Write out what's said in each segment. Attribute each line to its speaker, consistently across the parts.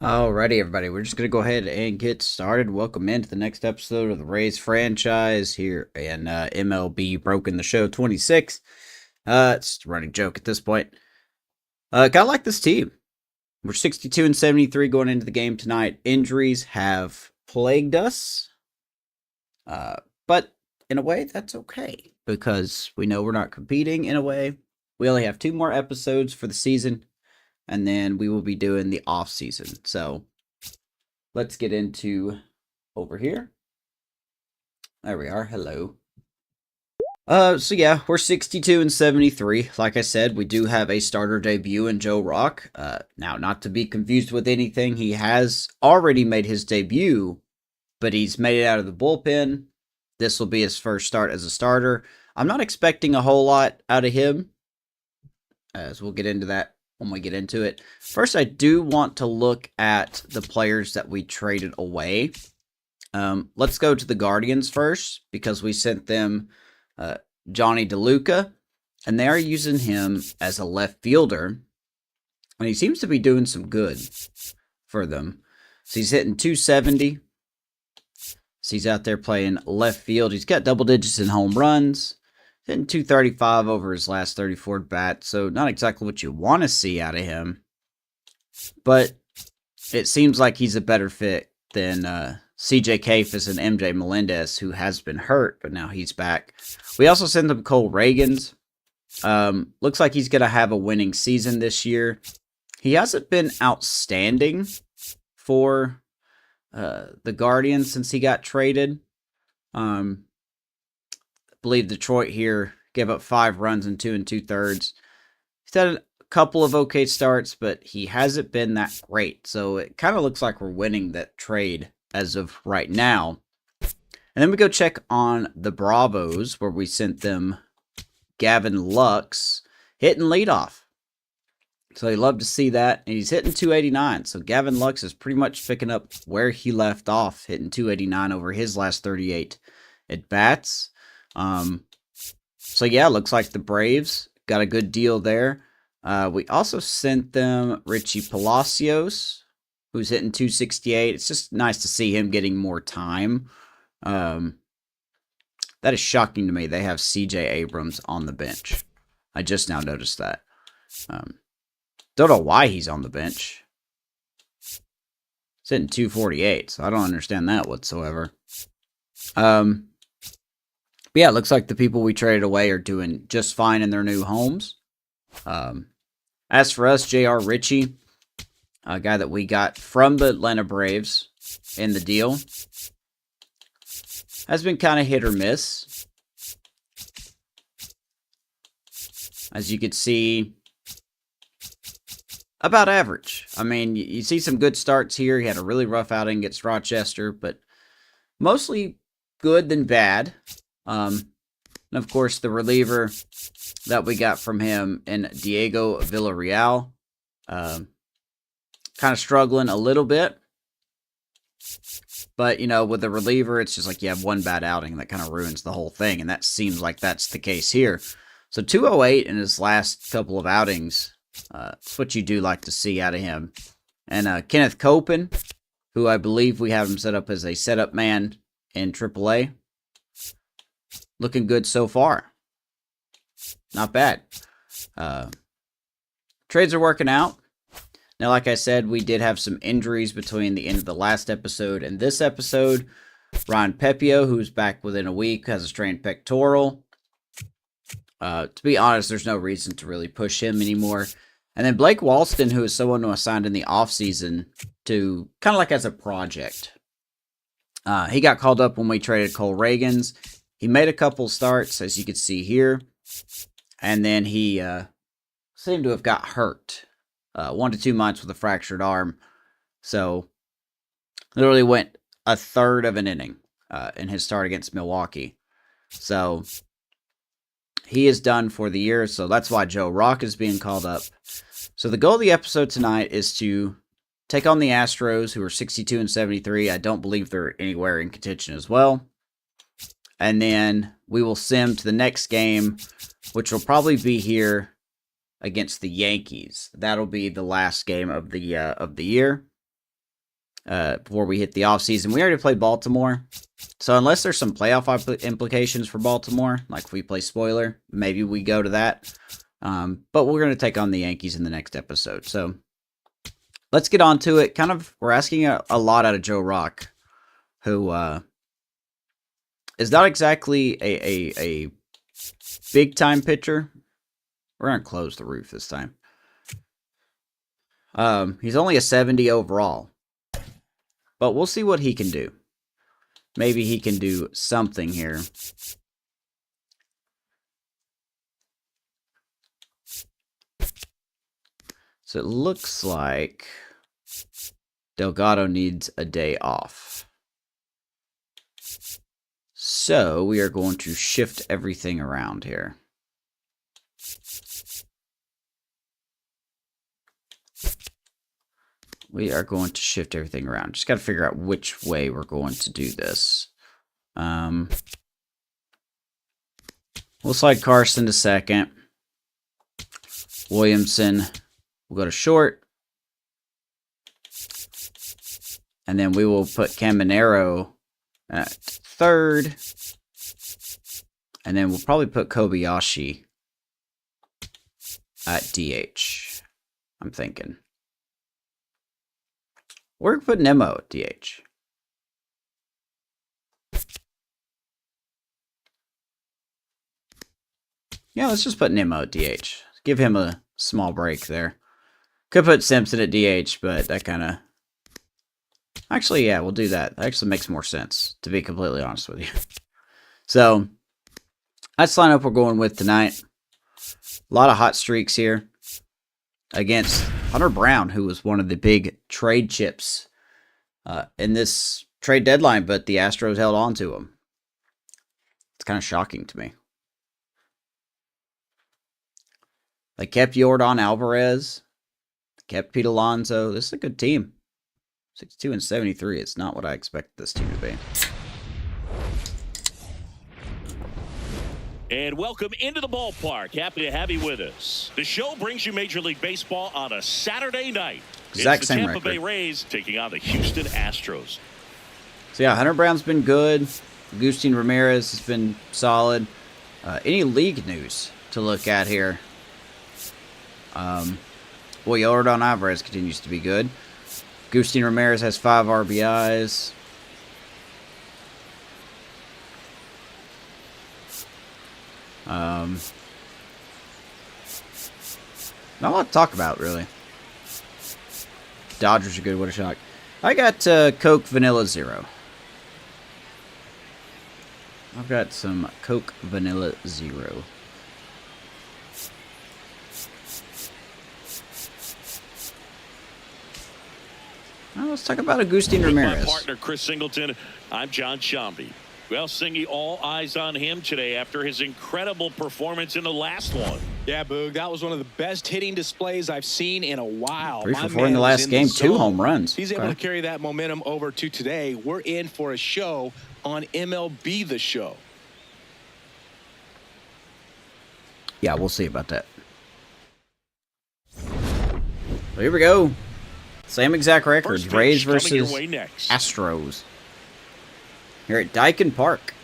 Speaker 1: Alrighty, everybody. We're just going to go ahead and get started. Welcome into the next episode of the Rays franchise here in MLB Broken the Show 26. It's a running joke at this point. Kind of like this team. We're 62 and 73 going into the game tonight. Injuries have plagued us. But in a way, that's okay because we know we're not competing in a way. We only have 2 more episodes for the season. And then we will be doing the off season. So let's get into over here. There we are. Hello. So yeah, we're 62 and 73. Like I said, we do have a starter debut in Joe Rock. Now, not to be confused with anything, he has already made his debut, but he's made it out of the bullpen. This will be his first start as a starter. I'm not expecting a whole lot out of him, as we'll get into that when we get into it. First, I do want to look at the players that we traded away. Let's go to the Guardians first, because we sent them Johnny DeLuca, and they are using him as a left fielder, and he seems to be doing some good for them. So he's hitting 270. So he's out there playing left field. He's got double digits in home runs. Hitting 235 over his last 34 at bat, so not exactly what you want to see out of him. But it seems like he's a better fit than CJ Kafis and MJ Melendez, who has been hurt, but now he's back. We also sent him Cole Reagans. Looks like he's going to have a winning season this year. He hasn't been outstanding for the Guardians since he got traded. I believe Detroit here gave up 5 runs in 2 2/3. He's had a couple of okay starts, but he hasn't been that great. So it kind of looks like we're winning that trade as of right now. And then we go check on the Bravos, where we sent them Gavin Lux hitting leadoff. So you love to see that. And he's hitting 289. So Gavin Lux is pretty much picking up where he left off, hitting 289 over his last 38 at bats. So yeah, looks like the Braves got a good deal there. We also sent them Richie Palacios, who's hitting 268. It's just nice to see him getting more time. That is shocking to me. They have CJ Abrams on the bench. I just now noticed that. Don't know why he's on the bench. He's hitting 248, so I don't understand that whatsoever. But yeah, it looks like the people we traded away are doing just fine in their new homes. As for us, J.R. Ritchie, a guy that we got from the Atlanta Braves in the deal, has been kind of hit or miss. As you can see, about average. I mean, you see some good starts here. He had a really rough outing against Rochester, but mostly good than bad. And of course, the reliever that we got from him in Diego Villarreal, kind of struggling a little bit. But, you know, with the reliever, it's just like you have one bad outing that kind of ruins the whole thing. And that seems like that's the case here. So 208 in his last couple of outings. It's what you do like to see out of him. And Kenneth Copen, who I believe we have him set up as a setup man in AAA. Looking good so far. Not bad. Trades are working out. Now, like I said, we did have some injuries between the end of the last episode and this episode. Ryan Pepio, who's back within a week, has a strained pectoral. To be honest, there's no reason to really push him anymore. And then Blake Walston, who is someone who I signed in the offseason to kind of like as a project. He got called up when we traded Cole Reagans. He made a couple starts, as you can see here. And then he seemed to have got hurt. 1 to 2 months with a fractured arm. So, literally went a third of an inning in his start against Milwaukee. So, he is done for the year. So, that's why Joe Rock is being called up. So, the goal of the episode tonight is to take on the Astros, who are 62 and 73. I don't believe they're anywhere in contention as well. And then we will sim to the next game, which will probably be here against the Yankees. That'll be the last game of the year before we hit the offseason. We already played Baltimore. So unless there's some playoff implications for Baltimore, like if we play spoiler, maybe we go to that. But we're going to take on the Yankees in the next episode. So let's get on to it. We're asking a lot out of Joe Rock, who is not exactly a big-time pitcher. We're going to close the roof this time. He's only a 70 overall. But we'll see what he can do. Maybe he can do something here. So it looks like Delgado needs a day off. So we are going to shift everything around here. We are going to shift everything around. Just got to figure out which way we're going to do this. We'll slide Carson to second. Williamson will go to short. And then we will put Caminero at third. And then we'll probably put Kobayashi at DH. I'm thinking. We're putting Nemo at DH. Yeah, let's just put Nemo at DH. Give him a small break there. Could put Simpson at DH, but that kind of... Actually, yeah, we'll do that. That actually makes more sense, to be completely honest with you. So, that's the lineup we're going with tonight. A lot of hot streaks here against Hunter Brown, who was one of the big trade chips in this trade deadline, but the Astros held on to him. It's kind of shocking to me. They kept Yordan Alvarez. They kept Pete Alonso. This is a good team. 62 and 73. It's not what I expected this team to be.
Speaker 2: And welcome into the ballpark. Happy to have you with us. The show brings you Major League Baseball on a Saturday night.
Speaker 1: Exact
Speaker 2: it's the
Speaker 1: same
Speaker 2: Tampa
Speaker 1: record.
Speaker 2: Bay Rays taking on the Houston Astros.
Speaker 1: So yeah, Hunter Brown's been good. Agustin Ramirez has been solid. Any league news to look at here? Yordan Alvarez continues to be good. Agustin Ramirez has 5 RBIs. Not a lot to talk about, really. Dodgers are good. What a shock. I got Coke Vanilla Zero. I've got some Coke Vanilla Zero. Now let's talk about Agustin Ramirez.
Speaker 2: My partner, Chris Singleton. I'm John Shambi. Well, Singy, all eyes on him today after his incredible performance in the last one.
Speaker 3: Yeah, Boog, that was one of the best hitting displays I've seen in a while.
Speaker 1: 3 for 4 in the last game, 2 home runs.
Speaker 3: He's able to carry that momentum over to today. We're in for a show on MLB The Show.
Speaker 1: Yeah, we'll see about that. So here we go. Same exact records. Rays versus Astros. Here at Daikin Park.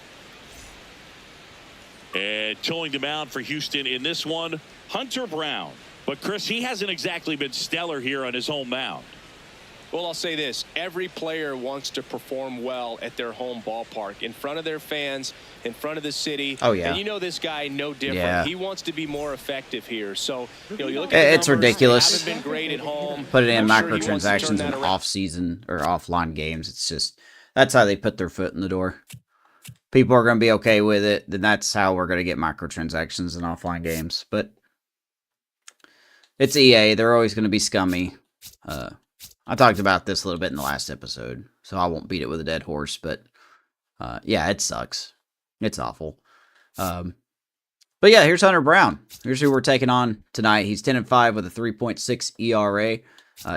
Speaker 2: And towing the mound for Houston in this one, Hunter Brown. But, Chris, he hasn't exactly been stellar here on his home mound.
Speaker 3: Well, I'll say this. Every player wants to perform well at their home ballpark, in front of their fans, in front of the city.
Speaker 1: Oh, yeah.
Speaker 3: And you know this guy no different.
Speaker 1: Yeah.
Speaker 3: He wants to be more effective here. So, you look at
Speaker 1: it's ridiculous.
Speaker 3: Haven't been great at home.
Speaker 1: Put it in
Speaker 3: I'm sure
Speaker 1: microtransactions in off-season or offline games. It's just, that's how they put their foot in the door. People are going to be okay with it. Then that's how we're going to get microtransactions in offline games. But it's EA. They're always going to be scummy. I talked about this a little bit in the last episode, so I won't beat it with a dead horse. But yeah, it sucks. It's awful. But yeah, here's Hunter Brown. Here's who we're taking on tonight. He's 10-5 with a 3.6 ERA.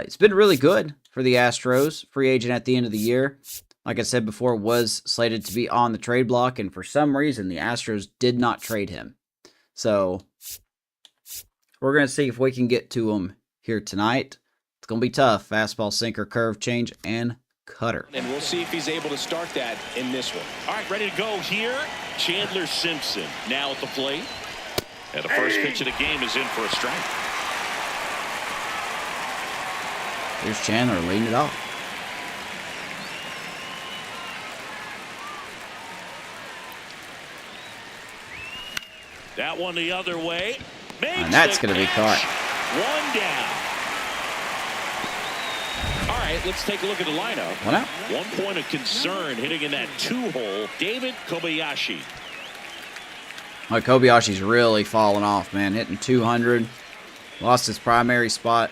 Speaker 1: It's been really good for the Astros. Free agent at the end of the year. Like I said before, was slated to be on the trade block, and for some reason, the Astros did not trade him. So we're going to see if we can get to him here tonight. It's going to be tough. Fastball, sinker, curve, change, and cutter.
Speaker 3: And we'll see if he's able to start that in this one.
Speaker 2: All right, ready to go here. Chandler Simpson now at the plate. And the first pitch of the game is in for a strike.
Speaker 1: Here's Chandler leading it off.
Speaker 2: That one the other way.
Speaker 1: And that's going to be caught.
Speaker 2: One down. All right, let's take a look at the lineup.
Speaker 1: One out.
Speaker 2: 1 point of concern hitting in that 2-hole. David Kobayashi.
Speaker 1: Like Kobayashi's really fallen off, man. Hitting 200. Lost his primary spot.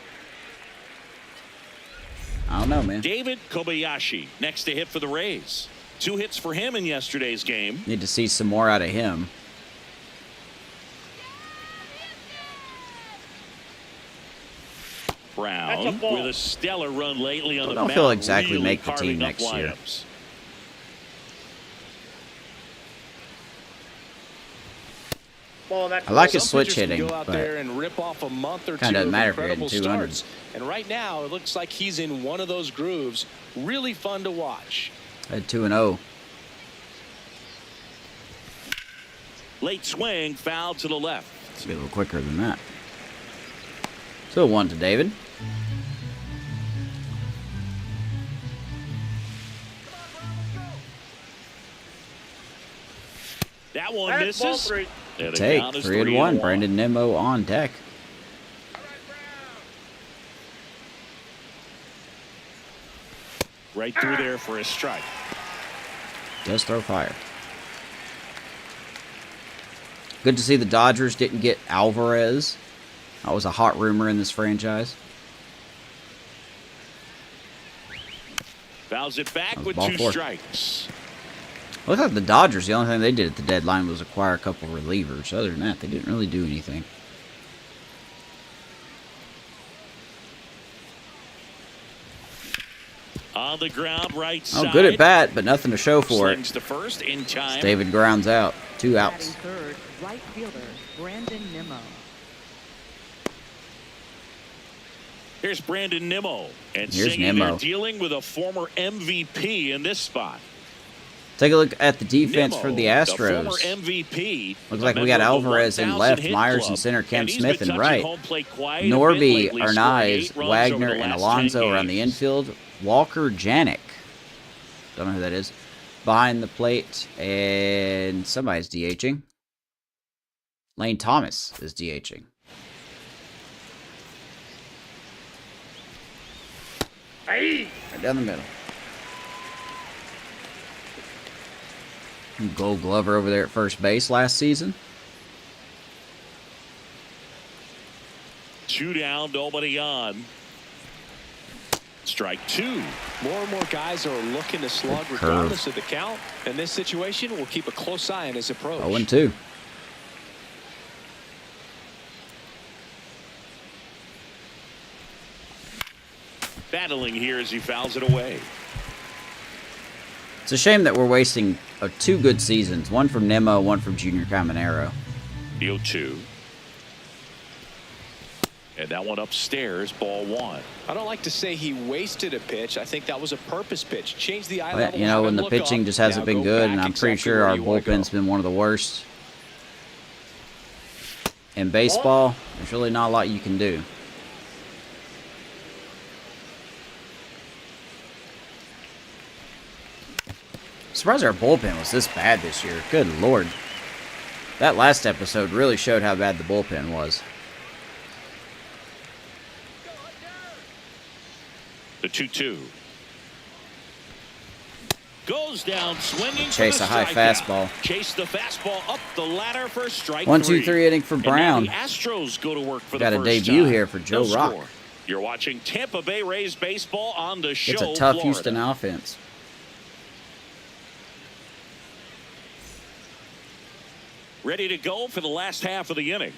Speaker 1: I don't know, man.
Speaker 2: David Kobayashi next to hit for the Rays. 2 hits for him in yesterday's game.
Speaker 1: Need to see some more out of him.
Speaker 2: Brown with a stellar run lately on the mound.
Speaker 1: I don't feel exactly
Speaker 2: really
Speaker 1: make the team next year. I like his switch hitting,
Speaker 3: go out
Speaker 1: but
Speaker 3: there and rip off a month or
Speaker 1: kind
Speaker 3: two
Speaker 1: of
Speaker 3: of
Speaker 1: matter if you're
Speaker 3: incredible
Speaker 1: hitting 200.
Speaker 3: starts. And right now, it looks like he's in one of those grooves. Really fun to watch.
Speaker 1: At 2-0.
Speaker 2: Late swing, foul to the left.
Speaker 1: Let's be a little quicker than that. So 1 to David.
Speaker 2: That one misses.
Speaker 1: Take 3-1. Brandon Nimmo on deck.
Speaker 2: Right through there for a strike.
Speaker 1: Does throw fire. Good to see the Dodgers didn't get Alvarez. That was a hot rumor in this franchise.
Speaker 2: Fouls it back with 2 strikes.
Speaker 1: Look like the Dodgers, the only thing they did at the deadline was acquire a couple relievers. Other than that, they didn't really do anything.
Speaker 2: On the ground, right side.
Speaker 1: Oh, good at bat, but nothing to show for
Speaker 2: Slings
Speaker 1: it.
Speaker 2: to first in time.
Speaker 1: David grounds out. 2 outs.
Speaker 4: Third, right fielder Brandon Nimmo.
Speaker 2: Here's Brandon Nimmo. And
Speaker 1: Here's
Speaker 2: Singy,
Speaker 1: Nimmo.
Speaker 2: they're dealing with a former MVP in this spot.
Speaker 1: Take a look at the defense
Speaker 2: Nimmo,
Speaker 1: for the
Speaker 2: former
Speaker 1: Astros.
Speaker 2: MVP.
Speaker 1: Looks like we got Alvarez in left, Myers in center, Cam Smith in right. Norby, Arnaiz, Wagner, and Alonso are on the infield. Walker, Janik. Don't know who that is. Behind the plate, and somebody's DHing. Lane Thomas is DHing. Right down the middle. Gold Glover over there at first base last season.
Speaker 2: 2 down, nobody on. Strike 2.
Speaker 3: More and more guys are looking to slug regardless of the count. In this situation, we'll keep a close eye on his approach.
Speaker 1: 0-2.
Speaker 2: Battling here as he fouls it away.
Speaker 1: It's a shame that we're wasting 2 good seasons. One from Nimmo, one from Junior Caminero.
Speaker 2: 0-2. And that one upstairs, ball 1.
Speaker 3: I don't like to say he wasted a pitch. I think that was a purpose pitch. Change the eye
Speaker 1: But,
Speaker 3: level.
Speaker 1: you know, when the
Speaker 3: look
Speaker 1: pitching
Speaker 3: up.
Speaker 1: just hasn't
Speaker 3: Now
Speaker 1: been
Speaker 3: go
Speaker 1: good,
Speaker 3: back
Speaker 1: and I'm pretty
Speaker 3: exactly
Speaker 1: sure
Speaker 3: where
Speaker 1: our
Speaker 3: you wanna
Speaker 1: bullpen's
Speaker 3: go.
Speaker 1: been one of the worst. In baseball, there's really not a lot you can do. Surprised our bullpen was this bad this year. Good Lord. That last episode really showed how bad the bullpen was.
Speaker 2: The 2-2. Goes down swinging.
Speaker 1: Chase
Speaker 2: for
Speaker 1: a
Speaker 2: the
Speaker 1: high
Speaker 2: strikeout.
Speaker 1: fastball.
Speaker 2: Chase the fastball up the ladder for strike
Speaker 1: 1-2-3 inning for
Speaker 2: And now
Speaker 1: Brown.
Speaker 2: the Astros go to work for
Speaker 1: Got
Speaker 2: the
Speaker 1: a
Speaker 2: first
Speaker 1: debut
Speaker 2: time.
Speaker 1: here for Joe
Speaker 2: No
Speaker 1: Rock.
Speaker 2: score. You're watching Tampa Bay Rays baseball on the show.
Speaker 1: It's a tough
Speaker 2: Florida.
Speaker 1: Houston offense.
Speaker 2: Ready to go for the last half of the inning.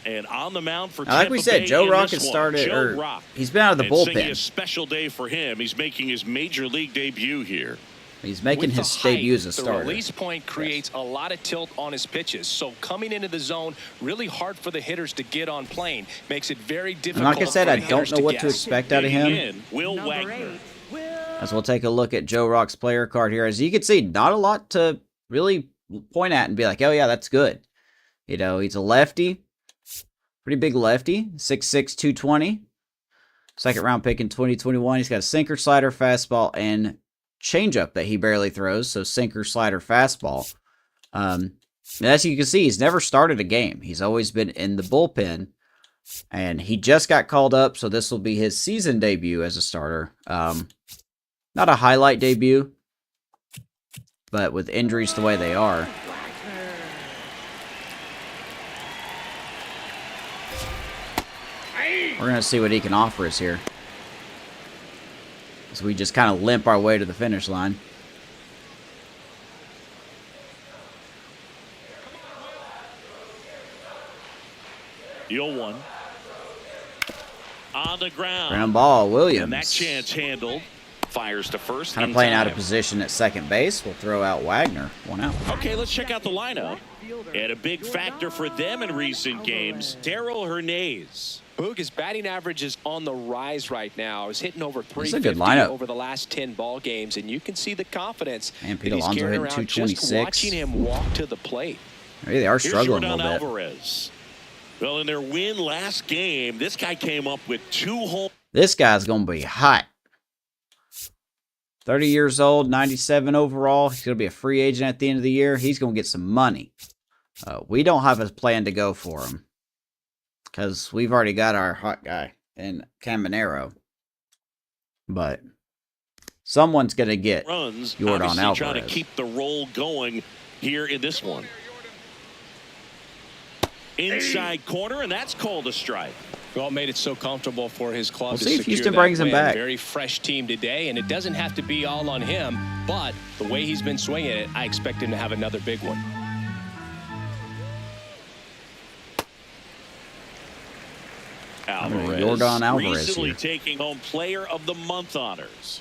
Speaker 2: And on the mound for
Speaker 1: Now, like
Speaker 2: Tampa
Speaker 1: we said,
Speaker 2: Bay
Speaker 1: Joe
Speaker 2: in
Speaker 1: Rock
Speaker 2: this
Speaker 1: has
Speaker 2: one,
Speaker 1: started,
Speaker 2: Joe
Speaker 1: or
Speaker 2: Rock.
Speaker 1: he's been out of the
Speaker 2: And Singy, a
Speaker 1: bullpen.
Speaker 2: special day for him. He's making his major league debut here.
Speaker 1: He's making
Speaker 3: With
Speaker 1: his
Speaker 3: the height,
Speaker 1: debut as a
Speaker 3: the
Speaker 1: starter.
Speaker 3: release point creates a lot of tilt on his pitches. So coming into the zone, really hard for the hitters to get on plane. Makes it very
Speaker 1: And
Speaker 3: difficult.
Speaker 1: like I said,
Speaker 3: for
Speaker 1: I
Speaker 3: the
Speaker 1: don't
Speaker 3: hitters
Speaker 1: know what to
Speaker 3: guess.
Speaker 1: expect out of
Speaker 2: Digging
Speaker 1: him.
Speaker 2: in, Will
Speaker 4: Number
Speaker 2: Wagner.
Speaker 4: 8, Will.
Speaker 1: As we'll take a look at Joe Rock's player card here. As you can see, not a lot to really point at and be like, oh yeah, that's good. You know, he's a lefty. Pretty big lefty. 6'6", 220. Second round pick in 2021. He's got a sinker, slider, fastball, and changeup that he barely throws. So sinker, slider, fastball. And as you can see, he's never started a game. He's always been in the bullpen. And he just got called up, so this will be his season debut as a starter. Not a highlight debut, but with injuries the way they are. We're going to see what he can offer us here. So we just kind of limp our way to the finish line.
Speaker 2: Deal 1. On the ground.
Speaker 1: Ground ball, Williams.
Speaker 2: And that chance handled. Fires to first.
Speaker 1: Kind of
Speaker 2: in
Speaker 1: playing out
Speaker 2: time.
Speaker 1: of position at second base. We'll throw out Wagner. 1 out.
Speaker 2: Okay, let's check out the lineup. And a big factor for them in recent games, Darrell Hernandez.
Speaker 3: Boog, his batting average is on the rise right now. He's hitting over
Speaker 1: This is a
Speaker 3: 350
Speaker 1: good lineup.
Speaker 3: over the last 10 ball games, and you can see the confidence
Speaker 1: And
Speaker 3: that
Speaker 1: Pete
Speaker 3: he's
Speaker 1: Alonso
Speaker 3: carrying
Speaker 1: hitting
Speaker 3: around
Speaker 1: 226.
Speaker 3: just watching him walk to the plate.
Speaker 1: Maybe they are
Speaker 2: Here's
Speaker 1: struggling a
Speaker 2: Jordan
Speaker 1: little bit.
Speaker 2: Alvarez. Well, in their win last game, this guy came up with 2 home.
Speaker 1: This guy's going to be hot. 30 years old, 97 overall. He's going to be a free agent at the end of the year. He's going to get some money. We don't have a plan to go for him because we've already got our hot guy in Caminero. But someone's going to get
Speaker 2: runs.
Speaker 1: Jordan
Speaker 2: Obviously
Speaker 1: Alvarez.
Speaker 2: trying to keep the roll going here in this one. Inside corner, and that's called a strike.
Speaker 3: Well, made it so comfortable for his club
Speaker 1: We'll
Speaker 3: to
Speaker 1: see if
Speaker 3: secure
Speaker 1: Houston
Speaker 3: that
Speaker 1: brings him
Speaker 3: win.
Speaker 1: back.
Speaker 3: Very fresh team today, and it doesn't have to be all on him, but the way he's been swinging it, I expect him to have another big one.
Speaker 2: Alvarez,
Speaker 1: Jordan Alvarez
Speaker 2: recently
Speaker 1: here.
Speaker 2: taking home Player of the Month honors.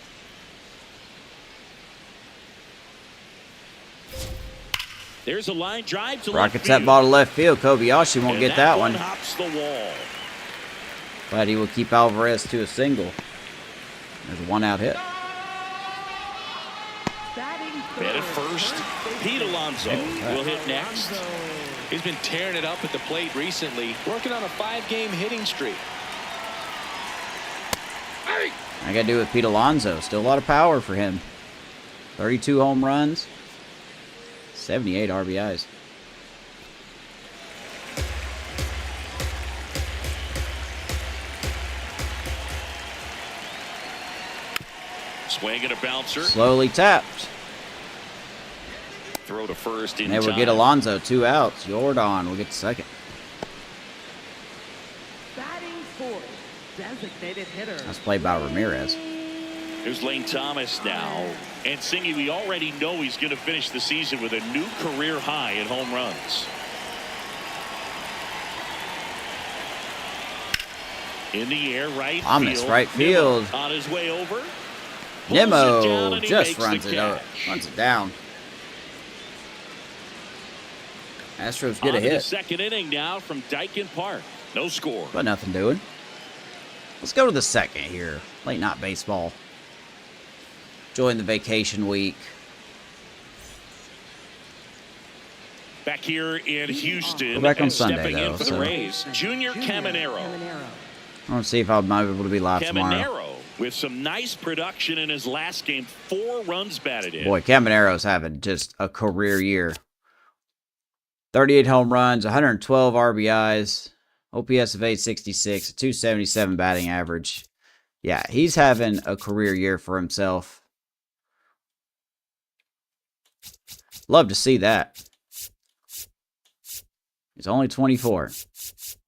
Speaker 2: There's a line drive to
Speaker 1: Rockets
Speaker 2: left
Speaker 1: that
Speaker 2: field.
Speaker 1: ball to left field. Kobayashi won't
Speaker 2: And
Speaker 1: get that one.
Speaker 2: hops the wall.
Speaker 1: But he will keep Alvarez to a single. There's a one-out hit.
Speaker 4: Batting
Speaker 2: Headed first, Pete Alonso will hit next.
Speaker 3: He's been tearing it up at the plate recently, working on a 5-game hitting streak.
Speaker 1: I got to do with Pete Alonso. Still a lot of power for him. 32 home runs. 78 RBIs.
Speaker 2: Swing and a bouncer.
Speaker 1: Slowly tapped.
Speaker 2: Throw to first in
Speaker 1: And they will
Speaker 2: time.
Speaker 1: get Alonso 2 outs. Jordan will get the second.
Speaker 4: Batting fourth, designated hitter.
Speaker 1: That's played by Ramirez.
Speaker 2: Here's Lane Thomas now. And Singy, we already know he's going to finish the season with a new career high in home runs. In the air, right
Speaker 1: Ominous
Speaker 2: field.
Speaker 1: right field.
Speaker 2: Nimmo on his way over. Pulls it down
Speaker 1: Nimmo
Speaker 2: and he
Speaker 1: just
Speaker 2: makes
Speaker 1: runs
Speaker 2: the
Speaker 1: it up,
Speaker 2: catch.
Speaker 1: runs it down. Astros get a
Speaker 2: On to the
Speaker 1: hit,
Speaker 2: second inning now from Dyken Park. No score.
Speaker 1: but nothing doing. Let's go to the second here. Late night baseball. Enjoying the vacation week.
Speaker 2: Back here in Houston.
Speaker 1: We're back on
Speaker 2: and
Speaker 1: Sunday,
Speaker 2: stepping in
Speaker 1: though,
Speaker 2: for the
Speaker 1: so-
Speaker 2: Rays, Junior Caminero.
Speaker 1: I want to see if I'll be able to be live tomorrow.
Speaker 2: Caminero with some nice production in his last game. 4 runs batted in.
Speaker 1: Boy, Camanero's having just a career year. 38 home runs, 112 RBIs, OPS of 866, 277 batting average. Yeah, he's having a career year for himself. Love to see that. He's only 24.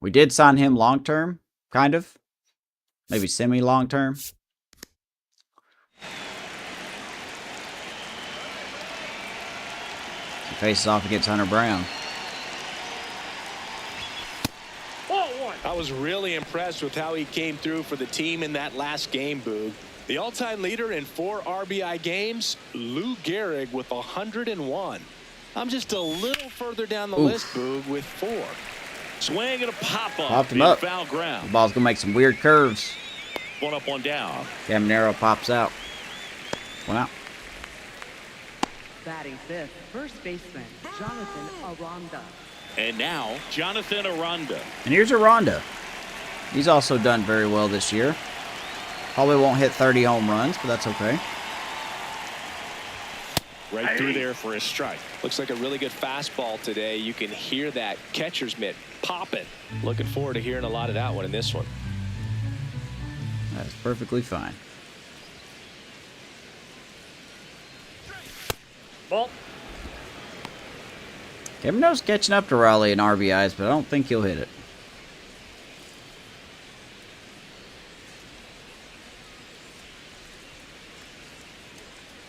Speaker 1: We did sign him long-term, kind of. Maybe semi-long-term. He faces off against Hunter Brown.
Speaker 3: I was really impressed with how he came through for the team in that last game, Boog. The all-time leader in 4 RBI games, Lou Gehrig with 101. I'm just a little further down the list, Boog, with 4.
Speaker 2: Swing and a pop-up.
Speaker 1: Popped him
Speaker 2: in
Speaker 1: up.
Speaker 2: Foul
Speaker 1: The
Speaker 2: ground.
Speaker 1: ball's going to make some weird curves.
Speaker 2: 1 up, 1 down.
Speaker 1: Caminero pops out. One out.
Speaker 4: Batting fifth, first baseman Jonathan Aranda.
Speaker 2: And now, Jonathan Aranda.
Speaker 1: And here's Aranda. He's also done very well this year. Probably won't hit 30 home runs, but that's okay.
Speaker 2: Right through there for a strike.
Speaker 3: Looks like a really good fastball today. You can hear that catcher's mitt popping. Looking forward to hearing a lot of that one in this one.
Speaker 1: That's perfectly fine.
Speaker 2: Ball.
Speaker 1: Camanero's catching up to Raleigh in RBIs, but I don't think he'll hit it.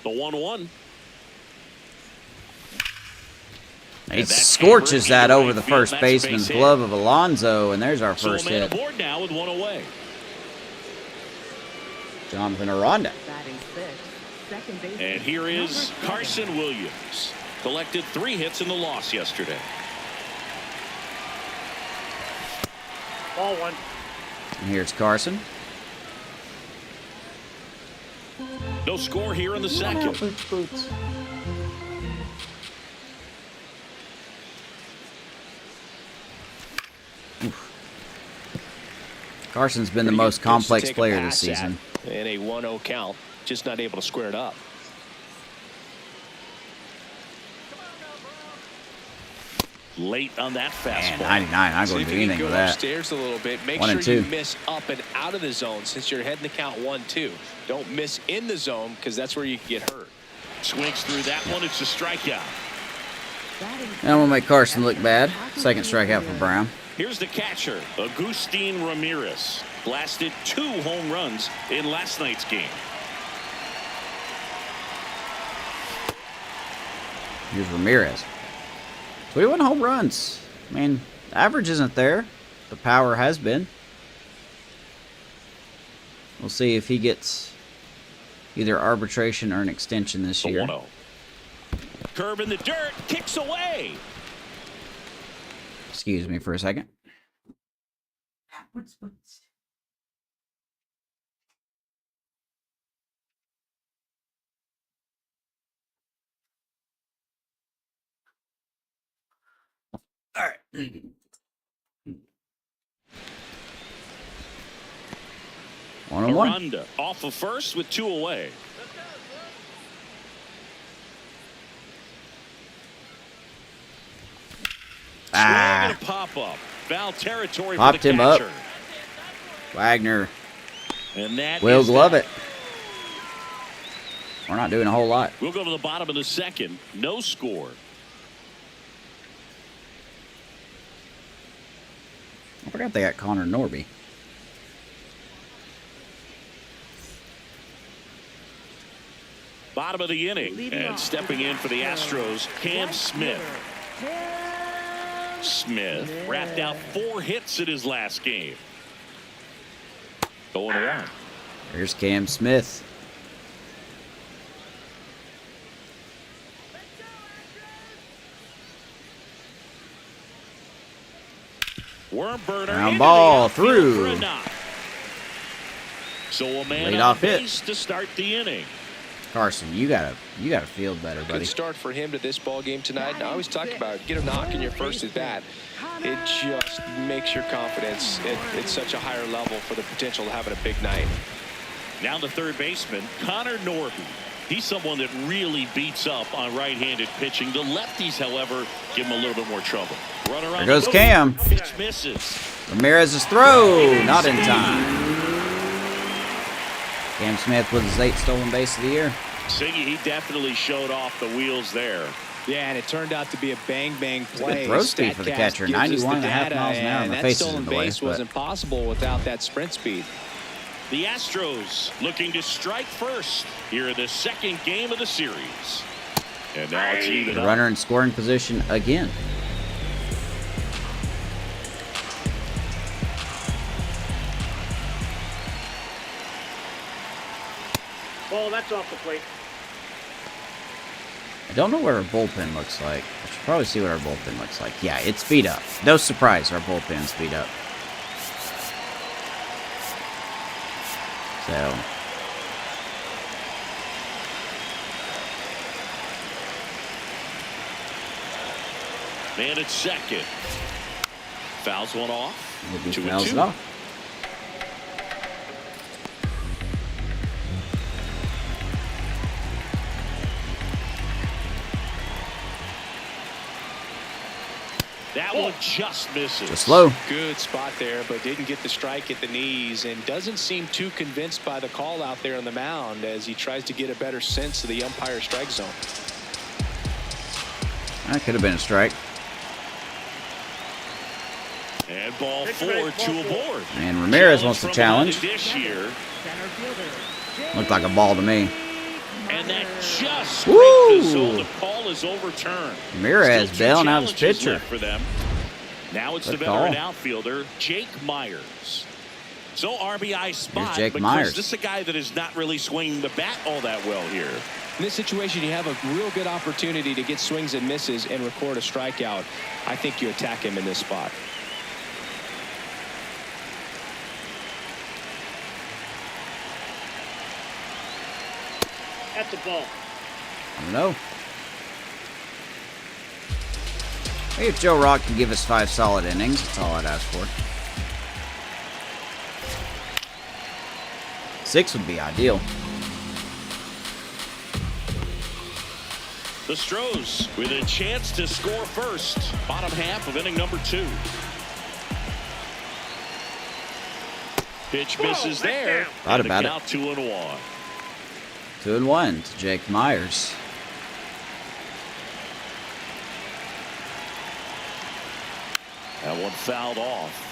Speaker 2: The 1-1.
Speaker 1: He
Speaker 2: And that's
Speaker 1: scorches
Speaker 2: hammered
Speaker 1: that
Speaker 2: into
Speaker 1: over
Speaker 2: right
Speaker 1: the
Speaker 2: field.
Speaker 1: first
Speaker 2: That's a base
Speaker 1: baseman's
Speaker 2: hit.
Speaker 1: glove of Alonso, and there's our
Speaker 2: So a
Speaker 1: first
Speaker 2: man
Speaker 1: hit.
Speaker 2: aboard now with 1 away.
Speaker 1: Jonathan Aranda.
Speaker 4: Batting sixth, second baseman.
Speaker 2: And here is
Speaker 4: number 7.
Speaker 2: Carson Williams. Collected 3 hits in the loss yesterday. Ball 1.
Speaker 1: And here's Carson.
Speaker 2: No score here in the second.
Speaker 1: Carson's been the
Speaker 3: Pretty
Speaker 1: most
Speaker 3: good pitch to
Speaker 1: complex
Speaker 3: take a
Speaker 1: player this
Speaker 3: pass at
Speaker 1: season.
Speaker 3: in a 1-0 count. Just not able to square it up.
Speaker 2: Late on that
Speaker 1: Man,
Speaker 2: fastball.
Speaker 1: 99. I'm
Speaker 3: See
Speaker 1: going
Speaker 3: if
Speaker 1: to do
Speaker 3: you can
Speaker 1: anything
Speaker 3: go
Speaker 1: with that.
Speaker 3: upstairs a little bit. Make
Speaker 1: 1
Speaker 3: sure
Speaker 1: and
Speaker 3: you
Speaker 1: 2.
Speaker 3: miss up and out of the zone since you're heading to count 1-2. Don't miss in the zone because that's where you can get hurt.
Speaker 2: Swings through that one. It's a strikeout.
Speaker 4: Batting
Speaker 1: And I'm going to make Carson look bad. Second strikeout for Brown.
Speaker 2: Here's the catcher, Agustin Ramirez. Blasted 2 home runs in last night's game.
Speaker 1: Here's Ramirez. 21 home runs. I mean, the average isn't there. The power has been. We'll see if he gets either arbitration or an extension this year.
Speaker 2: 1-0. Curve in the dirt, kicks away.
Speaker 1: Excuse me for a second. All right. One on one.
Speaker 2: Aranda off of first with 2 away. Swing and a pop up. Foul territory
Speaker 1: Popped
Speaker 2: for the
Speaker 1: him
Speaker 2: catcher.
Speaker 1: up. Wagner
Speaker 2: And that
Speaker 1: will
Speaker 2: is
Speaker 1: glove
Speaker 2: that.
Speaker 1: it. We're not doing a whole lot.
Speaker 2: We'll go to the bottom of the second. No score.
Speaker 1: I forgot they got Connor Norby.
Speaker 2: Bottom of the inning.
Speaker 4: Leading
Speaker 2: And
Speaker 4: off
Speaker 2: stepping in for the Astros, Cam Smith. Smith wrapped out 4 hits in his last game. Going around.
Speaker 1: Here's Cam Smith.
Speaker 2: Worm burner.
Speaker 1: Ground
Speaker 2: into
Speaker 1: ball
Speaker 2: the outfield
Speaker 1: through.
Speaker 2: for a knock. So a man
Speaker 1: Lead
Speaker 2: on
Speaker 1: off hit.
Speaker 2: base to start the inning.
Speaker 1: Carson, you gotta feel better, buddy.
Speaker 3: Good start for him to this ball game tonight. And I always talk about get a knock in your first at bat. It just makes your confidence at such a higher level for the potential of having a big night.
Speaker 2: Now the third baseman, Connor Norby. He's someone that really beats up on right-handed pitching. The lefties, however, give him a little bit more trouble. Runner on
Speaker 1: There goes
Speaker 2: the
Speaker 1: Cam.
Speaker 2: pitch misses.
Speaker 1: Ramirez's throw, not in time. Cam Smith with his 8th stolen base of the year.
Speaker 2: Siggy, he definitely showed off the wheels there.
Speaker 5: Yeah, and it turned out to be a bang-bang play.
Speaker 1: Good throw speed for the catcher. 91.5 miles an hour, and the
Speaker 5: that
Speaker 1: face is
Speaker 5: stolen
Speaker 1: in the way.
Speaker 5: base wasn't possible without that sprint speed.
Speaker 2: The Astros looking to strike first here in the second game of the series. And now it's even
Speaker 1: The
Speaker 2: up.
Speaker 1: runner in scoring position again.
Speaker 6: Ball, that's off the plate.
Speaker 1: I don't know what our bullpen looks like. I should probably see what our bullpen looks like. Yeah, it's beat up. No surprise, our bullpen's beat up. So,
Speaker 2: Man at second. Fouls one off.
Speaker 1: maybe
Speaker 2: 2-2.
Speaker 1: fouls it off.
Speaker 2: That one just misses.
Speaker 1: Just low.
Speaker 3: Good spot there, but didn't get the strike at the knees and doesn't seem too convinced by the call out there on the mound as he tries to get a better sense of the umpire strike zone.
Speaker 1: That could have been a strike.
Speaker 2: And ball 4 to aboard.
Speaker 1: And Ramirez wants to
Speaker 2: from
Speaker 1: challenge.
Speaker 2: this year.
Speaker 4: Center fielder.
Speaker 1: Looked like a ball to me.
Speaker 2: And that just
Speaker 1: Woo!
Speaker 2: scraped the zone. The call is overturned.
Speaker 1: Ramirez
Speaker 2: Still two
Speaker 1: bailing out his
Speaker 2: challenges
Speaker 1: pitcher.
Speaker 2: left for them. Now it's
Speaker 1: Good
Speaker 2: the veteran
Speaker 1: call.
Speaker 2: outfielder, Jake Myers. So RBI spot,
Speaker 1: Jake
Speaker 2: but
Speaker 1: Myers.
Speaker 2: Chris, this is a guy that is not really swinging the bat all that well here.
Speaker 3: In this situation, you have a real good opportunity to get swings and misses and record a strikeout. I think you attack him in this spot.
Speaker 6: At the ball.
Speaker 1: I don't know. Hey, if Joe Rock can give us 5 solid innings, that's all I'd ask for. 6 would be ideal.
Speaker 2: The Stros with a chance to score first. Bottom half of inning number 2. Pitch misses there.
Speaker 1: Thought
Speaker 2: And
Speaker 1: about
Speaker 2: the
Speaker 1: it.
Speaker 2: count 2-1.
Speaker 1: 2-1 to Jake Myers.
Speaker 2: That one fouled off.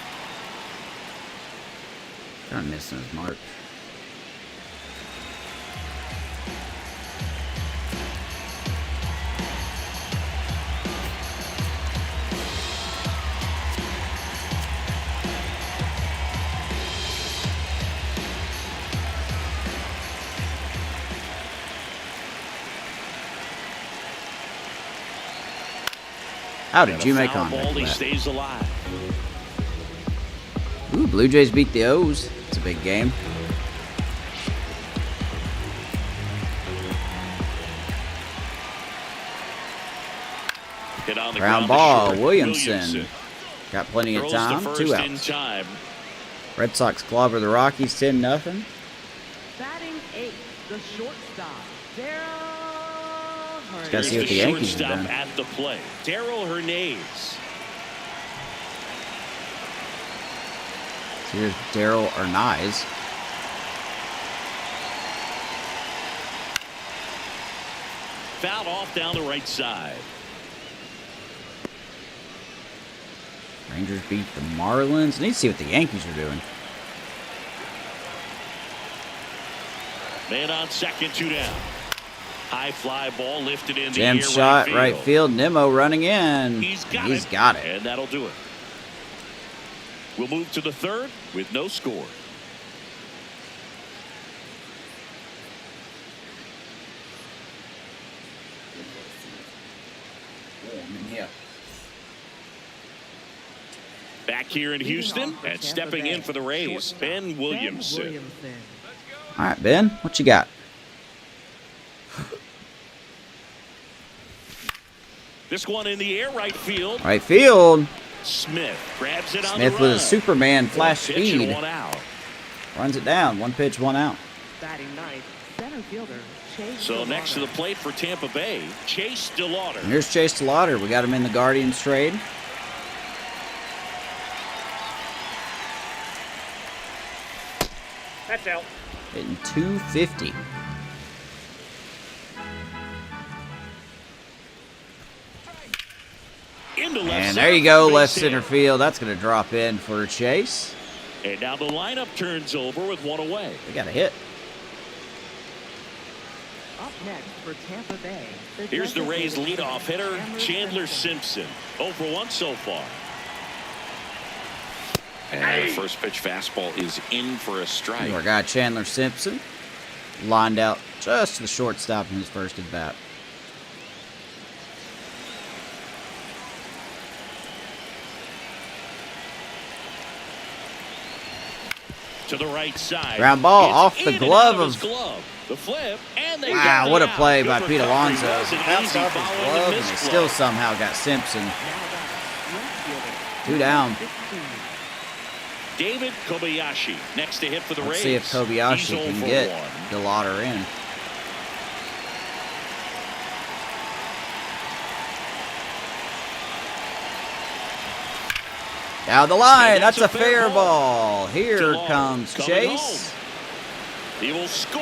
Speaker 1: Kind of missing his mark. How did you make on
Speaker 2: Ball, he
Speaker 1: that?
Speaker 2: stays alive.
Speaker 1: Ooh, Blue Jays beat the O's. It's a big game.
Speaker 2: Hit on the
Speaker 1: Ground
Speaker 2: to
Speaker 1: ball,
Speaker 2: short.
Speaker 1: Williamson. Got plenty of
Speaker 2: Throws to
Speaker 1: time.
Speaker 2: first
Speaker 1: 2
Speaker 2: in
Speaker 1: outs.
Speaker 2: time.
Speaker 1: Red Sox clobber the Rockies 10-0.
Speaker 4: Batting 8th, the shortstop, Daryl
Speaker 1: Gotta see
Speaker 2: Here's
Speaker 1: what the Yankees have
Speaker 2: shortstop
Speaker 1: done.
Speaker 2: at the plate. Darryl Hernandez.
Speaker 1: So here's Daryl Arnaiz.
Speaker 2: Fouled off down the right side.
Speaker 1: Rangers beat the Marlins. I need to see what the Yankees are doing.
Speaker 2: Man on second, 2 down. High fly ball lifted in the
Speaker 1: Jam
Speaker 2: air,
Speaker 1: shot, right field. Nimmo running in.
Speaker 2: He's
Speaker 1: He's got it.
Speaker 2: And that'll do it. We'll move to the third with no score. Back here in Houston and stepping in for the Rays, Ben Williamson.
Speaker 1: All right, Ben, what you got?
Speaker 2: This one in the air, right field.
Speaker 1: Right field.
Speaker 2: Smith grabs it on
Speaker 1: Smith
Speaker 2: the
Speaker 1: with
Speaker 2: run.
Speaker 1: a Superman flash
Speaker 2: One pitch and
Speaker 1: speed.
Speaker 2: 1 out.
Speaker 1: Runs it down. 1 pitch, 1 out.
Speaker 4: Batting 9th, center fielder, Chase
Speaker 2: So next to the
Speaker 4: DeLauder.
Speaker 2: plate for Tampa Bay, Chase DeLauder.
Speaker 1: And here's Chase DeLauder. We got him in the Guardians trade.
Speaker 6: That's out.
Speaker 1: Hitting 250.
Speaker 2: Into left
Speaker 1: And
Speaker 2: center
Speaker 1: there you go,
Speaker 2: for
Speaker 1: left
Speaker 2: base
Speaker 1: center
Speaker 2: hit.
Speaker 1: field. That's going to drop in for Chase.
Speaker 2: And now the lineup turns over with 1 away.
Speaker 1: We got a hit.
Speaker 4: Up next for Tampa Bay.
Speaker 2: Here's the Rays
Speaker 4: designated
Speaker 2: leadoff hitter,
Speaker 4: Chandler
Speaker 2: Chandler Simpson. 0 for 1 so far. And the first pitch fastball is in for a strike.
Speaker 1: Our guy Chandler Simpson lined out just to the shortstop in his first at bat.
Speaker 2: To the right side.
Speaker 1: Ground ball
Speaker 2: It's
Speaker 1: off the
Speaker 2: in and
Speaker 1: glove
Speaker 2: out his
Speaker 1: of-
Speaker 2: glove. The flip, and they
Speaker 1: Wow,
Speaker 2: got it
Speaker 1: what a
Speaker 2: out.
Speaker 1: play
Speaker 2: Good
Speaker 1: by Pete
Speaker 2: recovery.
Speaker 1: Alonso.
Speaker 2: Was an
Speaker 1: Bounced
Speaker 2: easy
Speaker 1: off his
Speaker 2: following
Speaker 1: glove,
Speaker 2: the
Speaker 1: and they
Speaker 2: missed
Speaker 1: still
Speaker 2: glove.
Speaker 1: somehow got Simpson.
Speaker 4: Now back, left fielder,
Speaker 1: 2 down.
Speaker 4: 16.
Speaker 2: David Kobayashi next to hit for the
Speaker 1: Let's
Speaker 2: Rays.
Speaker 1: see if Kobayashi
Speaker 2: He's 0
Speaker 1: can
Speaker 2: for
Speaker 1: get
Speaker 2: 1.
Speaker 1: DeLauder in. Down the line.
Speaker 2: And
Speaker 1: That's
Speaker 2: that's
Speaker 1: a
Speaker 2: a fair
Speaker 1: fair ball. Here
Speaker 2: DeLauder
Speaker 1: comes
Speaker 2: coming
Speaker 1: Chase.
Speaker 2: He will score,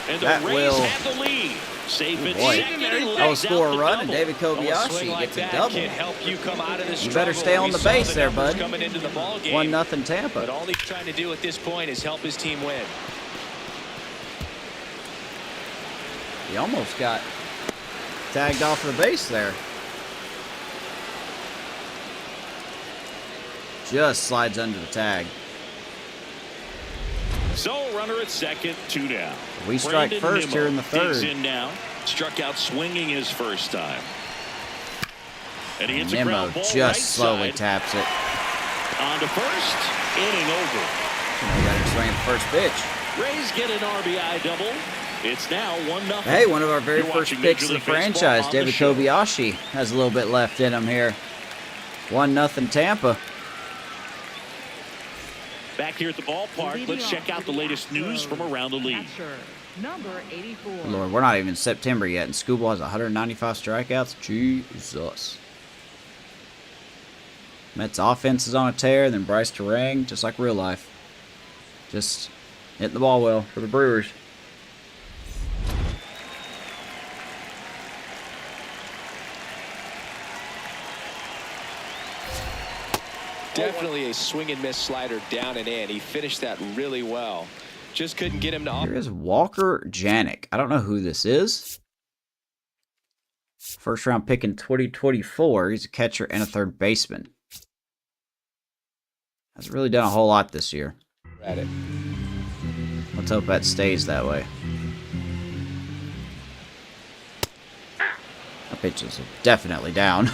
Speaker 2: and the
Speaker 1: That
Speaker 2: Rays
Speaker 1: will-
Speaker 2: have the lead. Safe at
Speaker 1: Boy,
Speaker 2: second, and he
Speaker 1: that will
Speaker 2: legs
Speaker 1: score
Speaker 2: out
Speaker 1: a
Speaker 2: the
Speaker 1: run, and
Speaker 2: double.
Speaker 1: David Kobayashi
Speaker 5: Swing like
Speaker 1: gets a
Speaker 5: that
Speaker 1: double.
Speaker 5: can help you come out of this
Speaker 1: You better
Speaker 5: struggle.
Speaker 1: stay on
Speaker 5: We
Speaker 1: the
Speaker 5: saw
Speaker 1: base there,
Speaker 5: numbers
Speaker 1: bud.
Speaker 5: Coming into the ball game.
Speaker 1: 1-0 Tampa.
Speaker 5: But all he's trying to do at this point is help his team win.
Speaker 1: He almost got tagged off the base there. Just slides under the tag.
Speaker 2: So runner at second, 2 down.
Speaker 1: We strike
Speaker 2: Brandon
Speaker 1: first here in the
Speaker 2: digs
Speaker 1: third.
Speaker 2: in now. Struck out swinging his first time. And he hits a
Speaker 1: Nimmo
Speaker 2: ground ball
Speaker 1: just
Speaker 2: right
Speaker 1: slowly
Speaker 2: side.
Speaker 1: taps it.
Speaker 2: On to first, inning over.
Speaker 1: You got to swing at the first pitch.
Speaker 2: Rays get an RBI double. It's now 1-0.
Speaker 1: Hey, one of our very
Speaker 2: You're
Speaker 1: first
Speaker 2: watching
Speaker 1: picks of
Speaker 2: Major
Speaker 1: the
Speaker 2: League Baseball
Speaker 1: franchise,
Speaker 2: on the
Speaker 1: David
Speaker 2: show.
Speaker 1: Kobayashi, has a little bit left in him here. 1-0 Tampa.
Speaker 2: Back here at the ballpark, let's check out the latest news from around the league.
Speaker 4: Catcher, number 84.
Speaker 1: Lord, we're not even in September yet, and Scooball has 195 strikeouts. Jesus. Mets offense is on a tear, then Bryce Terang, just like real life. Just hitting the ball well for the Brewers.
Speaker 3: Definitely a swing and miss slider down and in. He finished that really well. Just couldn't get him to.
Speaker 1: Here is Walker Janik. I don't know who this is. First round pick in 2024. He's a catcher and a third baseman. Hasn't really done a whole lot this year.
Speaker 3: At it.
Speaker 1: Let's hope that stays that way. That pitch is definitely down.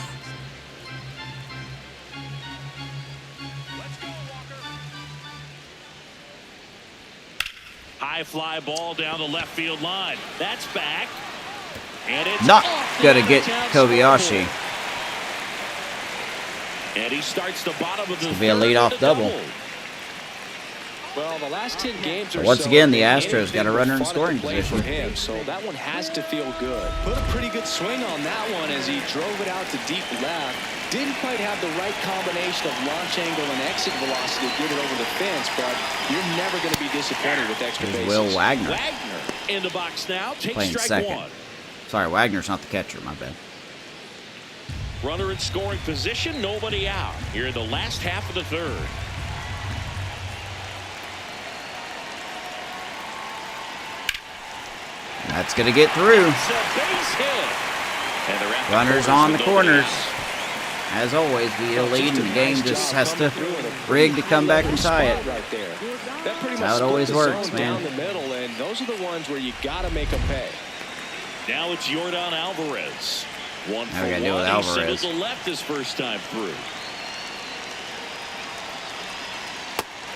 Speaker 2: High fly ball down the left field line. That's back. And it's
Speaker 1: Not
Speaker 2: off the
Speaker 1: gonna get
Speaker 2: out-of-town
Speaker 1: Kobayashi.
Speaker 2: scoreboard. And he starts the bottom of the
Speaker 1: It'll be a
Speaker 2: third
Speaker 1: leadoff
Speaker 2: with
Speaker 1: double.
Speaker 3: Well, the last 10 games or
Speaker 1: Once
Speaker 3: so,
Speaker 1: again, the
Speaker 3: anything
Speaker 1: Astros got a
Speaker 3: but
Speaker 1: runner in
Speaker 3: fun
Speaker 1: scoring
Speaker 3: to play
Speaker 1: position.
Speaker 3: for him, so that one has to feel good. Put a pretty good swing on that one as he drove it out to deep left. Didn't quite have the right combination of launch angle and exit velocity to get it over the fence, but you're never going to be disappointed with extra
Speaker 1: Here's
Speaker 3: bases.
Speaker 1: Will Wagner
Speaker 2: Wagner in the box now. Takes
Speaker 1: playing
Speaker 2: strike
Speaker 1: second.
Speaker 2: one.
Speaker 1: Sorry, Wagner's not the catcher. My bad.
Speaker 2: Runner in scoring position. Nobody out. Here in the last half of the third.
Speaker 1: That's gonna get through.
Speaker 2: It's a base hit. And they're at the
Speaker 1: Runners
Speaker 2: corners
Speaker 1: on the
Speaker 2: with nobody
Speaker 1: corners.
Speaker 2: out.
Speaker 1: As always, we get a lead, and the game just has to rig to come back and tie it.
Speaker 3: Right there. That pretty
Speaker 1: That's
Speaker 3: much
Speaker 1: how it
Speaker 3: split
Speaker 1: always
Speaker 3: the
Speaker 1: works,
Speaker 3: zone
Speaker 1: man.
Speaker 3: down the middle, and those are the ones where you got to make them pay.
Speaker 2: Now it's Yordan Alvarez. One
Speaker 1: Now
Speaker 2: for
Speaker 1: we gotta deal with
Speaker 2: one. He singled
Speaker 1: Alvarez.
Speaker 2: to left his first time through.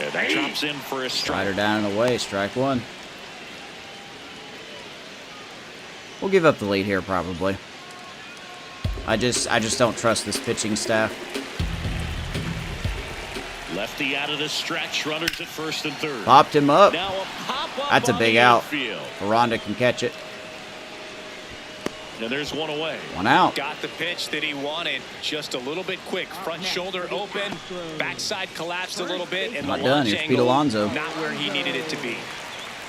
Speaker 2: And that drops in for a strike.
Speaker 1: Slider down and away. Strike one. We'll give up the lead here, probably. I just don't trust this pitching staff.
Speaker 2: Lefty out of the stretch. Runners at first and third.
Speaker 1: Popped him up.
Speaker 2: Now a pop-up
Speaker 1: That's a
Speaker 2: on
Speaker 1: big
Speaker 2: the
Speaker 1: out.
Speaker 2: infield.
Speaker 1: Aranda can catch it.
Speaker 2: And there's one away.
Speaker 1: One out.
Speaker 5: Got the pitch that he wanted. Just a little bit quick. Front shoulder open. Backside collapsed a little bit. And
Speaker 1: Not
Speaker 5: the
Speaker 1: done.
Speaker 5: launch
Speaker 1: Here's Pete
Speaker 5: angle
Speaker 1: Alonso.
Speaker 5: not where he needed it to be.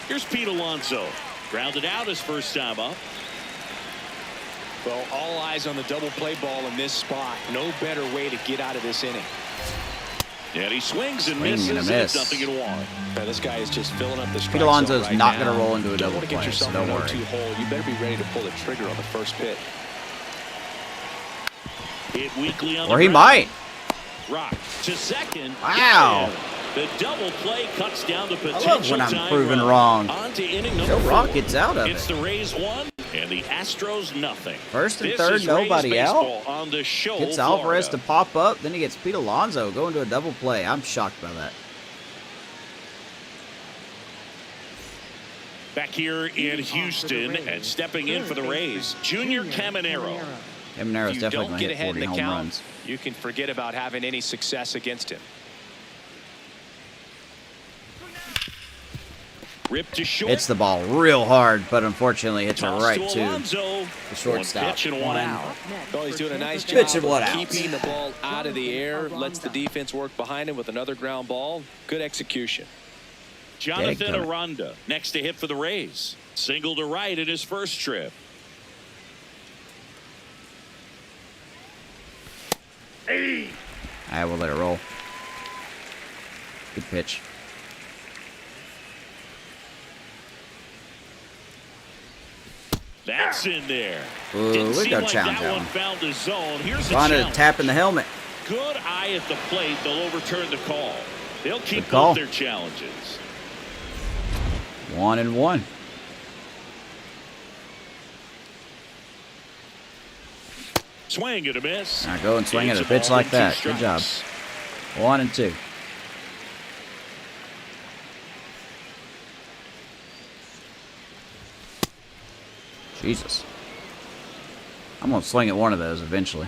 Speaker 2: Here's Pete Alonso. Grounded out his first time up.
Speaker 3: Well, all eyes on the double play ball in this spot. No better way to get out of this inning.
Speaker 2: And he swings and
Speaker 1: Swing and a
Speaker 2: misses. And it's
Speaker 1: miss.
Speaker 2: nothing in one.
Speaker 3: Now, this guy is just filling up the strike
Speaker 1: Pete Alonso's
Speaker 3: zone right
Speaker 1: not
Speaker 3: now.
Speaker 1: gonna roll into a
Speaker 3: Don't
Speaker 1: double
Speaker 3: want to get
Speaker 1: play,
Speaker 3: yourself
Speaker 1: so
Speaker 3: in
Speaker 1: don't
Speaker 3: an
Speaker 1: worry.
Speaker 3: 0-2 hole. You better be ready to pull the trigger on the first pitch.
Speaker 2: Hit weakly on
Speaker 1: Or
Speaker 2: the
Speaker 1: he
Speaker 2: ground.
Speaker 1: might.
Speaker 2: Rock to second.
Speaker 1: Wow.
Speaker 2: The double play cuts down the
Speaker 1: I
Speaker 2: potential
Speaker 1: love when I'm
Speaker 2: time
Speaker 1: proven
Speaker 2: run.
Speaker 1: wrong.
Speaker 2: On to inning
Speaker 1: Joe
Speaker 2: number
Speaker 1: Rock
Speaker 2: 4.
Speaker 1: gets out of
Speaker 2: It's
Speaker 1: it.
Speaker 2: the Rays 1 and the Astros nothing.
Speaker 1: First and
Speaker 2: This
Speaker 1: third,
Speaker 2: is Rays
Speaker 1: nobody out.
Speaker 2: baseball on the show.
Speaker 1: Gets Alvarez to
Speaker 2: Florida.
Speaker 1: pop up, then he gets Pete Alonso going to a double play. I'm shocked by that.
Speaker 2: Back here in Houston and stepping in for the Rays, Junior Caminero.
Speaker 1: Eminero's
Speaker 3: If you
Speaker 1: definitely
Speaker 3: don't
Speaker 1: going to
Speaker 3: get
Speaker 1: hit
Speaker 3: ahead
Speaker 1: 40
Speaker 3: in the
Speaker 1: home
Speaker 3: count,
Speaker 1: runs.
Speaker 3: you can forget about having any success against him.
Speaker 2: Ripped to short.
Speaker 1: Hits the ball real hard, but unfortunately hits it
Speaker 2: Toss
Speaker 1: right to
Speaker 2: Alonso.
Speaker 1: the shortstop.
Speaker 2: One pitch and one out.
Speaker 3: Oh, he's doing a nice
Speaker 1: Pitch
Speaker 3: job
Speaker 1: and one
Speaker 3: of
Speaker 1: out.
Speaker 3: keeping the ball out of the air, lets the defense work behind him with another ground ball. Good execution.
Speaker 2: Jonathan
Speaker 1: Dadgummit.
Speaker 2: Aranda next to hit for the Rays. Single to right in his first trip.
Speaker 1: I will let it roll. Good pitch.
Speaker 2: That's in there.
Speaker 1: Ooh,
Speaker 2: Didn't
Speaker 1: we
Speaker 2: seem
Speaker 1: got
Speaker 2: like
Speaker 1: challenge
Speaker 2: that
Speaker 1: that
Speaker 2: one
Speaker 1: one.
Speaker 2: found the zone. Here's the
Speaker 1: Aranda
Speaker 2: challenge.
Speaker 1: tapping the helmet.
Speaker 2: Good eye at the plate. They'll overturn the call. They'll keep
Speaker 1: Good call.
Speaker 2: both their challenges.
Speaker 1: 1-1.
Speaker 2: Swing and a miss.
Speaker 1: Now go and swing at
Speaker 2: It's
Speaker 1: a pitch
Speaker 2: ball
Speaker 1: like
Speaker 2: and two
Speaker 1: that. Good job.
Speaker 2: strikes.
Speaker 1: 1-2. Jesus. I'm going to swing at one of those eventually.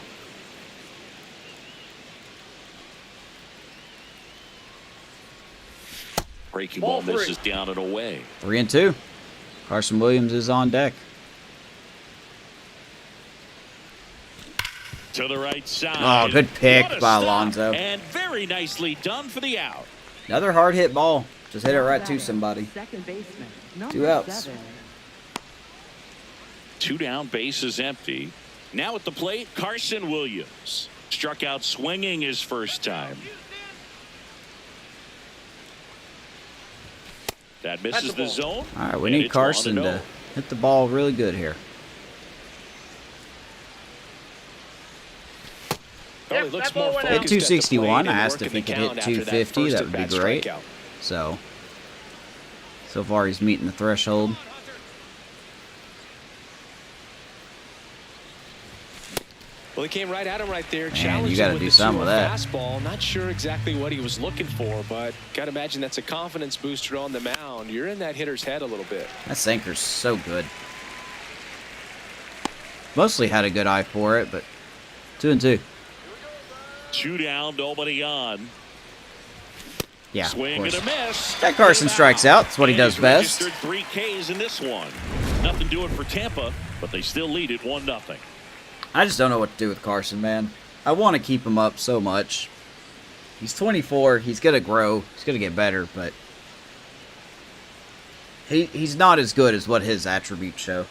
Speaker 2: Breaking
Speaker 6: Ball
Speaker 2: ball
Speaker 6: three.
Speaker 2: misses down and away.
Speaker 1: 3-2. Carson Williams is on deck.
Speaker 2: To the right side.
Speaker 1: Oh, good pick
Speaker 2: What a
Speaker 1: by
Speaker 2: stop.
Speaker 1: Alonso.
Speaker 2: And very nicely done for the out.
Speaker 1: Another hard hit ball. Just hit it right to somebody.
Speaker 4: Second baseman.
Speaker 1: 2 outs.
Speaker 4: 7.
Speaker 2: 2 down, bases empty. Now at the plate, Carson Williams. Struck out swinging his first time. That misses the zone.
Speaker 1: All right, we need Carson to hit the ball really good here.
Speaker 3: Well, he looks more
Speaker 1: Hit
Speaker 3: focused at the
Speaker 1: 261.
Speaker 3: plate
Speaker 1: I
Speaker 3: and
Speaker 1: asked if he
Speaker 3: working
Speaker 1: could
Speaker 3: the
Speaker 1: hit
Speaker 3: count after
Speaker 1: 250. That would be
Speaker 3: first
Speaker 1: great.
Speaker 3: strikeout.
Speaker 1: So far he's meeting the threshold.
Speaker 3: Well, he came right at him right there.
Speaker 1: Man, you got to do something with that.
Speaker 3: Fastball. Not sure exactly what he was looking for, but got to imagine that's a confidence booster on the mound. You're in that hitter's head a little bit.
Speaker 1: That sinker's so good. Mostly had a good eye for it, but 2-2.
Speaker 2: 2 down, nobody on.
Speaker 1: Yeah,
Speaker 2: Swing
Speaker 1: of
Speaker 2: and
Speaker 1: course.
Speaker 2: a miss.
Speaker 1: Jack Carson strikes out. That's what he does
Speaker 2: He's
Speaker 1: best.
Speaker 2: registered 3 Ks in this one. Nothing doing for Tampa, but they still lead it 1-0.
Speaker 1: I just don't know what to do with Carson, man. I want to keep him up so much. He's 24. He's going to grow. He's going to get better, but he's not as good as what his attributes show.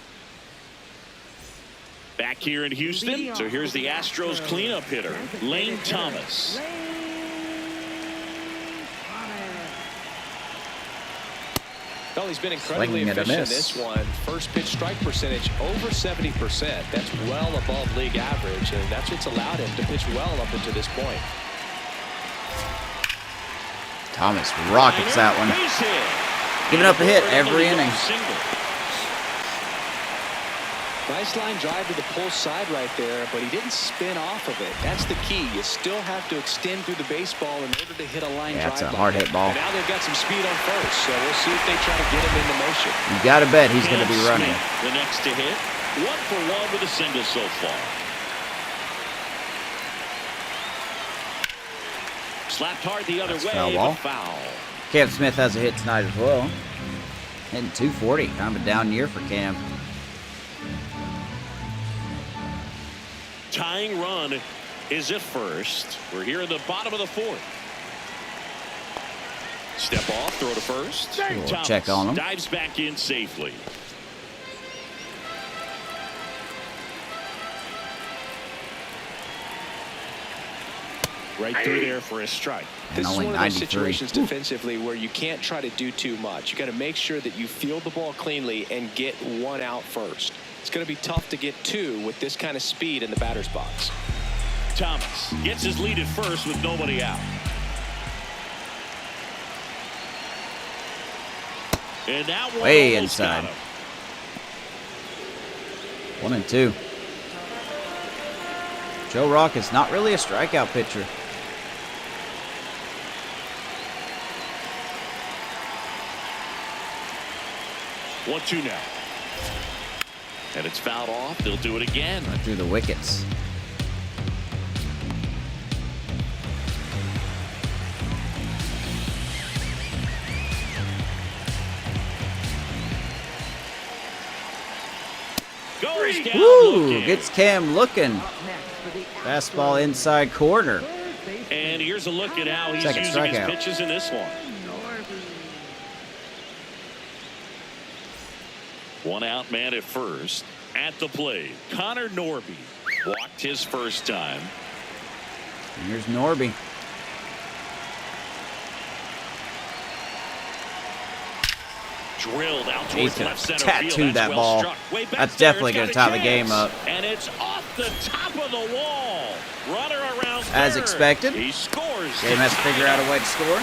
Speaker 2: Back here in Houston, so here's the Astros cleanup hitter, Lane Thomas.
Speaker 3: Well, he's been incredibly efficient in this one. First pitch strike percentage over 70%. That's well above league average, and that's what's allowed him to pitch well up until this point.
Speaker 1: Thomas rockets that one. Giving up a hit every inning.
Speaker 3: Nice line drive to the pull side right there, but he didn't spin off of it. That's the key. You still have to extend through the baseball in order to hit a line drive.
Speaker 1: That's a hard hit ball.
Speaker 3: And now they've got some speed on first, so we'll see if they try to get him into motion.
Speaker 1: You got to bet he's going to be running.
Speaker 2: The next to hit, 1 for 1 with a single so far. Slapped hard the other way, but foul.
Speaker 1: Cam Smith has a hit tonight as well. Hitting 240. Kind of a down year for Cam.
Speaker 2: Tying run is at first. We're here in the bottom of the 4th. Step off, throw to first.
Speaker 1: We'll check on him.
Speaker 2: Dives back in safely. Right through there for a strike.
Speaker 1: And
Speaker 3: This is
Speaker 1: only
Speaker 3: one of those
Speaker 1: 93.
Speaker 3: situations defensively where you can't try to do too much. You got to make sure that you field the ball cleanly and get 1 out first. It's going to be tough to get 2 with this kind of speed in the batter's box.
Speaker 2: Thomas gets his lead at first with nobody out. And that one
Speaker 1: Way
Speaker 2: almost got
Speaker 1: inside.
Speaker 2: him.
Speaker 1: 1-2. Joe Rock is not really a strikeout pitcher.
Speaker 2: One, 2 now. And it's fouled off. They'll do it again.
Speaker 1: Right through the wickets.
Speaker 2: Goes down
Speaker 1: Woo!
Speaker 2: looking.
Speaker 1: Gets Cam looking. Fastball inside corner.
Speaker 2: And here's a look at how he's
Speaker 1: Second
Speaker 2: using his
Speaker 1: strikeout.
Speaker 2: pitches in this one. 1 out man at first. At the plate, Connor Norby walked his first time.
Speaker 1: And here's Norby.
Speaker 2: Drilled out
Speaker 1: He's
Speaker 2: towards
Speaker 1: gonna
Speaker 2: left center
Speaker 1: tattoo
Speaker 2: field.
Speaker 1: that
Speaker 2: That's
Speaker 1: ball.
Speaker 2: well struck. Way back
Speaker 1: That's
Speaker 2: there.
Speaker 1: definitely
Speaker 2: It's
Speaker 1: gonna
Speaker 2: got a
Speaker 1: tie the game
Speaker 2: chance.
Speaker 1: up.
Speaker 2: And it's off the top of the wall. Runner around
Speaker 1: As
Speaker 2: third.
Speaker 1: expected.
Speaker 2: He scores.
Speaker 1: Game has to figure out a way to score.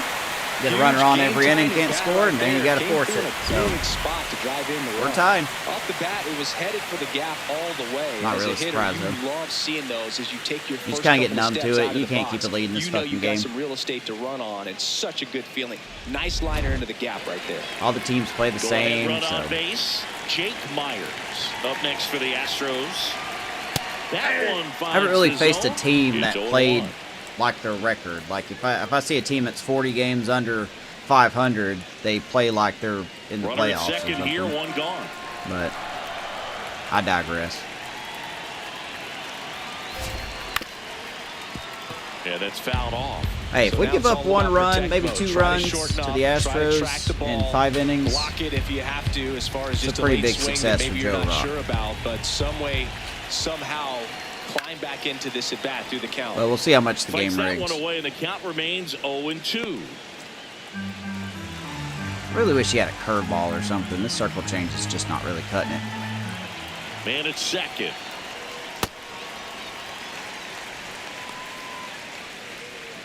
Speaker 1: Get a runner on every inning, can't score, and then you got to force it. So
Speaker 3: Spot to drive in the
Speaker 1: we're
Speaker 3: run.
Speaker 1: tied.
Speaker 3: Off the bat, it was headed for the gap all the way.
Speaker 1: Not
Speaker 3: As
Speaker 1: really
Speaker 3: a hitter,
Speaker 1: surprised,
Speaker 3: you
Speaker 1: though.
Speaker 3: love seeing those as you take your
Speaker 1: You just
Speaker 3: first
Speaker 1: kinda get
Speaker 3: couple of
Speaker 1: numb to
Speaker 3: steps
Speaker 1: it.
Speaker 3: out of
Speaker 1: You
Speaker 3: the
Speaker 1: can't keep
Speaker 3: box.
Speaker 1: the lead in this
Speaker 3: You know
Speaker 1: fucking
Speaker 3: you
Speaker 1: game.
Speaker 3: got some real estate to run on. It's such a good feeling. Nice liner into the gap right there.
Speaker 1: all the teams play the
Speaker 2: Go ahead,
Speaker 1: same.
Speaker 2: run
Speaker 1: So
Speaker 2: on base. Jake Myers up next for the Astros. That one
Speaker 1: I haven't really
Speaker 2: finds
Speaker 1: faced a
Speaker 2: his
Speaker 1: team
Speaker 2: own.
Speaker 1: that
Speaker 2: It's
Speaker 1: played
Speaker 2: 0-1.
Speaker 1: like their record. Like if I see a team that's 40 games under 500, they play like they're in the
Speaker 2: Runner at
Speaker 1: playoffs or
Speaker 2: second
Speaker 1: something.
Speaker 2: here, 1 gone.
Speaker 1: But I digress.
Speaker 2: Yeah, that's fouled off.
Speaker 1: Hey, if
Speaker 3: So
Speaker 1: we
Speaker 3: now
Speaker 1: give
Speaker 3: it's
Speaker 1: up
Speaker 3: all
Speaker 1: 1
Speaker 3: about
Speaker 1: run,
Speaker 3: protect
Speaker 1: maybe
Speaker 3: mode.
Speaker 1: 2
Speaker 3: Try
Speaker 1: runs
Speaker 3: shorten
Speaker 1: to
Speaker 3: up,
Speaker 1: the
Speaker 3: try to track the
Speaker 1: Astros
Speaker 3: ball,
Speaker 1: in 5 innings,
Speaker 3: block it if you have to, as far as
Speaker 1: It's a
Speaker 3: just
Speaker 1: pretty
Speaker 3: late
Speaker 1: big
Speaker 3: swing
Speaker 1: success
Speaker 3: that maybe
Speaker 1: for
Speaker 3: you're
Speaker 1: Joe
Speaker 3: not
Speaker 1: Rock.
Speaker 3: sure about, but some way, somehow climb back into this at bat through the count.
Speaker 1: well, we'll see how much the
Speaker 2: Fights
Speaker 1: game
Speaker 2: that
Speaker 1: rigs.
Speaker 2: one away, and the count remains 0-2.
Speaker 1: Really wish he had a curveball or something. This circle change is just not really cutting it.
Speaker 2: Man at second.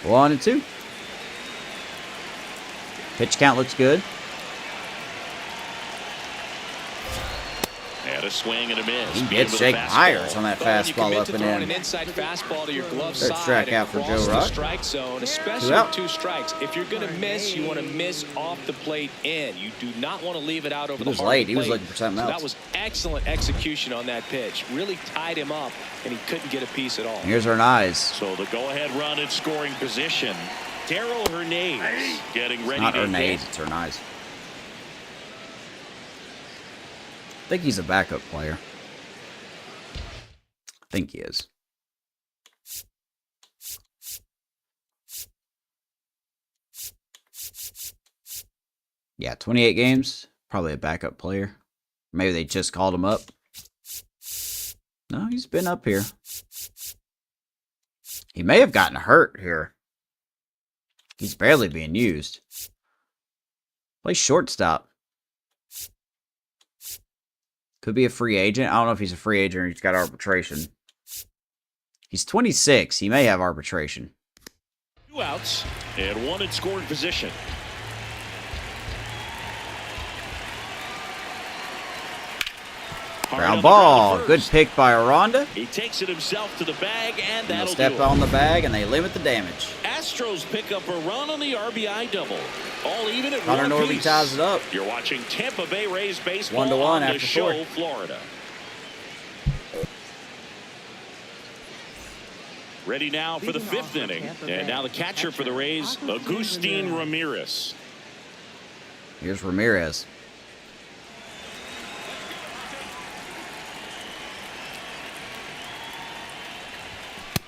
Speaker 1: 1-2. Pitch count looks good.
Speaker 2: And a swing and a miss.
Speaker 1: He gets Jake Myers on that fastball up and in.
Speaker 5: An inside fastball to your glove
Speaker 1: Third
Speaker 5: side
Speaker 1: strikeout for
Speaker 5: across
Speaker 1: Joe
Speaker 5: the
Speaker 1: Rock.
Speaker 5: strike zone, especially
Speaker 1: 2 out.
Speaker 5: with 2 strikes. If you're going to miss, you want to miss off the plate in. You do not want to leave it out over the
Speaker 1: He was
Speaker 5: heart
Speaker 1: late.
Speaker 5: of the
Speaker 1: He was
Speaker 5: plate.
Speaker 1: looking for something
Speaker 5: So
Speaker 1: else.
Speaker 5: that was excellent execution on that pitch. Really tied him up, and he couldn't get a piece at all.
Speaker 1: Here's Hernandez.
Speaker 2: So the go-ahead run in scoring position. Darryl Hernandez getting ready
Speaker 1: Not
Speaker 2: to
Speaker 1: Hernandez,
Speaker 2: hit.
Speaker 1: it's Hernandez. I think he's a backup player. I think he is. Yeah, 28 games. Probably a backup player. Maybe they just called him up. No, he's been up here. He may have gotten hurt here. He's barely being used. Play shortstop. Could be a free agent. I don't know if he's a free agent or he's got arbitration. He's 26. He may have arbitration.
Speaker 2: 2 outs and 1 in scoring position. Hard on
Speaker 1: Ground
Speaker 2: the
Speaker 1: ball.
Speaker 2: ground
Speaker 1: Good
Speaker 2: first.
Speaker 1: pick by Aranda.
Speaker 2: He takes it himself to the bag, and
Speaker 1: They'll
Speaker 2: that'll
Speaker 1: step
Speaker 2: do it.
Speaker 1: on the bag and they limit the damage.
Speaker 2: Astros pick up a run on the RBI double. All even at
Speaker 1: Connor
Speaker 2: 1
Speaker 1: Norby
Speaker 2: apiece.
Speaker 1: ties it up.
Speaker 2: You're watching Tampa Bay Rays baseball
Speaker 1: 1-1
Speaker 2: on the
Speaker 1: after
Speaker 2: show,
Speaker 1: 4.
Speaker 2: Florida. Ready now for the 5th inning. And now the catcher for the Rays, Agustin Ramirez.
Speaker 1: Here's Ramirez.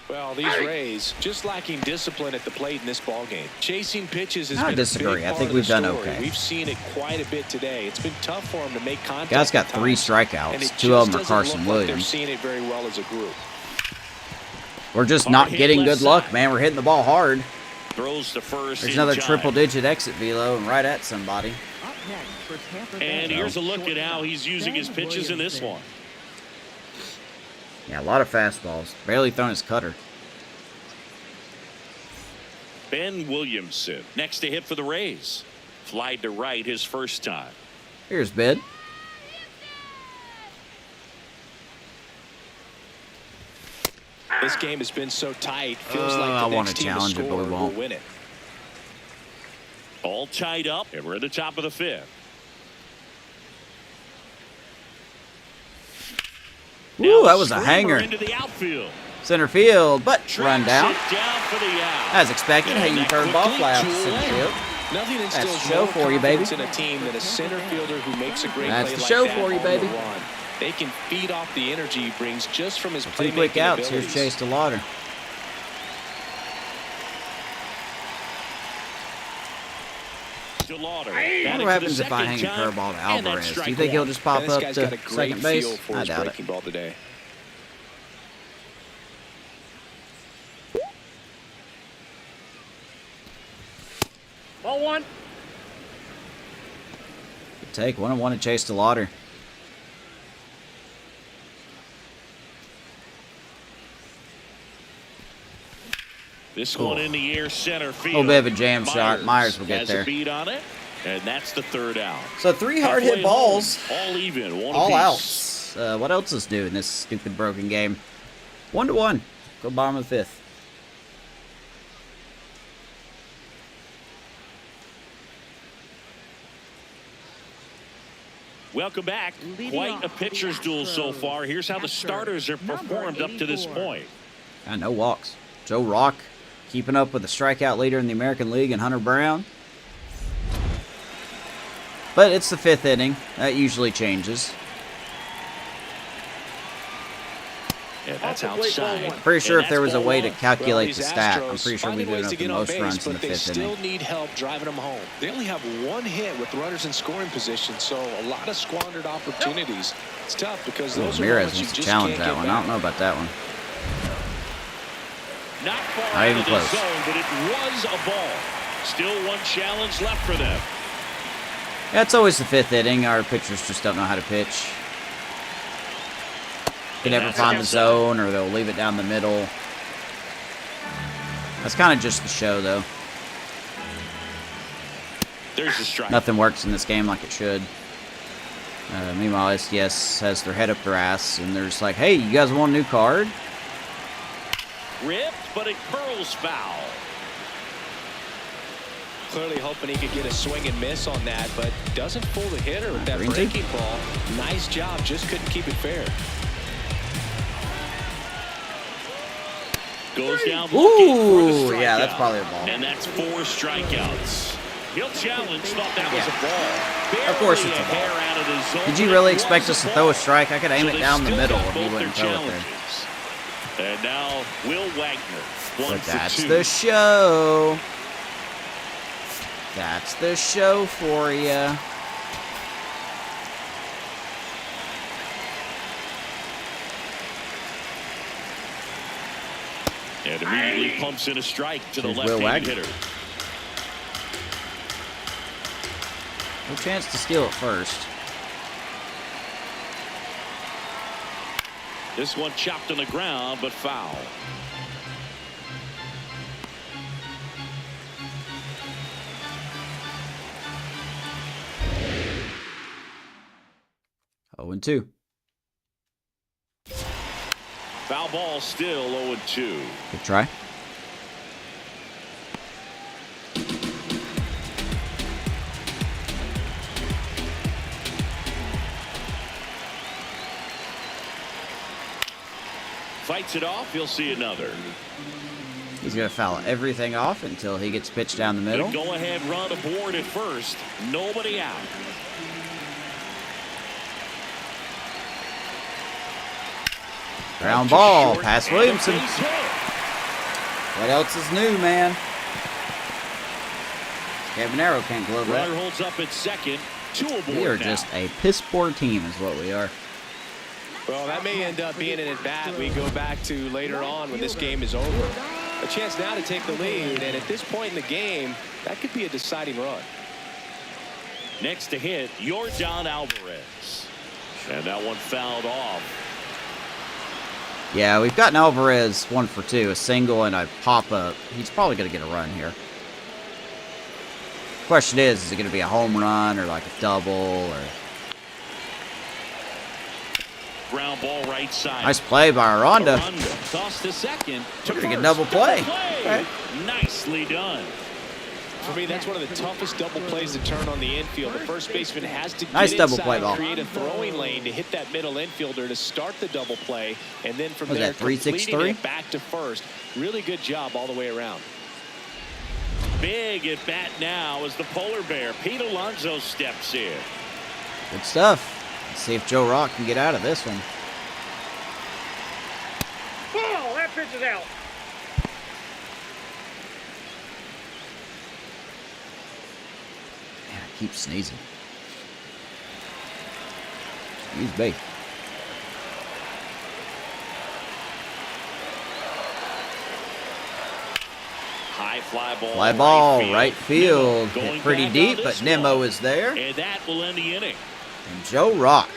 Speaker 3: Well, these Rays just lacking discipline at the plate in this ballgame. Chasing pitches has
Speaker 1: I
Speaker 3: been
Speaker 1: disagree.
Speaker 3: a big
Speaker 1: I
Speaker 3: part
Speaker 1: think
Speaker 3: of
Speaker 1: we've
Speaker 3: the
Speaker 1: done
Speaker 3: story.
Speaker 1: okay.
Speaker 3: We've seen it quite a bit today. It's been tough for them to make contact.
Speaker 1: Guy's got
Speaker 3: at
Speaker 1: 3
Speaker 3: times,
Speaker 1: strikeouts.
Speaker 3: and it
Speaker 1: 2 of
Speaker 3: just
Speaker 1: them are
Speaker 3: doesn't
Speaker 1: Carson
Speaker 3: look like they're
Speaker 1: Williams.
Speaker 3: seeing it very well as a group.
Speaker 1: We're just
Speaker 2: Hard
Speaker 1: not
Speaker 2: hit
Speaker 1: getting
Speaker 2: left
Speaker 1: good luck,
Speaker 2: side.
Speaker 1: man. We're hitting the ball hard.
Speaker 2: Throws to first.
Speaker 1: There's
Speaker 2: in
Speaker 1: another
Speaker 2: time.
Speaker 1: triple-digit exit velo and right at somebody.
Speaker 4: Up next for Tampa Bay.
Speaker 2: And here's a look at how he's using his
Speaker 4: Ben
Speaker 2: pitches in this
Speaker 4: Williamson.
Speaker 2: one.
Speaker 1: Yeah, a lot of fastballs. Barely thrown his cutter.
Speaker 2: Ben Williamson next to hit for the Rays. Flied to right his first time.
Speaker 1: Here's Bid.
Speaker 3: This game has been so tight. Feels
Speaker 1: I
Speaker 3: like the
Speaker 1: wanna
Speaker 3: next team to
Speaker 1: challenge it, but
Speaker 3: score
Speaker 1: we
Speaker 3: will
Speaker 1: won't.
Speaker 3: win it.
Speaker 2: All tied up, and we're at the top of the 5th.
Speaker 1: Ooh, that was a
Speaker 2: Screamer
Speaker 1: hanger.
Speaker 2: into the outfield.
Speaker 1: Center field, but run
Speaker 2: Tracks
Speaker 1: down.
Speaker 2: it down for the out.
Speaker 1: As expected,
Speaker 2: And
Speaker 1: hanging
Speaker 2: that
Speaker 1: third ball
Speaker 2: quickly
Speaker 1: fly out
Speaker 2: to
Speaker 1: to center
Speaker 2: left.
Speaker 1: field.
Speaker 3: Nothing
Speaker 1: That's
Speaker 3: instills
Speaker 1: the show
Speaker 3: more
Speaker 1: for you, baby.
Speaker 3: confidence in a team than a center fielder who makes a great
Speaker 1: That's
Speaker 3: play
Speaker 1: the
Speaker 3: like
Speaker 1: show
Speaker 3: that
Speaker 1: for you,
Speaker 3: on
Speaker 1: baby.
Speaker 3: the run. They can feed off the energy he brings just from his
Speaker 1: 2
Speaker 3: playmaking
Speaker 1: quick outs.
Speaker 3: abilities.
Speaker 1: Here's Chase to Lauder.
Speaker 2: To Lauder.
Speaker 1: I wonder
Speaker 2: Batting
Speaker 1: what
Speaker 2: for the
Speaker 1: happens if I hang a
Speaker 2: second time,
Speaker 1: curveball to
Speaker 2: and that's
Speaker 1: Alvarez. Do you
Speaker 2: strike
Speaker 1: think he'll
Speaker 2: one.
Speaker 1: just pop
Speaker 3: And this
Speaker 1: up
Speaker 3: guy's
Speaker 1: to
Speaker 3: got a great
Speaker 1: second base?
Speaker 3: feel for
Speaker 1: I
Speaker 3: his
Speaker 1: doubt it.
Speaker 3: breaking ball today.
Speaker 6: Ball 1.
Speaker 1: Good take. 1-1 to Chase to Lauder.
Speaker 2: This one in the air center field.
Speaker 1: A little bit of a jam shot. Myers will get
Speaker 2: has
Speaker 1: there.
Speaker 2: a beat on it, and that's the 3rd out.
Speaker 1: So 3 hard hit
Speaker 2: Halfway
Speaker 1: balls.
Speaker 2: home, all even, one
Speaker 1: All
Speaker 2: apiece.
Speaker 1: outs. What else is new in this stupid broken game? 1-1. Go bottom of the 5th.
Speaker 2: Welcome back.
Speaker 4: Leading
Speaker 2: Quite
Speaker 4: off
Speaker 2: a
Speaker 4: for the
Speaker 2: pitcher's duel so
Speaker 4: Astros,
Speaker 2: far. Here's how the
Speaker 4: catcher,
Speaker 2: starters have
Speaker 4: number
Speaker 2: performed up to this
Speaker 4: 84.
Speaker 2: point.
Speaker 1: No walks. Joe Rock keeping up with the strikeout leader in the American League and Hunter Brown. But it's the 5th inning. That usually changes.
Speaker 2: And that's
Speaker 6: Off the plate, ball
Speaker 2: outside.
Speaker 6: 1.
Speaker 1: Pretty sure
Speaker 2: And
Speaker 1: if there was
Speaker 2: that's
Speaker 1: a way
Speaker 2: ball
Speaker 1: to
Speaker 2: 1.
Speaker 1: calculate
Speaker 3: These
Speaker 1: the stat, I'm
Speaker 3: Astros
Speaker 1: pretty sure we
Speaker 3: finding
Speaker 1: do
Speaker 3: ways
Speaker 1: enough
Speaker 3: to
Speaker 1: the
Speaker 3: get on
Speaker 1: most
Speaker 3: base,
Speaker 1: runs in the
Speaker 3: but they
Speaker 1: 5th
Speaker 3: still
Speaker 1: inning.
Speaker 3: need help driving them home. They only have 1 hit with runners in scoring position, so a lot of squandered opportunities. It's tough because those are
Speaker 1: Ramirez
Speaker 3: moments you
Speaker 1: wants to
Speaker 3: just
Speaker 1: challenge
Speaker 3: can't
Speaker 1: that
Speaker 3: get
Speaker 1: one. I don't
Speaker 3: back.
Speaker 1: know about that one.
Speaker 2: Not far
Speaker 1: Not
Speaker 2: out
Speaker 1: even
Speaker 2: of the
Speaker 1: close.
Speaker 2: zone, but it was a ball. Still one challenge left for them.
Speaker 1: Yeah, it's always the 5th inning. Our pitchers just don't know how to pitch. They never find the zone, or they'll leave it down the middle. That's kind of just the show, though.
Speaker 2: There's a strike.
Speaker 1: Nothing works in this game like it should. Meanwhile, SDS has their head up their ass, and they're just like, hey, you guys want a new card?
Speaker 2: Ripped, but it curls foul.
Speaker 5: Clearly hoping he could get a swing and miss on that, but doesn't fool the hitter with that
Speaker 1: Green
Speaker 5: breaking ball. Nice job, just couldn't keep it fair.
Speaker 2: Goes down looking for the strikeout.
Speaker 1: Yeah, that's probably a ball.
Speaker 2: And that's 4 strikeouts. He'll challenge, thought that was a ball.
Speaker 1: Of course it's a ball.
Speaker 2: Out of the zone.
Speaker 1: Did you really expect us to throw a strike? I could aim it down the
Speaker 2: Still
Speaker 1: middle
Speaker 2: got
Speaker 1: if he
Speaker 2: both
Speaker 1: wouldn't
Speaker 2: their
Speaker 1: throw it there.
Speaker 2: challenges. And now Will Wagner.
Speaker 1: But that's the show. That's the show for you.
Speaker 2: And immediately pumps in a strike to the
Speaker 1: Here's Will
Speaker 2: left-handed
Speaker 1: Wagner.
Speaker 2: hitter.
Speaker 1: No chance to steal it first.
Speaker 2: This one chopped on the ground, but foul.
Speaker 1: Oh, and 2.
Speaker 2: Foul ball still 0-2.
Speaker 1: Good try.
Speaker 2: Fights it off. He'll see another.
Speaker 1: He's going to foul everything off until he gets pitched down the middle.
Speaker 2: Go ahead run aboard at first. Nobody out.
Speaker 1: Ground ball past Williamson. What else is new, man? Cabanero can't glove that.
Speaker 2: Runner holds up at second. 2 aboard
Speaker 1: We are
Speaker 2: now.
Speaker 1: just a piss poor team is what we are.
Speaker 5: Well, that may end up being an at-bat we go back to later on when this game is over. A chance now to take the lead, and at this point in the game, that could be a deciding run.
Speaker 2: Next to hit, Yordan Alvarez. And that one fouled off.
Speaker 1: Yeah, we've gotten Alvarez 1 for 2, a single and a pop-up. He's probably going to get a run here. Question is it going to be a home run or like a double? Or
Speaker 2: Ground ball right side.
Speaker 1: nice play by Aranda.
Speaker 2: Tossed to second. To
Speaker 1: Pretty good
Speaker 2: first.
Speaker 1: double play.
Speaker 2: Okay. Nicely done.
Speaker 5: For me, that's one of the toughest double plays to turn on the infield. The first baseman has to
Speaker 1: Nice
Speaker 5: get
Speaker 1: double
Speaker 5: inside
Speaker 1: play
Speaker 5: and
Speaker 1: ball.
Speaker 5: create a throwing lane to hit that middle infielder to start the double play, and then from
Speaker 1: Was
Speaker 5: there
Speaker 1: that 3-6-3?
Speaker 5: completing it back to first. Really good job all the way around.
Speaker 2: Big at bat now as the polar bear Pete Alonso steps in.
Speaker 1: Good stuff. Let's see if Joe Rock can get out of this one.
Speaker 6: Oh, that pitch is out.
Speaker 1: Man, I keep sneezing. Excuse me.
Speaker 2: High fly ball.
Speaker 1: Fly ball,
Speaker 2: field.
Speaker 1: right field.
Speaker 2: Nemo going
Speaker 1: Hit pretty
Speaker 2: back
Speaker 1: deep,
Speaker 2: on
Speaker 1: but
Speaker 2: this
Speaker 1: Nemo
Speaker 2: one.
Speaker 1: is there.
Speaker 2: And that will end the inning.
Speaker 1: And Joe Rock,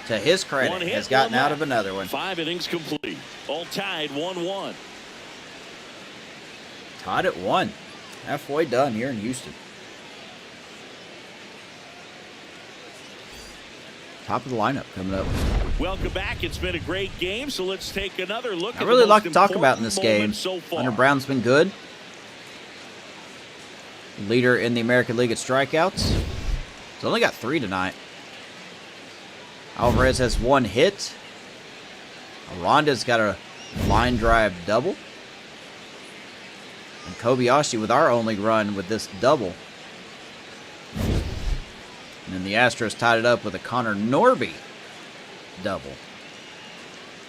Speaker 1: to his
Speaker 2: One
Speaker 1: credit,
Speaker 2: hit,
Speaker 1: has gotten
Speaker 2: one
Speaker 1: out
Speaker 2: left.
Speaker 1: of another one.
Speaker 2: 5 innings complete. All tied 1-1.
Speaker 1: Tied at 1. Halfway done here in Houston. Top of the lineup coming up.
Speaker 2: Welcome back. It's been a great game, so let's take another look
Speaker 1: I
Speaker 2: at
Speaker 1: really
Speaker 2: the
Speaker 1: like
Speaker 2: most
Speaker 1: to talk about in
Speaker 2: important
Speaker 1: this game.
Speaker 2: moments so far.
Speaker 1: Hunter Brown's been good. Leader in the American League at strikeouts. He's only got 3 tonight. Alvarez has 1 hit. Aranda's got a line drive double. And Kobayashi with our only run with this double. And then the Astros tied it up with a Connor Norby double.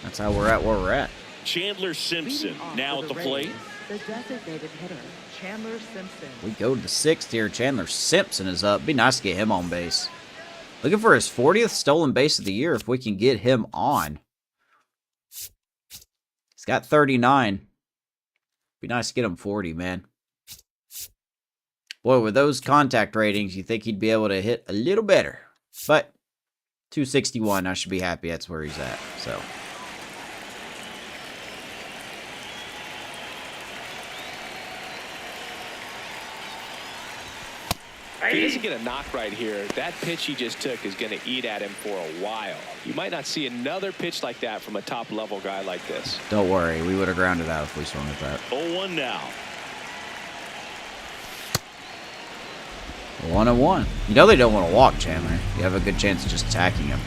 Speaker 1: That's how we're at where we're at.
Speaker 2: Chandler Simpson
Speaker 4: Leading off
Speaker 2: now
Speaker 4: for
Speaker 2: at the
Speaker 4: the
Speaker 2: plate.
Speaker 4: Rays, the designated hitter, Chandler Simpson.
Speaker 1: We go to the 6th here. Chandler Simpson is up. Be nice to get him on base. Looking for his 40th stolen base of the year if we can get him on. He's got 39. Be nice to get him 40, man. Boy, with those contact ratings, you think he'd be able to hit a little better. But 261, I should be happy that's where he's at. So.
Speaker 5: If he doesn't get a knock right here, that pitch he just took is going to eat at him for a while. You might not see another pitch like that from a top-level guy like this.
Speaker 1: Don't worry, we would have grounded out if we swung at that.
Speaker 2: 0-1 now.
Speaker 1: 1-1. You know they don't want to walk Chandler. You have a good chance of just attacking him.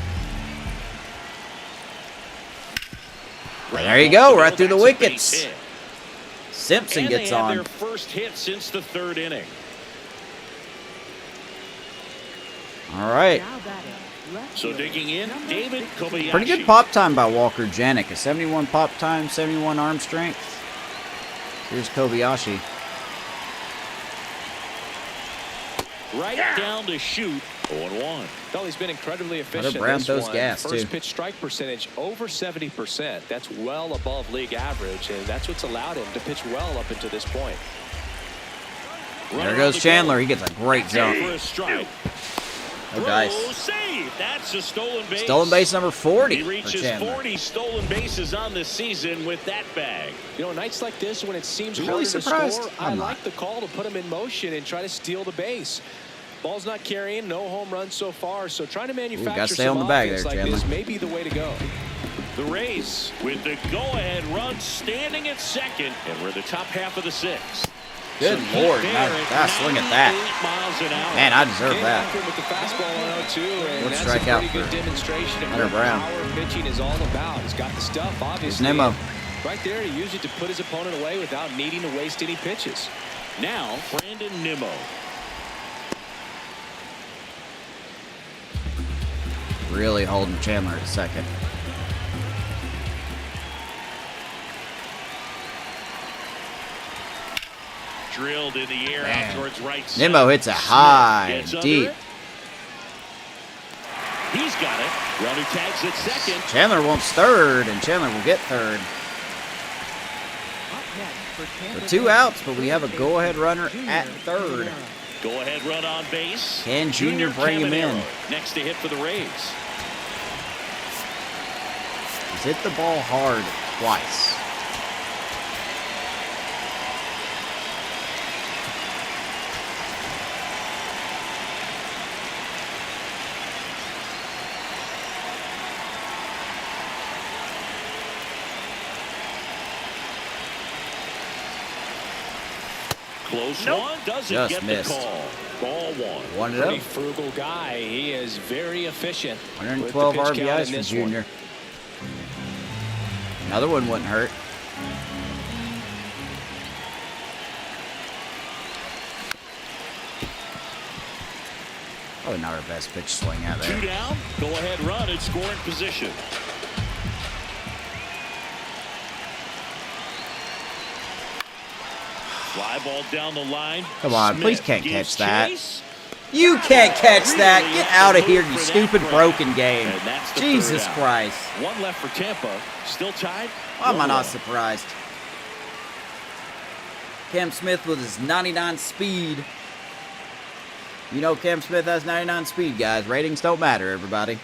Speaker 1: Well, there you go, right through the wickets. Simpson gets on.
Speaker 2: Their first hit since the 3rd inning.
Speaker 1: All right.
Speaker 2: So digging in, David Kobayashi.
Speaker 1: Pretty good pop time by Walker Janik. A 71 pop time, 71 arm strength. Here's Kobayashi.
Speaker 2: Right down to shoot. 0-1.
Speaker 5: Well, he's been incredibly efficient.
Speaker 1: Brown
Speaker 5: This
Speaker 1: those
Speaker 5: one.
Speaker 1: gas,
Speaker 5: First
Speaker 1: too.
Speaker 5: pitch strike percentage over 70%. That's well above league average, and that's what's allowed him to pitch well up until this point.
Speaker 1: There goes Chandler. He gets a great jump.
Speaker 2: For a strike.
Speaker 1: No dice.
Speaker 2: Save. That's a stolen base.
Speaker 1: Stolen base number 40
Speaker 2: He
Speaker 1: for
Speaker 2: reaches
Speaker 1: Chandler.
Speaker 2: 40 stolen bases on the season with that bag.
Speaker 5: You know, nights like this when it seems
Speaker 1: You're
Speaker 5: harder
Speaker 1: really
Speaker 5: to
Speaker 1: surprised?
Speaker 5: score,
Speaker 1: I'm
Speaker 5: I
Speaker 1: not.
Speaker 5: like the call to put him in motion and try to steal the base. Ball's not carrying, no home runs so far, so trying to manufacture
Speaker 1: gotta stay on
Speaker 5: some
Speaker 1: the bag
Speaker 5: offense
Speaker 1: there,
Speaker 5: like
Speaker 1: Chandler.
Speaker 5: this may be the way to go.
Speaker 2: The Rays with the go-ahead run standing at second, and we're the top half of the 6th.
Speaker 1: Good
Speaker 2: Some
Speaker 1: Lord.
Speaker 2: heat there
Speaker 1: Nice.
Speaker 2: at
Speaker 1: Gosh, look at that.
Speaker 2: 98 miles an hour.
Speaker 1: Man, I deserve
Speaker 5: Came
Speaker 1: that.
Speaker 5: after him with the fastball on 0-2, and
Speaker 1: Good
Speaker 5: that's a
Speaker 1: strikeout
Speaker 5: pretty good
Speaker 1: for
Speaker 5: demonstration of
Speaker 1: Hunter
Speaker 5: what
Speaker 1: Brown.
Speaker 5: power pitching is all about. He's got the stuff, obviously.
Speaker 1: Nemo.
Speaker 5: Right there, he used it to put his opponent away without needing to waste any pitches.
Speaker 2: Now, Brandon Nimmo.
Speaker 1: Really holding Chandler at second.
Speaker 2: Drilled in the air
Speaker 1: Man.
Speaker 2: out towards right side.
Speaker 1: Nimmo hits a
Speaker 2: Smith
Speaker 1: high
Speaker 2: gets
Speaker 1: and
Speaker 2: under
Speaker 1: deep.
Speaker 2: it. He's got it. Runner tags at second.
Speaker 1: Chandler wants third, and Chandler will get third. So 2 outs, but we have a go-ahead runner at third.
Speaker 2: Go ahead run on base.
Speaker 1: Can Junior bring him in?
Speaker 2: Caminero next to hit for the Rays.
Speaker 1: He's hit the ball hard twice.
Speaker 2: Close one. Doesn't
Speaker 1: Just
Speaker 2: get
Speaker 1: missed.
Speaker 2: the call. Ball 1.
Speaker 1: 1-0.
Speaker 5: Pretty frugal guy. He is very efficient. with the
Speaker 1: 112
Speaker 5: pitch count
Speaker 1: RBIs
Speaker 5: in
Speaker 1: for
Speaker 5: this
Speaker 1: Junior. Another one wouldn't hurt. Probably not our best pitch swing out
Speaker 2: 2
Speaker 1: there.
Speaker 2: down. Go ahead run in scoring position. Fly ball down the line.
Speaker 1: Come on,
Speaker 2: Smith
Speaker 1: please can't
Speaker 2: gives
Speaker 1: catch that.
Speaker 2: chase.
Speaker 1: You can't catch that.
Speaker 2: Really
Speaker 1: Get out of here,
Speaker 2: good
Speaker 1: you
Speaker 2: for that
Speaker 1: stupid
Speaker 2: grab.
Speaker 1: broken game.
Speaker 2: And that's the
Speaker 1: Jesus
Speaker 2: third out.
Speaker 1: Christ.
Speaker 2: 1 left for Tampa. Still tied.
Speaker 1: Why am I not
Speaker 2: 1-1.
Speaker 1: surprised? Cam Smith with his 99 speed. You know Cam Smith has 99 speed, guys. Ratings don't matter, everybody.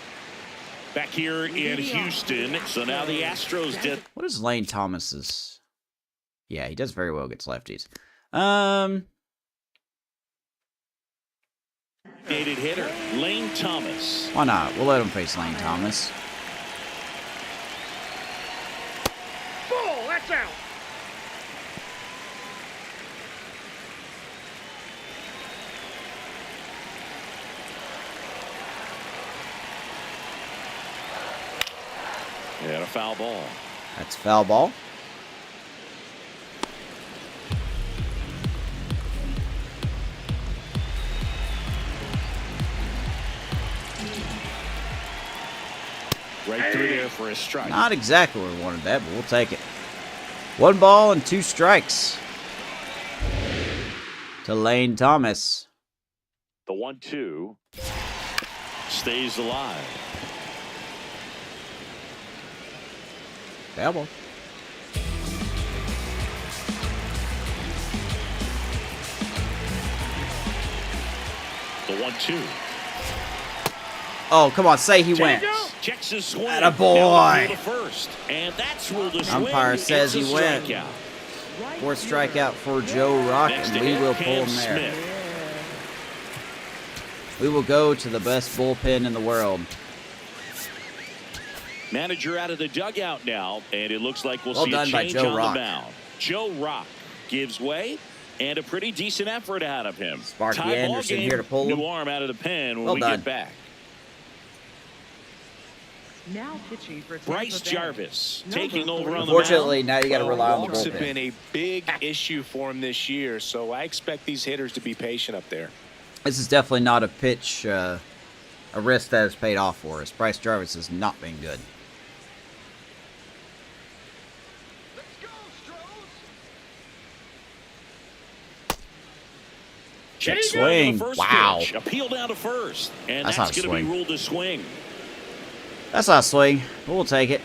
Speaker 2: Back here in Houston. So now the Astros did.
Speaker 1: What is Lane Thomas's? Yeah, he does very well against lefties.
Speaker 2: Dated hitter Lane Thomas.
Speaker 1: Why not? We'll let him face Lane Thomas.
Speaker 6: Ball, that's out.
Speaker 2: And a foul ball.
Speaker 1: That's foul ball.
Speaker 2: Right through there for a strike.
Speaker 1: Not exactly where we wanted that, but we'll take it. 1 ball and 2 strikes to Lane Thomas.
Speaker 2: The 1-2 stays alive.
Speaker 1: Foul ball.
Speaker 2: The 1-2.
Speaker 1: Oh, come on, say he went.
Speaker 2: Checks his swing.
Speaker 1: Attaboy.
Speaker 2: The first, and that's where the swing.
Speaker 1: Umpire says he went.
Speaker 2: Strikeout.
Speaker 1: Fourth strikeout for Joe Rock, and we will pull him there.
Speaker 2: Smith.
Speaker 1: We will go to the best bullpen in the world.
Speaker 2: Manager out of the dugout now, and it looks like we'll
Speaker 1: Well
Speaker 2: see
Speaker 1: done
Speaker 2: a
Speaker 1: by
Speaker 2: change
Speaker 1: Joe
Speaker 2: on
Speaker 1: Rock.
Speaker 2: the mound. Joe Rock gives way, and a pretty decent effort out of him.
Speaker 1: Sparky
Speaker 2: Tie ball
Speaker 1: Anderson
Speaker 2: game,
Speaker 1: here to pull him.
Speaker 2: New arm out of the pen when
Speaker 1: Well
Speaker 2: we
Speaker 1: done.
Speaker 2: get back.
Speaker 4: Now pitching for
Speaker 2: Bryce
Speaker 4: Tampa Bay.
Speaker 2: Jarvis
Speaker 4: Number
Speaker 2: taking over on the
Speaker 1: Unfortunately,
Speaker 2: mound.
Speaker 1: now you got to rely on the
Speaker 5: Walks have been
Speaker 1: bullpen.
Speaker 5: a big issue for him this year, so I expect these hitters to be patient up there.
Speaker 1: This is definitely not a pitch, a risk that has paid off for us. Bryce Jarvis has not been good.
Speaker 2: Check
Speaker 1: swing.
Speaker 2: the first
Speaker 1: Wow.
Speaker 2: pitch. Appeal down to first, and
Speaker 1: That's
Speaker 2: that's
Speaker 1: not a
Speaker 2: going to be
Speaker 1: swing.
Speaker 2: ruled a swing.
Speaker 1: That's not a swing, but we'll take it.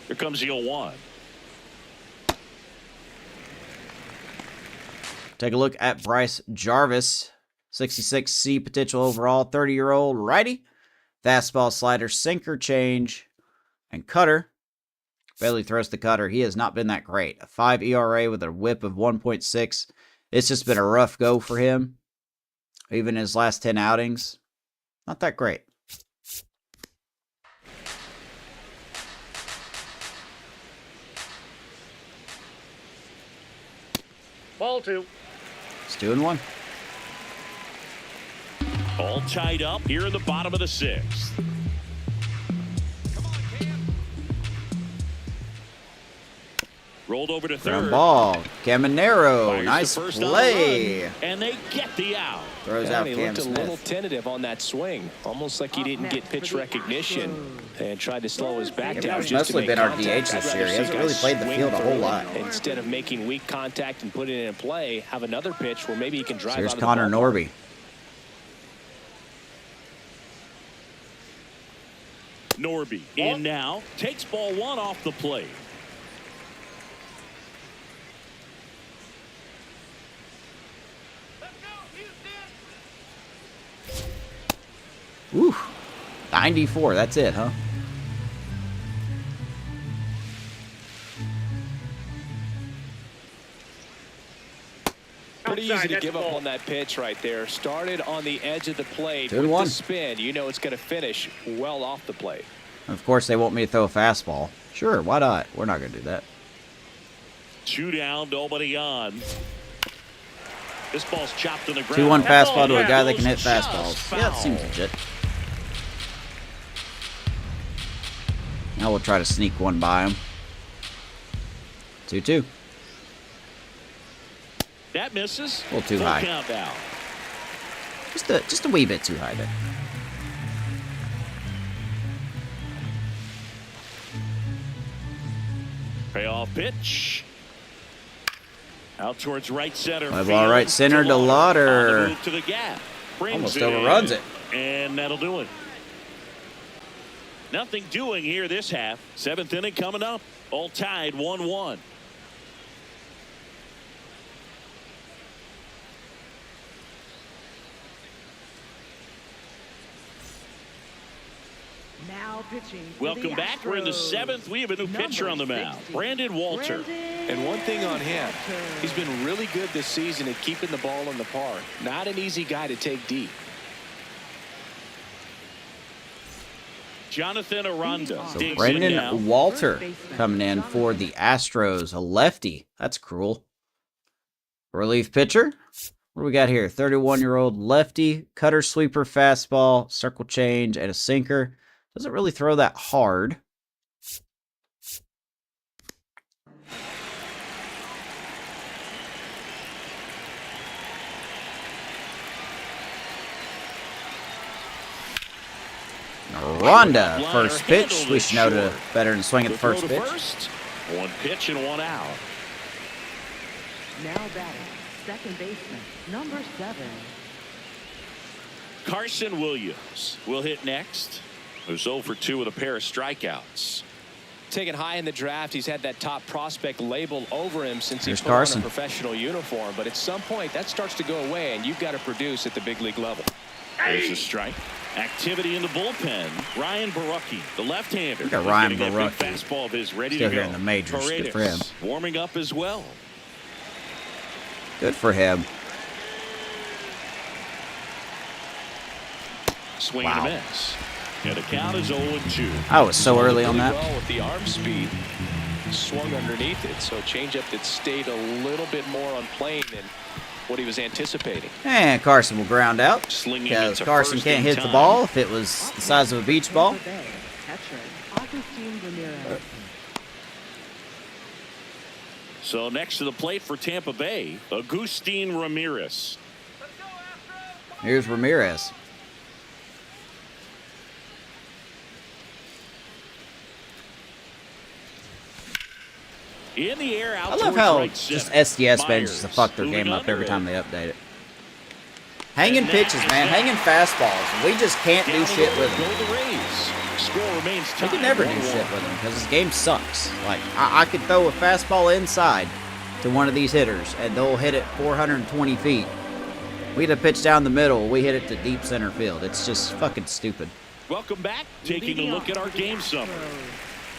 Speaker 2: Here comes the 0-1.
Speaker 1: Take a look at Bryce Jarvis. 66 C potential overall, 30-year-old righty. Fastball, slider, sinker, change, and cutter. Barely throws the cutter. He has not been that great. A 5 ERA with a whip of 1.6. It's just been a rough go for him. Even his last 10 outings, not that great.
Speaker 6: Ball 2.
Speaker 1: It's 2-1.
Speaker 2: All tied up here in the bottom of the 6th. Rolled over to
Speaker 1: Ground
Speaker 2: third.
Speaker 1: ball. Caminero.
Speaker 2: Fires
Speaker 1: Nice
Speaker 2: the first on the
Speaker 1: play.
Speaker 2: run, and they get the out.
Speaker 1: Throws
Speaker 5: Yeah,
Speaker 1: out
Speaker 5: he
Speaker 1: Cam
Speaker 5: looked a little
Speaker 1: Smith.
Speaker 5: tentative on that swing, almost like he didn't get pitch recognition and tried to slow his back down.
Speaker 1: It's
Speaker 5: just to
Speaker 1: mostly
Speaker 5: make
Speaker 1: been our
Speaker 5: contact.
Speaker 1: DH this
Speaker 5: I'd
Speaker 1: year.
Speaker 5: rather
Speaker 1: He
Speaker 5: see
Speaker 1: hasn't
Speaker 5: guys
Speaker 1: really played the
Speaker 5: swing
Speaker 1: field a whole
Speaker 5: through
Speaker 1: lot.
Speaker 5: Instead of making weak contact and putting it in play, have another pitch where maybe he can drive
Speaker 1: Here's
Speaker 5: out of the
Speaker 1: Connor
Speaker 5: ballpark.
Speaker 1: Norby.
Speaker 2: Norby in now. Takes ball 1 off the plate.
Speaker 1: Woo. 94. That's it, huh?
Speaker 5: Pretty easy
Speaker 6: Outside,
Speaker 5: to
Speaker 6: that's
Speaker 5: give
Speaker 6: the
Speaker 5: up
Speaker 6: ball.
Speaker 5: on that pitch right there. Started on the edge of the plate.
Speaker 1: 2-1.
Speaker 5: With the spin, you know it's going to finish well off the plate.
Speaker 1: Of course, they want me to throw a fastball. Sure, why not? We're not going to do that.
Speaker 2: 2 down, nobody on. This ball's chopped in the ground.
Speaker 1: 2-1
Speaker 2: That
Speaker 1: fastball
Speaker 2: ball
Speaker 1: to a guy that can hit
Speaker 2: goes just
Speaker 1: fastballs. Yeah, that
Speaker 2: foul.
Speaker 1: seems legit. Now we'll try to sneak one by him. 2-2.
Speaker 2: That misses.
Speaker 1: A little too
Speaker 2: Full
Speaker 1: high.
Speaker 2: count now.
Speaker 1: Just a wee bit too high there.
Speaker 2: Payoff pitch. Out towards right center.
Speaker 1: Fly
Speaker 2: field.
Speaker 1: ball right center to
Speaker 2: Lauder. On the
Speaker 1: Lauder.
Speaker 2: move to the gap. Brings
Speaker 1: Almost
Speaker 2: it
Speaker 1: overruns
Speaker 2: in,
Speaker 1: it.
Speaker 2: And that'll do it. Nothing doing here this half. 7th inning coming up. All tied 1-1.
Speaker 4: Now pitching. for
Speaker 2: Welcome
Speaker 4: the
Speaker 2: back. We're in the
Speaker 4: Astros.
Speaker 2: 7th. We have a new pitcher on the mound.
Speaker 4: 60.
Speaker 2: Brandon Walter.
Speaker 5: And one thing on him, he's been really good this season at keeping the ball in the park. Not an easy guy to take deep.
Speaker 2: Jonathan Aranda.
Speaker 1: So
Speaker 2: digs in now.
Speaker 1: Brendan Walter coming in for the Astros. A lefty. That's cruel. Relief pitcher. What do we got here? 31-year-old lefty. Cutter, sweeper, fastball, circle change, and a sinker. Doesn't really throw that hard. Ronda, first pitch. We should know to better than swing at the first pitch.
Speaker 2: First. 1 pitch and 1 out.
Speaker 4: Now batting. Second baseman. Number 7.
Speaker 2: Carson Williams will hit next. Who's 0 for 2 with a pair of strikeouts.
Speaker 5: taken high in the draft. He's had that top prospect label over him since he
Speaker 1: Here's
Speaker 5: put
Speaker 1: Carson.
Speaker 5: on a professional uniform. But at some point, that starts to go away, and you've got to produce at the big league level.
Speaker 2: There's a strike. Activity in the bullpen. Ryan Barucki, the left-hander.
Speaker 1: Look at Ryan
Speaker 2: Getting that big
Speaker 1: Barucki.
Speaker 2: fastball of his ready
Speaker 1: Still
Speaker 2: to
Speaker 1: here
Speaker 2: go.
Speaker 1: in the majors. Good for him.
Speaker 2: Warming up as well.
Speaker 1: Good for him.
Speaker 2: Swing
Speaker 1: Wow.
Speaker 2: and a miss. And the count is 0-2.
Speaker 1: I was so early on
Speaker 5: Really
Speaker 1: that.
Speaker 5: well with the arm speed. Swung underneath it, so changeup that stayed a little bit more on plane than what he was anticipating.
Speaker 1: And Carson will ground out
Speaker 2: Slinging
Speaker 1: because
Speaker 2: it to
Speaker 1: Carson
Speaker 2: first
Speaker 1: can't
Speaker 2: in
Speaker 1: hit the
Speaker 2: time.
Speaker 1: ball if it was the size of a beach ball.
Speaker 4: Tampa Bay, catcher, Agustin Ramirez.
Speaker 2: So next to the plate for Tampa Bay, Agustin Ramirez.
Speaker 1: Here's Ramirez.
Speaker 2: In the air, out
Speaker 1: I love
Speaker 2: towards
Speaker 1: how
Speaker 2: right
Speaker 1: just
Speaker 2: center.
Speaker 1: SDS manages to
Speaker 2: Myers
Speaker 1: fuck their
Speaker 2: moving
Speaker 1: game up
Speaker 2: under
Speaker 1: every
Speaker 2: it.
Speaker 1: time they update it. Hanging
Speaker 2: And
Speaker 1: pitches,
Speaker 2: that
Speaker 1: man.
Speaker 2: is
Speaker 1: Hanging fastballs. We just can't
Speaker 2: Down
Speaker 1: do
Speaker 2: the
Speaker 1: shit
Speaker 2: road
Speaker 1: with
Speaker 2: go
Speaker 1: them.
Speaker 2: the Rays. Score remains
Speaker 1: We
Speaker 2: tied.
Speaker 1: can never do
Speaker 2: 1-1.
Speaker 1: shit with them because this game sucks. Like, I could throw a fastball inside to one of these hitters, and they'll hit it 420 feet. We hit a pitch down the middle. We hit it to deep center field. It's just fucking stupid.
Speaker 2: Welcome back. Taking a look at our game summary.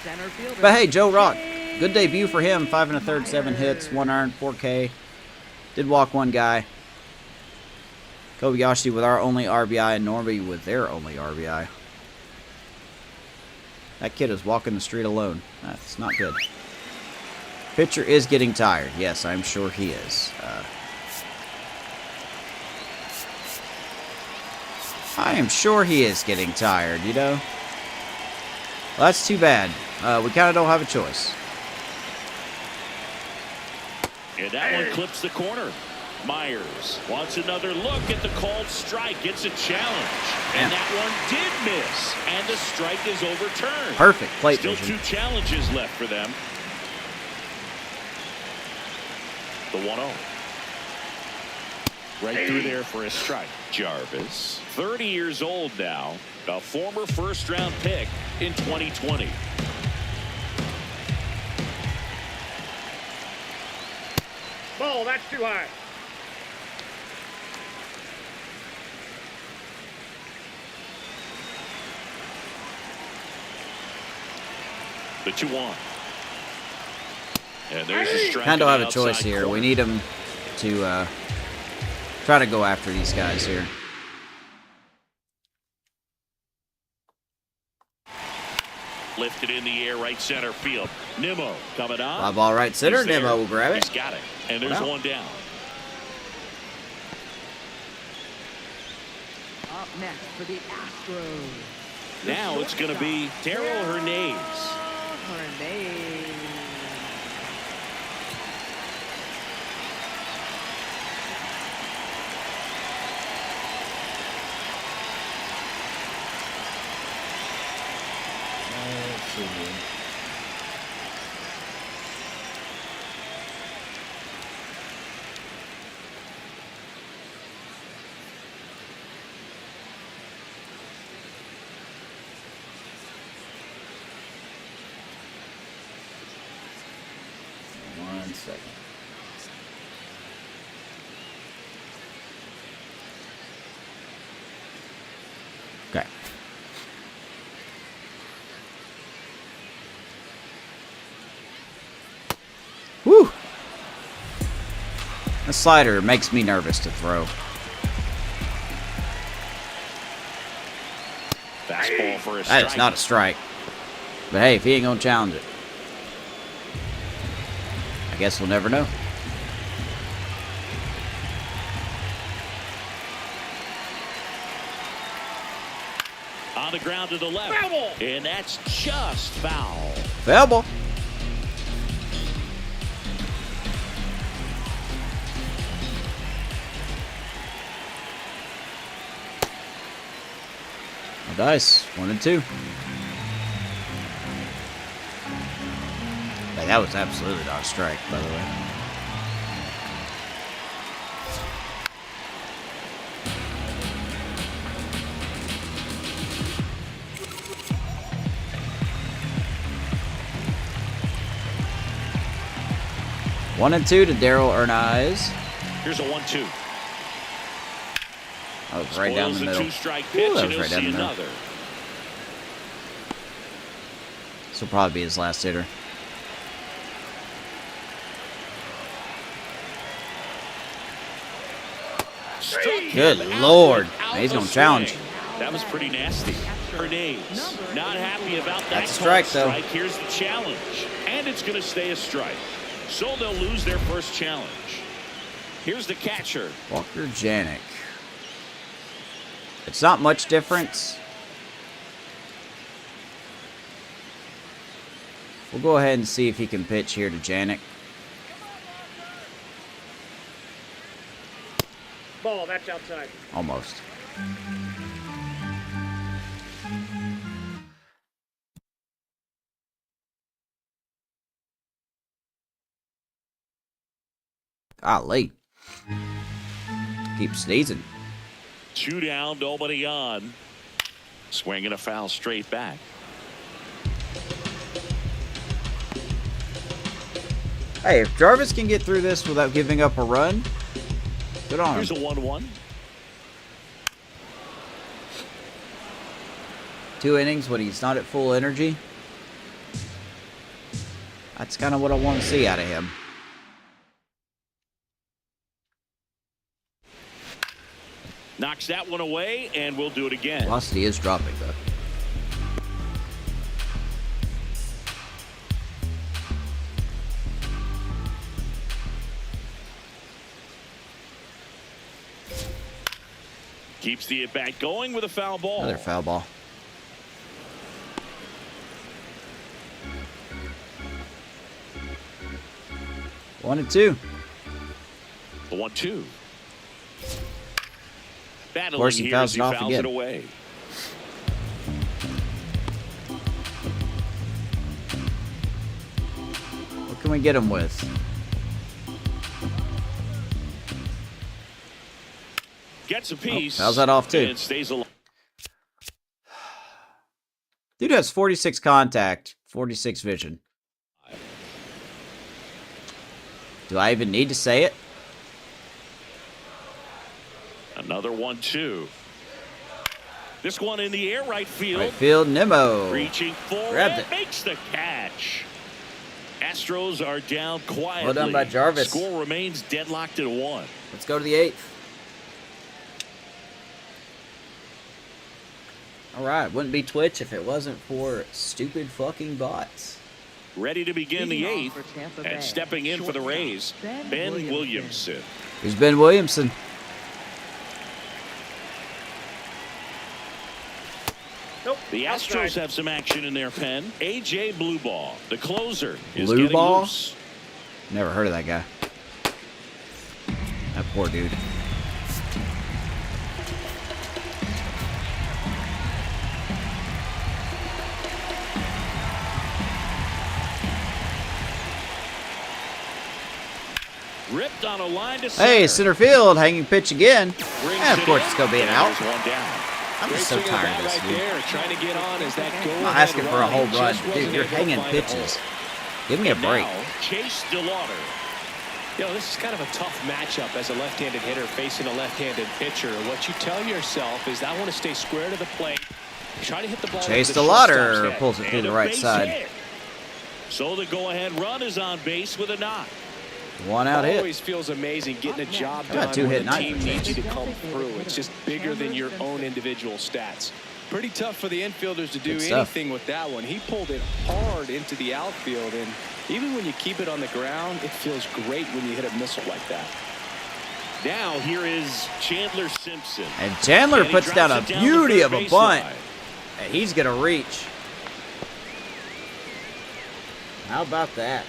Speaker 4: Center fielder.
Speaker 1: But hey, Joe Rock, good debut for him. 5 1/3, 7 hits, 1 earned, 4K. Did walk one guy. Kobayashi with our only RBI and Norby with their only RBI. That kid is walking the street alone. That's not good. Pitcher is getting tired. Yes, I'm sure he is. I am sure he is getting tired, you know? Well, that's too bad. We kind of don't have a choice.
Speaker 2: And that one clips the corner. Myers wants another look at the called strike. Gets a challenge. And that one did miss. And the strike is overturned.
Speaker 1: Perfect plate
Speaker 2: Still
Speaker 1: vision.
Speaker 2: 2 challenges left for them. The 1-0. Right through there for a strike. Jarvis, 30 years old now, a former first-round pick in 2020.
Speaker 6: Ball, that's too high.
Speaker 2: The 2-1. And there's a strike.
Speaker 1: Kind of
Speaker 2: on
Speaker 1: have
Speaker 2: the
Speaker 1: a choice
Speaker 2: outside
Speaker 1: here.
Speaker 2: corner.
Speaker 1: We need him to try to go after these guys here.
Speaker 2: Lifted in the air, right center field. Nimmo coming on.
Speaker 1: Fly ball right center.
Speaker 2: He's there.
Speaker 1: Nimmo will grab
Speaker 2: He's
Speaker 1: it.
Speaker 2: got it. And there's
Speaker 1: Wow.
Speaker 2: one down.
Speaker 4: Up next for the Astros.
Speaker 2: Now it's going to be Darryl Hernandez.
Speaker 4: Hernandez.
Speaker 1: One second. Okay. Whew. The slider makes me nervous to throw.
Speaker 2: Fastball for a strike.
Speaker 1: That is not a strike. But hey, if he ain't gonna challenge it, I guess we'll never know.
Speaker 2: On the ground to the left.
Speaker 6: Foul ball.
Speaker 2: And that's just foul.
Speaker 1: Foul ball. No dice. 1 and 2. Hey, that was absolutely not a strike, by the way. 1-2 to Daryl Erneiz.
Speaker 2: Here's a 1-2.
Speaker 1: Oh, right down the middle.
Speaker 2: Two-strike pitch,
Speaker 1: that
Speaker 2: and
Speaker 1: was
Speaker 2: he'll
Speaker 1: right down
Speaker 2: see
Speaker 1: the middle.
Speaker 2: another.
Speaker 1: This will probably be his last hitter. Good Lord. He's going to challenge.
Speaker 2: That was pretty nasty. Hernandez not happy about that.
Speaker 1: That's a strike, though.
Speaker 2: Here's the challenge. And it's going to stay a strike. So they'll lose their first challenge. Here's the catcher.
Speaker 1: Walker Janik. It's not much difference. We'll go ahead and see if he can pitch here to Janik.
Speaker 6: Ball, that's outside.
Speaker 1: Almost. Golly. Keep sneezing.
Speaker 2: 2 down, nobody on. Swinging a foul straight back.
Speaker 1: Hey, if Jarvis can get through this without giving up a run, good on
Speaker 2: Here's a
Speaker 1: him.
Speaker 2: 1-1.
Speaker 1: 2 innings when he's not at full energy. That's kind of what I want to see out of him.
Speaker 2: Knocks that one away, and we'll do it again.
Speaker 1: Velocity is dropping, though.
Speaker 2: Keeps the at-bat going with a foul ball.
Speaker 1: Another foul ball. One and two.
Speaker 2: The 1-2.
Speaker 1: Of course, he fouls it off
Speaker 2: it
Speaker 1: again.
Speaker 2: away.
Speaker 1: What can we get him with?
Speaker 2: Gets a piece.
Speaker 1: Fouls that off, too.
Speaker 2: And stays alive.
Speaker 1: Dude has 46 contact, 46 vision. Do I even need to say it?
Speaker 2: Another 1-2. This one in the air, right field.
Speaker 1: Right field, Nemo.
Speaker 2: Reaching forward,
Speaker 1: Grabbed it.
Speaker 2: makes the catch. Astros are down quietly.
Speaker 1: Well done by Jarvis.
Speaker 2: Score remains deadlocked at 1.
Speaker 1: Let's go to the 8th. Alright, wouldn't be Twitch if it wasn't for stupid fucking bots.
Speaker 2: Ready to begin the
Speaker 4: Leading off
Speaker 2: 8th.
Speaker 4: for Tampa Bay,
Speaker 2: And stepping in for the
Speaker 4: shortstop,
Speaker 2: Rays,
Speaker 4: Ben
Speaker 2: Ben
Speaker 4: Williamson.
Speaker 2: Williamson.
Speaker 1: Here's Ben Williamson.
Speaker 6: Nope.
Speaker 2: The Astros
Speaker 6: outside.
Speaker 2: have some action in their pen. A.J. Blueball, the closer, is
Speaker 1: Blue
Speaker 2: getting
Speaker 1: Ball?
Speaker 2: loose.
Speaker 1: Never heard of that guy. That poor dude.
Speaker 2: Ripped on a line to center.
Speaker 1: Hey, center field, hanging pitch again.
Speaker 2: Brings
Speaker 1: And of
Speaker 2: it
Speaker 1: course
Speaker 2: in,
Speaker 1: it's going to be an
Speaker 2: and
Speaker 1: out.
Speaker 2: there's one down.
Speaker 1: I'm
Speaker 5: Great
Speaker 1: just so
Speaker 5: swing of the
Speaker 1: tired of
Speaker 5: bat
Speaker 1: this,
Speaker 5: right
Speaker 1: dude.
Speaker 5: there, trying to get on as that
Speaker 1: I'm
Speaker 5: go-ahead
Speaker 1: not asking for a
Speaker 5: run.
Speaker 1: home
Speaker 5: He
Speaker 1: run.
Speaker 5: just
Speaker 1: Dude,
Speaker 5: wasn't
Speaker 1: you're
Speaker 5: able to
Speaker 1: hanging
Speaker 5: find a
Speaker 1: pitches.
Speaker 5: hole.
Speaker 1: Give me a
Speaker 2: And
Speaker 1: break.
Speaker 2: now, Chase DeLauder.
Speaker 5: You know, this is kind of a tough matchup as a left-handed hitter facing a left-handed pitcher. What you tell yourself is, I want to stay square to the plate, try to hit the ball.
Speaker 1: Chase
Speaker 5: over the shortstop's
Speaker 1: DeLauder
Speaker 5: head.
Speaker 1: pulls it through
Speaker 2: And
Speaker 1: the
Speaker 2: a
Speaker 1: right
Speaker 2: base
Speaker 1: side.
Speaker 2: hit. So the go-ahead run is on base with a knock.
Speaker 1: One out hit.
Speaker 5: Always feels amazing getting a job
Speaker 1: How about
Speaker 5: done
Speaker 1: two-hit
Speaker 5: when the
Speaker 1: night
Speaker 5: team
Speaker 1: for
Speaker 5: needs you
Speaker 1: Chase?
Speaker 5: to come through. It's just bigger than your own individual stats. Pretty tough for the infielders to do
Speaker 1: Good stuff.
Speaker 5: anything with that one. He pulled it hard into the outfield, and even when you keep it on the ground, it feels great when you hit a missile like that.
Speaker 2: Now here is Chandler Simpson.
Speaker 1: And Chandler
Speaker 2: And he
Speaker 1: puts down a
Speaker 2: drops it down the
Speaker 1: beauty
Speaker 2: third
Speaker 1: of a
Speaker 2: base
Speaker 1: bunt.
Speaker 2: line.
Speaker 1: And he's going to reach. How about that?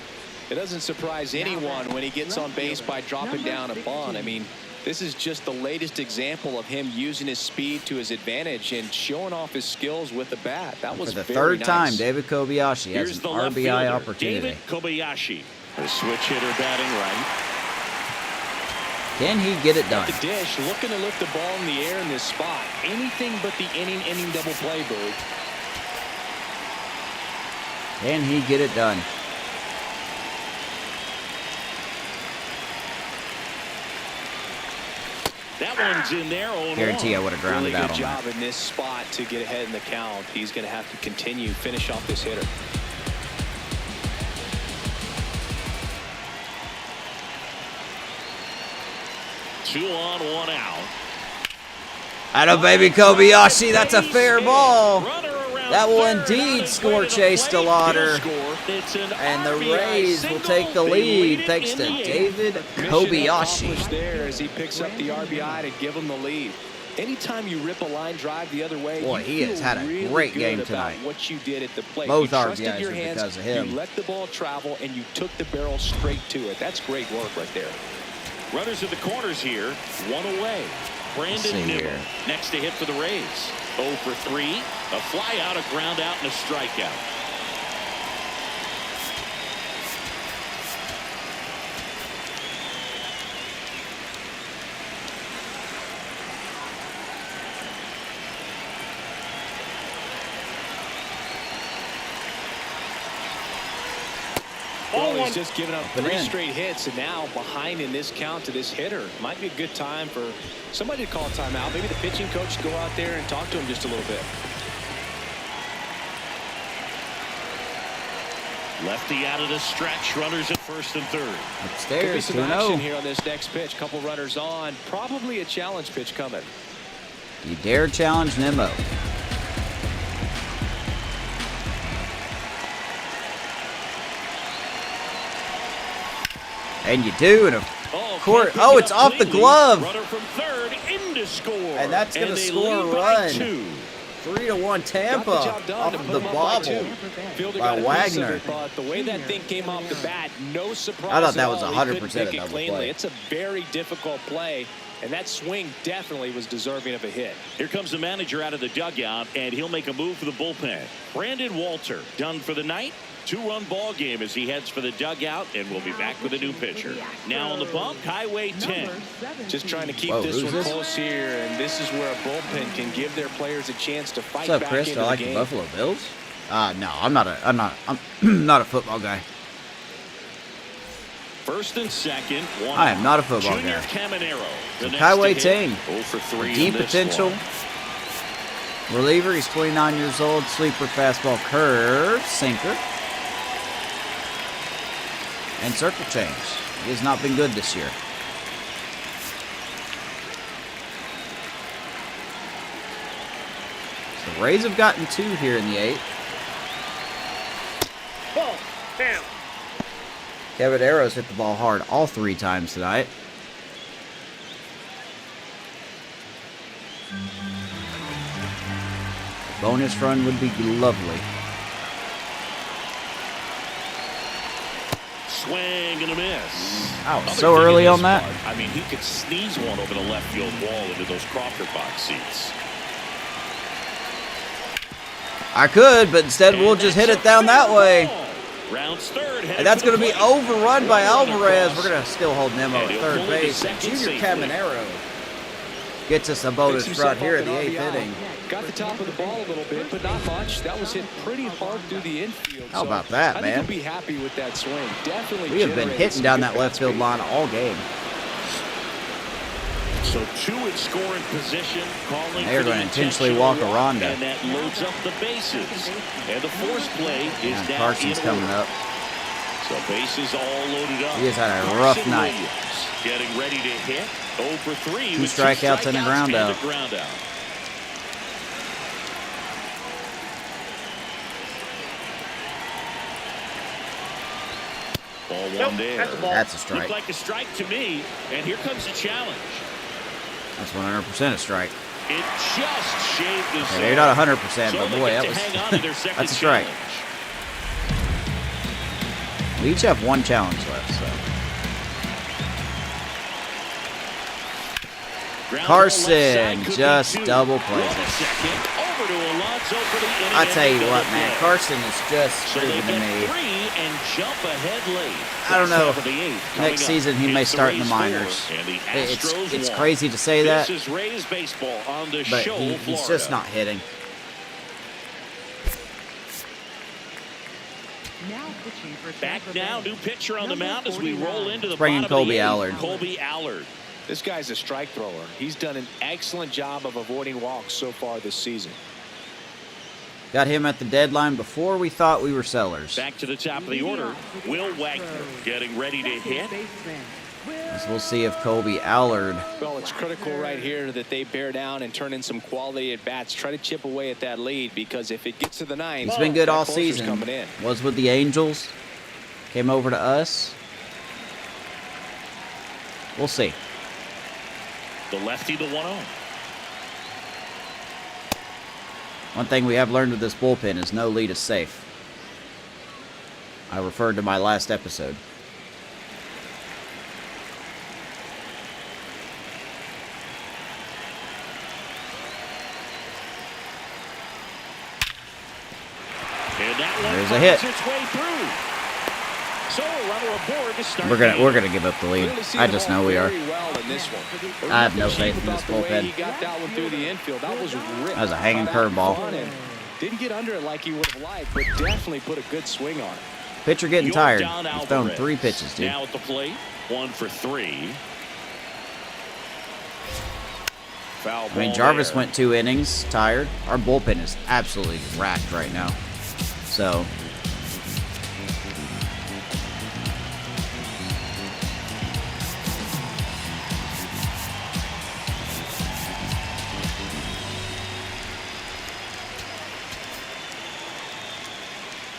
Speaker 5: It doesn't surprise anyone when he gets on base by dropping down a bunt. I mean, this is just the latest example of him using his speed to his advantage and showing off his skills with the bat. That was
Speaker 1: For the
Speaker 5: very
Speaker 1: third time,
Speaker 5: nice.
Speaker 1: David Kobayashi has
Speaker 2: Here's
Speaker 1: an
Speaker 2: the left
Speaker 1: RBI
Speaker 2: fielder,
Speaker 1: opportunity.
Speaker 2: David Kobayashi. The switch hitter batting right.
Speaker 1: Can he get it done?
Speaker 5: The dish, looking to lift the ball in the air in this spot. Anything but the inning double play, Boo.
Speaker 1: Can he get it done?
Speaker 2: That one's in there.
Speaker 1: Guarantee I would have grounded
Speaker 5: Really
Speaker 1: out
Speaker 5: good
Speaker 1: on
Speaker 5: job
Speaker 1: that.
Speaker 5: in this spot to get ahead in the count. He's going to have to continue finish off this hitter.
Speaker 2: Two on, one out.
Speaker 1: Atta baby Kobayashi, that's a fair ball. That will indeed score Chase DeLauder. And the Rays will take the lead thanks to David Kobayashi.
Speaker 5: There as he picks up the RBI to give him the lead. Anytime you rip a line drive the other way,
Speaker 1: Boy, he has had a
Speaker 5: really
Speaker 1: great
Speaker 5: good
Speaker 1: game
Speaker 5: about
Speaker 1: tonight.
Speaker 5: what you did at the plate.
Speaker 1: Both
Speaker 5: you trusted
Speaker 1: RBIs
Speaker 5: your
Speaker 1: are
Speaker 5: hands,
Speaker 1: because of him.
Speaker 5: You let the ball travel, and you took the barrel straight to it. That's great work right there.
Speaker 2: Runners at the corners here, one away. Brandon Nimmo next to hit for the Rays. 0 for 3, a fly out, a ground out, and a strikeout.
Speaker 5: Well, he's just given up 3 straight hits, and now behind in this count to this hitter. Might be a good time for somebody to call a timeout. Maybe the pitching coach go out there and talk to him just a little bit.
Speaker 2: Lefty out of the stretch. Runners at first and third.
Speaker 1: Upstairs,
Speaker 5: some action here on this next pitch. Couple runners on. Probably a challenge pitch coming.
Speaker 1: You dare challenge Nimmo. And you do, and of course, oh, it's off the glove.
Speaker 2: Runner from third into score.
Speaker 1: And that's going to score a run. 3-1 Tampa off the bobble by Wagner.
Speaker 5: But the way that thing came off the bat, no surprise.
Speaker 1: I thought that was
Speaker 5: at all.
Speaker 1: 100% a double play.
Speaker 5: It's a very difficult play, and that swing definitely was deserving of a hit.
Speaker 2: Here comes the manager out of the dugout, and he'll make a move for the bullpen. Brandon Walter done for the night. 2-run ball game as he heads for the dugout, and we'll be back with a new pitcher. Now on the bump, Highway 10.
Speaker 5: Just trying to keep this one close here, and this is where a bullpen can give their players a chance to fight
Speaker 1: What's up,
Speaker 5: back
Speaker 1: Chris?
Speaker 5: into
Speaker 1: I like
Speaker 5: the
Speaker 1: the
Speaker 5: game.
Speaker 1: Buffalo Bills. No, I'm not a football guy.
Speaker 2: First and second.
Speaker 1: I am not a football
Speaker 2: Junior
Speaker 1: guy.
Speaker 2: Caminero.
Speaker 1: Highway 10.
Speaker 2: 0 for 3
Speaker 1: Deep
Speaker 2: in this
Speaker 1: potential.
Speaker 2: one.
Speaker 1: Reliever, he's 29 years old. Sleeper fastball, curve, sinker. And circle change. He has not been good this year. The Rays have gotten 2 here in the 8th.
Speaker 6: Ball. Down.
Speaker 1: Kevin Arrows hit the ball hard all 3 times tonight. Bonus run would be lovely.
Speaker 2: Swing and a miss.
Speaker 1: Wow,
Speaker 2: Another
Speaker 1: so
Speaker 2: thing in
Speaker 1: early
Speaker 2: this
Speaker 1: on that?
Speaker 2: part, I mean, he could sneeze one over the left field wall into those Crawford box seats.
Speaker 1: I could, but instead we'll just hit it down that way.
Speaker 2: Rounds third.
Speaker 1: And that's going to be overrun by Alvarez. We're going to still hold Nimmo at third base. And Junior Caminero gets us a bonus run here in the 8th inning.
Speaker 5: Got the top of the ball a little bit, but not much. That was hit pretty hard through the infield.
Speaker 1: How about that,
Speaker 5: I
Speaker 1: man?
Speaker 5: think he'll be happy with that swing. Definitely.
Speaker 1: We have been
Speaker 5: generated
Speaker 1: hitting
Speaker 5: some
Speaker 1: down
Speaker 5: good
Speaker 1: that
Speaker 5: bat
Speaker 1: left field
Speaker 5: speed.
Speaker 1: line all game.
Speaker 2: So 2 in scoring position, calling
Speaker 1: They're
Speaker 2: for the
Speaker 1: going to intentionally walk a Ronda.
Speaker 2: and that loads up the bases. And the force play is
Speaker 1: And
Speaker 2: now
Speaker 1: Carson's
Speaker 2: in
Speaker 1: coming
Speaker 2: order.
Speaker 1: up.
Speaker 2: So bases all loaded up.
Speaker 1: He has had a rough
Speaker 2: Carson
Speaker 1: night.
Speaker 2: Williams getting ready to hit. 0 for 3
Speaker 1: 2
Speaker 2: with
Speaker 1: strikeouts and a ground out.
Speaker 2: ground out. Ball one
Speaker 6: Nope,
Speaker 2: there.
Speaker 6: that's a ball.
Speaker 1: That's a strike.
Speaker 2: Looked like a strike to me, and here comes the challenge.
Speaker 1: That's 100% a strike.
Speaker 2: It just shaved the
Speaker 1: Okay,
Speaker 2: zone.
Speaker 1: maybe not 100%,
Speaker 2: So
Speaker 1: but
Speaker 2: they
Speaker 1: boy,
Speaker 2: get
Speaker 1: that
Speaker 2: to
Speaker 1: was
Speaker 2: hang on to their second
Speaker 1: that's a strike.
Speaker 2: challenge.
Speaker 1: We each have 1 challenge left, so.
Speaker 2: Ground
Speaker 1: Carson
Speaker 2: ball left side, could be
Speaker 1: just
Speaker 2: 2.
Speaker 1: double plays
Speaker 2: Roll
Speaker 1: it.
Speaker 2: second, over to Alonso for the inning
Speaker 1: I tell you
Speaker 2: ending
Speaker 1: what,
Speaker 2: double
Speaker 1: man,
Speaker 2: play.
Speaker 1: Carson is just
Speaker 2: So they
Speaker 1: proving to
Speaker 2: get
Speaker 1: me.
Speaker 2: 3 and jump ahead late.
Speaker 1: I don't know.
Speaker 2: Top of the 8th coming
Speaker 1: Next
Speaker 2: up.
Speaker 1: season he may
Speaker 2: It's the
Speaker 1: start in the
Speaker 2: Rays 4
Speaker 1: minors.
Speaker 2: and the
Speaker 1: It's
Speaker 2: Astros 1.
Speaker 1: crazy to say that,
Speaker 2: This is Rays baseball on the
Speaker 1: but
Speaker 2: show,
Speaker 1: he's
Speaker 2: Florida.
Speaker 1: just not hitting.
Speaker 4: Now pitching for
Speaker 2: Back
Speaker 4: Tampa
Speaker 2: now,
Speaker 4: Bay.
Speaker 2: new pitcher on the
Speaker 4: Number
Speaker 2: mound as we roll
Speaker 4: 49.
Speaker 2: into the
Speaker 1: Bring in
Speaker 2: bottom of the
Speaker 1: Colby
Speaker 2: 8th.
Speaker 1: Allard.
Speaker 2: Colby Allard.
Speaker 3: This guy's a strike thrower. He's done an excellent job of avoiding walks so far this season.
Speaker 1: Got him at the deadline before we thought we were sellers.
Speaker 2: Back to the top of the order, Will Wagner getting ready to hit.
Speaker 1: As we'll see if Colby Allard.
Speaker 5: Well, it's critical right here that they bear down and turn in some quality at bats. Try to chip away at that lead, because if it gets to the ninth,
Speaker 1: He's been good all
Speaker 5: closer's
Speaker 1: season.
Speaker 5: coming in.
Speaker 1: Was with the Angels. Came over to us. We'll see.
Speaker 2: The lefty, the 1-0.
Speaker 1: One thing we have learned with this bullpen is no lead is safe. I referred to my last episode.
Speaker 2: And that one
Speaker 1: There's a hit.
Speaker 2: finds its way through. So a runner aboard to start
Speaker 1: We're gonna give up the lead.
Speaker 5: Really see
Speaker 1: I
Speaker 5: the
Speaker 1: just
Speaker 5: ball
Speaker 1: know we are.
Speaker 5: very well in this one.
Speaker 1: I have no
Speaker 5: Appreciate
Speaker 1: faith in this
Speaker 5: about the way
Speaker 1: bullpen.
Speaker 5: He got that one through the infield. That was ripped.
Speaker 1: That was a hanging
Speaker 5: Cut out
Speaker 1: curveball.
Speaker 5: front and didn't get under it like he would have liked, but definitely put a good swing on it.
Speaker 1: Pitcher getting tired.
Speaker 2: Yordan
Speaker 1: He's thrown
Speaker 2: Alvarez.
Speaker 1: 3 pitches, dude.
Speaker 2: Now at the plate, 1 for 3. Foul
Speaker 1: I mean,
Speaker 2: ball
Speaker 1: Jarvis
Speaker 2: there.
Speaker 1: went 2 innings tired. Our bullpen is absolutely racked right now. So,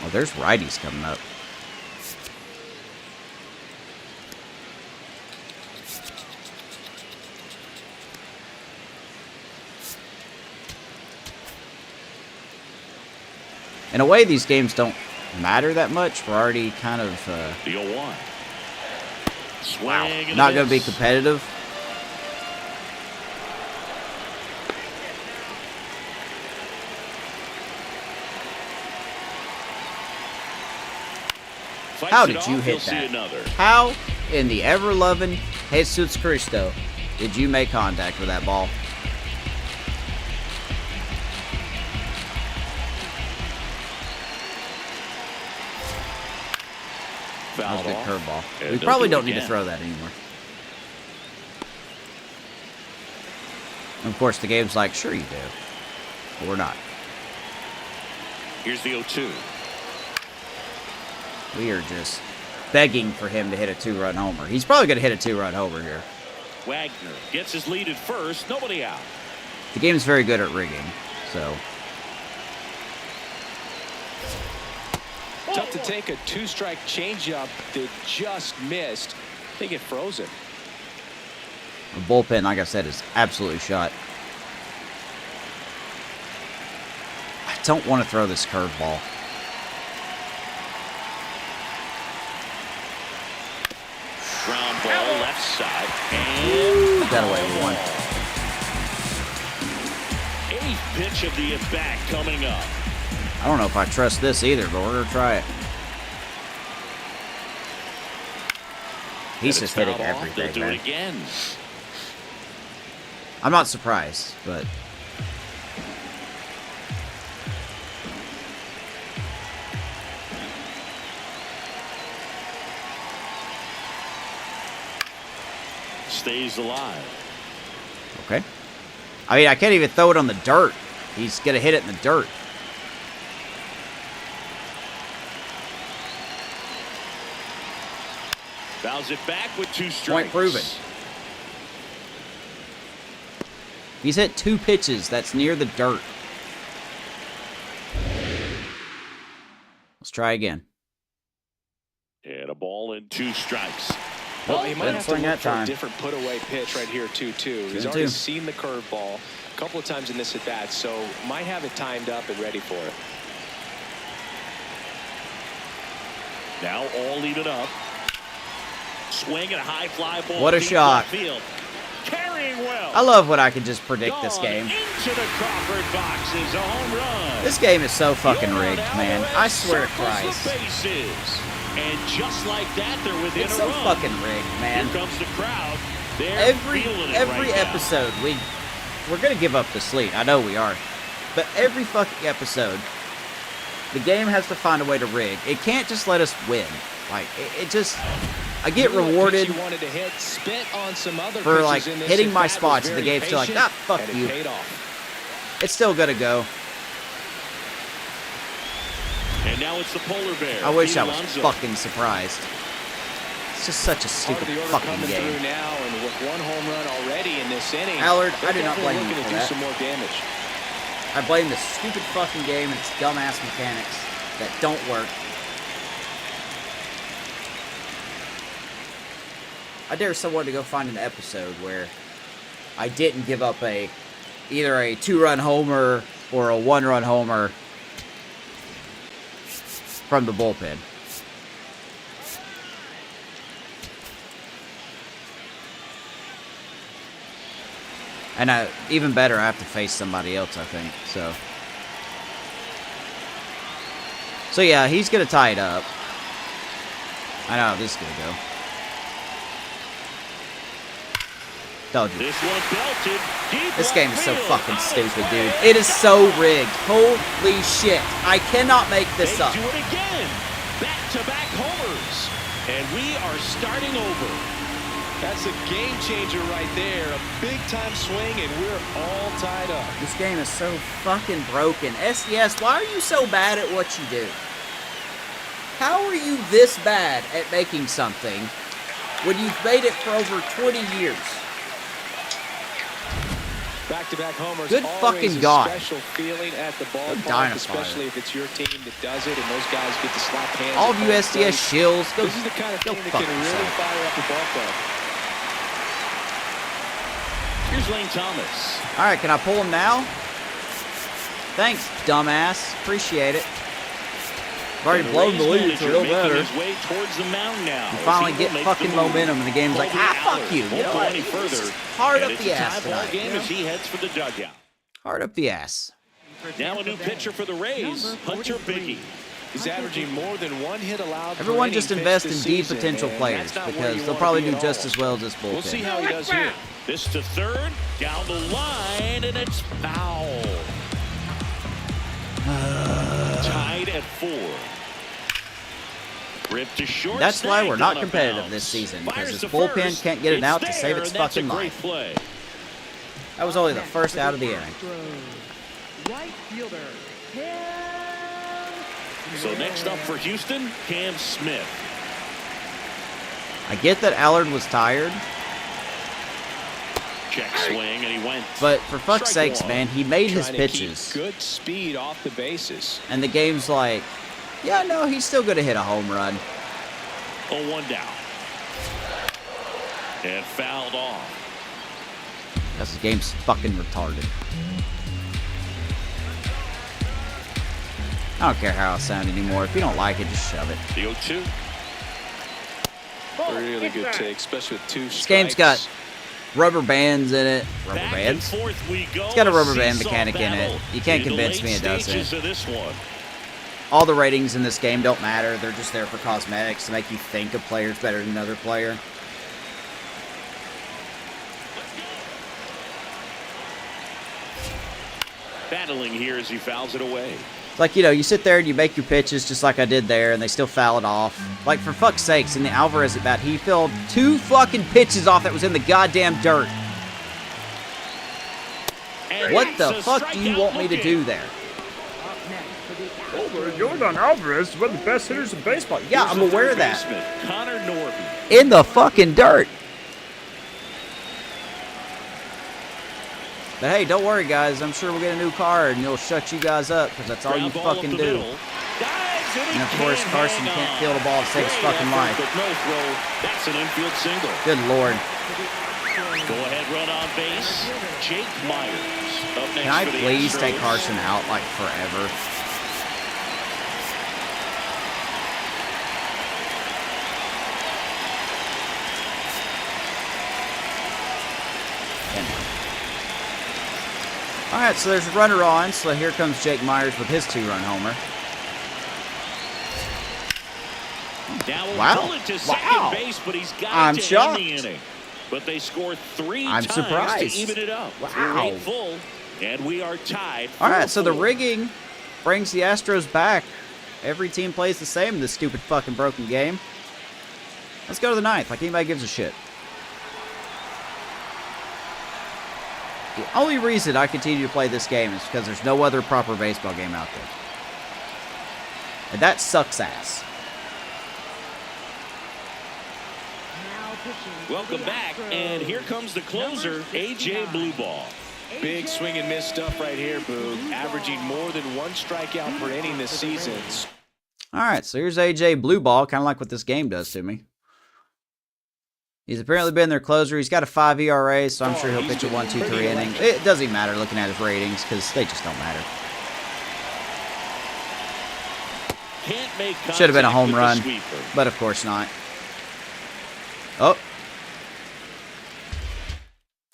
Speaker 1: well, there's righties coming up. In a way, these games don't matter that much. We're already kind of
Speaker 2: The 0-1. Swing and
Speaker 1: not
Speaker 2: a
Speaker 1: going to be
Speaker 2: miss.
Speaker 1: competitive.
Speaker 2: Fights
Speaker 1: How
Speaker 2: it
Speaker 1: did
Speaker 2: off,
Speaker 1: you hit
Speaker 2: he'll see
Speaker 1: that?
Speaker 2: another.
Speaker 1: How in the ever-loving Jesus Cristo did you make contact with that ball? That was a
Speaker 2: Fouled
Speaker 1: good
Speaker 2: off.
Speaker 1: curveball.
Speaker 2: And
Speaker 1: We
Speaker 2: they'll
Speaker 1: probably
Speaker 2: do it
Speaker 1: don't need to
Speaker 2: again.
Speaker 1: throw that anymore. Of course, the game's like, sure you do. But we're not.
Speaker 2: Here's the 0-2.
Speaker 1: We are just begging for him to hit a 2-run homer. He's probably going to hit a 2-run homer here.
Speaker 2: Wagner gets his lead at first. Nobody out.
Speaker 1: The game's very good at rigging, so...
Speaker 5: Tough to take a 2-strike changeup that just missed. I think it froze him.
Speaker 1: The bullpen, like I said, is absolutely shot. I don't want to throw this curveball.
Speaker 2: Ground ball left side. And
Speaker 1: Got away with one.
Speaker 2: 8th pitch of the at-bat coming up.
Speaker 1: I don't know if I trust this either, but we're going to try it. He's
Speaker 2: And
Speaker 1: just
Speaker 2: it's
Speaker 1: hitting
Speaker 2: fouled off.
Speaker 1: everything,
Speaker 2: They'll do
Speaker 1: man.
Speaker 2: it again.
Speaker 1: I'm not surprised, but...
Speaker 2: Stays alive.
Speaker 1: Okay. I mean, I can't even throw it on the dirt. He's going to hit it in the dirt.
Speaker 2: Fouls it back with 2 strikes.
Speaker 1: Point proven. He's hit 2 pitches. That's near the dirt. Let's try again.
Speaker 2: And a ball and 2 strikes.
Speaker 5: Well, he might
Speaker 1: didn't
Speaker 5: have to
Speaker 1: swing
Speaker 5: look
Speaker 1: that
Speaker 5: for a
Speaker 1: time.
Speaker 5: different put-away pitch right here, 2-2. He's
Speaker 1: Good
Speaker 5: already
Speaker 1: too.
Speaker 5: seen the curveball a couple of times in this at-bat, so might have it timed up and ready for it.
Speaker 2: Now all even up. Swing and a high fly ball.
Speaker 1: What a
Speaker 2: deep
Speaker 1: shot.
Speaker 2: left field. Carrying well.
Speaker 1: I love when I can just predict this
Speaker 2: Gone
Speaker 1: game.
Speaker 2: Into the Crawford box is a home run.
Speaker 1: This game is so fucking
Speaker 2: Yordan
Speaker 1: rigged, man.
Speaker 2: Alvarez
Speaker 1: I swear to
Speaker 2: circles
Speaker 1: Christ.
Speaker 2: the bases. And just like that, they're within
Speaker 1: It's
Speaker 2: a
Speaker 1: so
Speaker 2: run.
Speaker 1: fucking rigged, man.
Speaker 2: Here comes the crowd. They're
Speaker 1: Every
Speaker 2: feeling it right now.
Speaker 1: episode, we're gonna give up the lead. I know we are, but every fucking episode, the game has to find a way to rig. It can't just let us win. Like it just I get rewarded
Speaker 5: You wanted to hit, spit on some other
Speaker 1: for, like,
Speaker 5: pitches in this
Speaker 1: hitting my
Speaker 5: at-bat, was
Speaker 1: spots, and the
Speaker 5: very
Speaker 1: game's still like,
Speaker 5: patient,
Speaker 1: ah, fuck
Speaker 5: and it
Speaker 1: you.
Speaker 5: paid off.
Speaker 1: It's still gonna go.
Speaker 2: And now it's the polar bear.
Speaker 1: I wish I was
Speaker 2: Alonso.
Speaker 1: fucking surprised. It's just such a
Speaker 5: Part
Speaker 1: stupid
Speaker 5: of the order
Speaker 1: fucking
Speaker 5: coming
Speaker 1: game.
Speaker 5: through now, and with one home run already in this inning,
Speaker 1: Allard,
Speaker 5: they're
Speaker 1: I do not
Speaker 5: definitely
Speaker 1: blame you
Speaker 5: looking
Speaker 1: for
Speaker 5: to do
Speaker 1: that.
Speaker 5: some more damage.
Speaker 1: I blame this stupid fucking game and its dumbass mechanics that don't work. I dare someone to go find an episode where I didn't give up either a 2-run homer or a 1-run homer from the bullpen. And even better, I have to face somebody else, I think. So yeah, he's going to tie it up. I know how this is going to go. Told you.
Speaker 2: This one belted. Deep
Speaker 1: This game is so
Speaker 2: field.
Speaker 1: fucking
Speaker 2: Out of
Speaker 1: stupid,
Speaker 2: play.
Speaker 1: dude. It is so rigged. Holy shit. I cannot make this
Speaker 2: They
Speaker 1: up.
Speaker 2: do it again. Back-to-back homers. And we are starting over.
Speaker 5: That's a game changer right there. A big-time swing, and we're all tied up.
Speaker 1: This game is so fucking broken. SDS, why are you so bad at what you do? How are you this bad at making something when you've made it for over 20 years?
Speaker 5: Back-to-back homers.
Speaker 1: Good
Speaker 5: always
Speaker 1: fucking
Speaker 5: a
Speaker 1: God.
Speaker 5: special feeling at the ballpark,
Speaker 1: dynamite.
Speaker 5: especially if it's your team that does it, and those guys get to slap hands.
Speaker 1: All
Speaker 5: at
Speaker 1: of you
Speaker 5: home
Speaker 1: SDS
Speaker 5: plate.
Speaker 1: shills, go
Speaker 5: This is the kind of
Speaker 1: go
Speaker 5: thing that
Speaker 1: fuck
Speaker 5: can really
Speaker 1: yourself.
Speaker 5: fire up the ballpark.
Speaker 2: Here's Lane Thomas.
Speaker 1: All right, can I pull him now? Thanks, dumbass. Appreciate it. I've already
Speaker 2: And
Speaker 1: blown the
Speaker 2: Rays
Speaker 1: lead, so
Speaker 2: manager
Speaker 1: it'll
Speaker 2: making
Speaker 1: matter.
Speaker 2: his way towards the mound now.
Speaker 1: You
Speaker 2: as
Speaker 1: finally
Speaker 2: he
Speaker 1: get
Speaker 2: will make
Speaker 1: fucking
Speaker 2: the move.
Speaker 1: momentum, and the game's like,
Speaker 2: Colby
Speaker 1: fuck
Speaker 2: Allard
Speaker 1: you. You
Speaker 2: won't
Speaker 1: know
Speaker 2: go
Speaker 1: what?
Speaker 2: any further.
Speaker 1: Hard
Speaker 2: And
Speaker 1: up
Speaker 2: it's
Speaker 1: the
Speaker 2: a
Speaker 1: ass
Speaker 2: tie ball
Speaker 1: tonight.
Speaker 2: game
Speaker 1: You know?
Speaker 2: as he heads for the dugout.
Speaker 1: Hard up the ass.
Speaker 2: Now a new pitcher for the Rays, Hunter Biggie.
Speaker 5: He's averaging more than one hit allowed. per
Speaker 1: Everyone
Speaker 5: inning
Speaker 1: just
Speaker 5: pitched
Speaker 1: invest in
Speaker 5: this
Speaker 1: deep
Speaker 5: season,
Speaker 1: potential
Speaker 5: and
Speaker 1: players
Speaker 5: that's not where
Speaker 1: because
Speaker 5: you
Speaker 1: they'll
Speaker 5: wanna
Speaker 1: probably
Speaker 5: be
Speaker 1: do
Speaker 5: at
Speaker 1: just
Speaker 5: all.
Speaker 1: as well as this
Speaker 5: We'll see
Speaker 1: bullpen.
Speaker 5: how he does here.
Speaker 2: This to third, down the line, and it's foul. Tied at 4. Ripped to short.
Speaker 1: That's why we're
Speaker 2: snagged
Speaker 1: not
Speaker 2: on a
Speaker 1: competitive
Speaker 2: bounce.
Speaker 1: this season, because
Speaker 2: Fires
Speaker 1: this
Speaker 2: to
Speaker 1: bullpen
Speaker 2: first.
Speaker 1: can't get it
Speaker 2: It's
Speaker 1: out to save
Speaker 2: there,
Speaker 1: its
Speaker 2: and that's
Speaker 1: fucking
Speaker 2: a great
Speaker 1: life.
Speaker 2: play.
Speaker 1: That was only the first out of the inning.
Speaker 4: Right fielder,
Speaker 2: So next up for Houston, Cam Smith.
Speaker 1: I get that Allard was tired,
Speaker 2: Check swing, and he went.
Speaker 1: but for fuck's
Speaker 2: Strike
Speaker 1: sakes,
Speaker 2: one.
Speaker 1: man, he made his
Speaker 5: Trying to keep
Speaker 1: pitches.
Speaker 5: good speed off the bases.
Speaker 1: And the game's like, yeah, no, he's still going to hit a home run.
Speaker 2: 0-1 down. And fouled off.
Speaker 1: Because the game's fucking retarded. I don't care how I sound anymore. If you don't like it, just shove it.
Speaker 2: The 0-2.
Speaker 5: Really good take, especially with two
Speaker 1: This game's got rubber bands in it. Rubber
Speaker 2: Back
Speaker 1: bands?
Speaker 2: and forth we go.
Speaker 1: It's got a rubber band
Speaker 2: Seesaw
Speaker 1: mechanic in it.
Speaker 2: battle
Speaker 1: You can't
Speaker 2: in the
Speaker 1: convince
Speaker 2: late
Speaker 1: me it doesn't.
Speaker 2: stages of this one.
Speaker 1: All the ratings in this game don't matter. They're just there for cosmetics to make you think a player's better than another player.
Speaker 2: Battling here as he fouls it away.
Speaker 1: Like, you know, you sit there and you make your pitches just like I did there, and they still foul it off. Like, for fuck's sakes, in the Alvarez at bat, he filled 2 fucking pitches off that was in the goddamn dirt.
Speaker 2: And
Speaker 1: What the
Speaker 2: it's a
Speaker 1: fuck do you
Speaker 2: strikeout
Speaker 1: want me to
Speaker 2: looking.
Speaker 1: do there?
Speaker 6: Jordan Alvarez is one of the best hitters in baseball.
Speaker 1: Yeah,
Speaker 2: Here's
Speaker 1: I'm
Speaker 2: the
Speaker 1: aware
Speaker 2: third
Speaker 1: of that.
Speaker 2: baseman, Connor Norby.
Speaker 1: In the fucking dirt. But hey, don't worry, guys. I'm sure we'll get a new card and it'll shut you guys up because that's all you
Speaker 2: Ground ball up
Speaker 1: fucking
Speaker 2: the
Speaker 1: do.
Speaker 2: middle. Dives and he
Speaker 1: And of course,
Speaker 2: can't
Speaker 1: Carson
Speaker 2: hang
Speaker 1: can't
Speaker 2: on.
Speaker 1: field a ball to save his
Speaker 2: Great
Speaker 1: fucking
Speaker 2: effort,
Speaker 1: life.
Speaker 2: but no throw. That's an infield single.
Speaker 1: Good lord.
Speaker 2: Go ahead, run on base. Jake Myers up next
Speaker 1: Can I
Speaker 2: for the
Speaker 1: please
Speaker 2: Astros.
Speaker 1: take Carson out like forever? Alright, so there's a runner on, so here comes Jake Myers with his 2-run homer.
Speaker 2: Now we'll
Speaker 1: Wow.
Speaker 2: pull it to second
Speaker 1: Wow.
Speaker 2: base, but he's got
Speaker 1: I'm
Speaker 2: to
Speaker 1: shocked.
Speaker 2: end the inning. But they score 3
Speaker 1: I'm
Speaker 2: times
Speaker 1: surprised.
Speaker 2: to even it up.
Speaker 1: Wow.
Speaker 2: We're 8 full, and we are tied.
Speaker 1: Alright, so the
Speaker 2: 4-4.
Speaker 1: rigging brings the Astros back. Every team plays the same in this stupid fucking broken game. Let's go to the 9th, like anybody gives a shit. The only reason I continue to play this game is because there's no other proper baseball game out there. And that sucks ass.
Speaker 2: Welcome back, and here comes the closer, A.J. Blueball.
Speaker 3: Big swing and miss stuff right here, Boog. Averaging more than 1 strikeout per inning this season.
Speaker 1: Alright, so here's A.J. Blueball, kind of like what this game does to me. He's apparently been their closer. He's got a 5 ERA, so I'm sure he'll pitch a 1, 2, 3 inning. It doesn't even matter looking at his ratings, because they just don't matter. Should have been a home run, but of course not. Oh.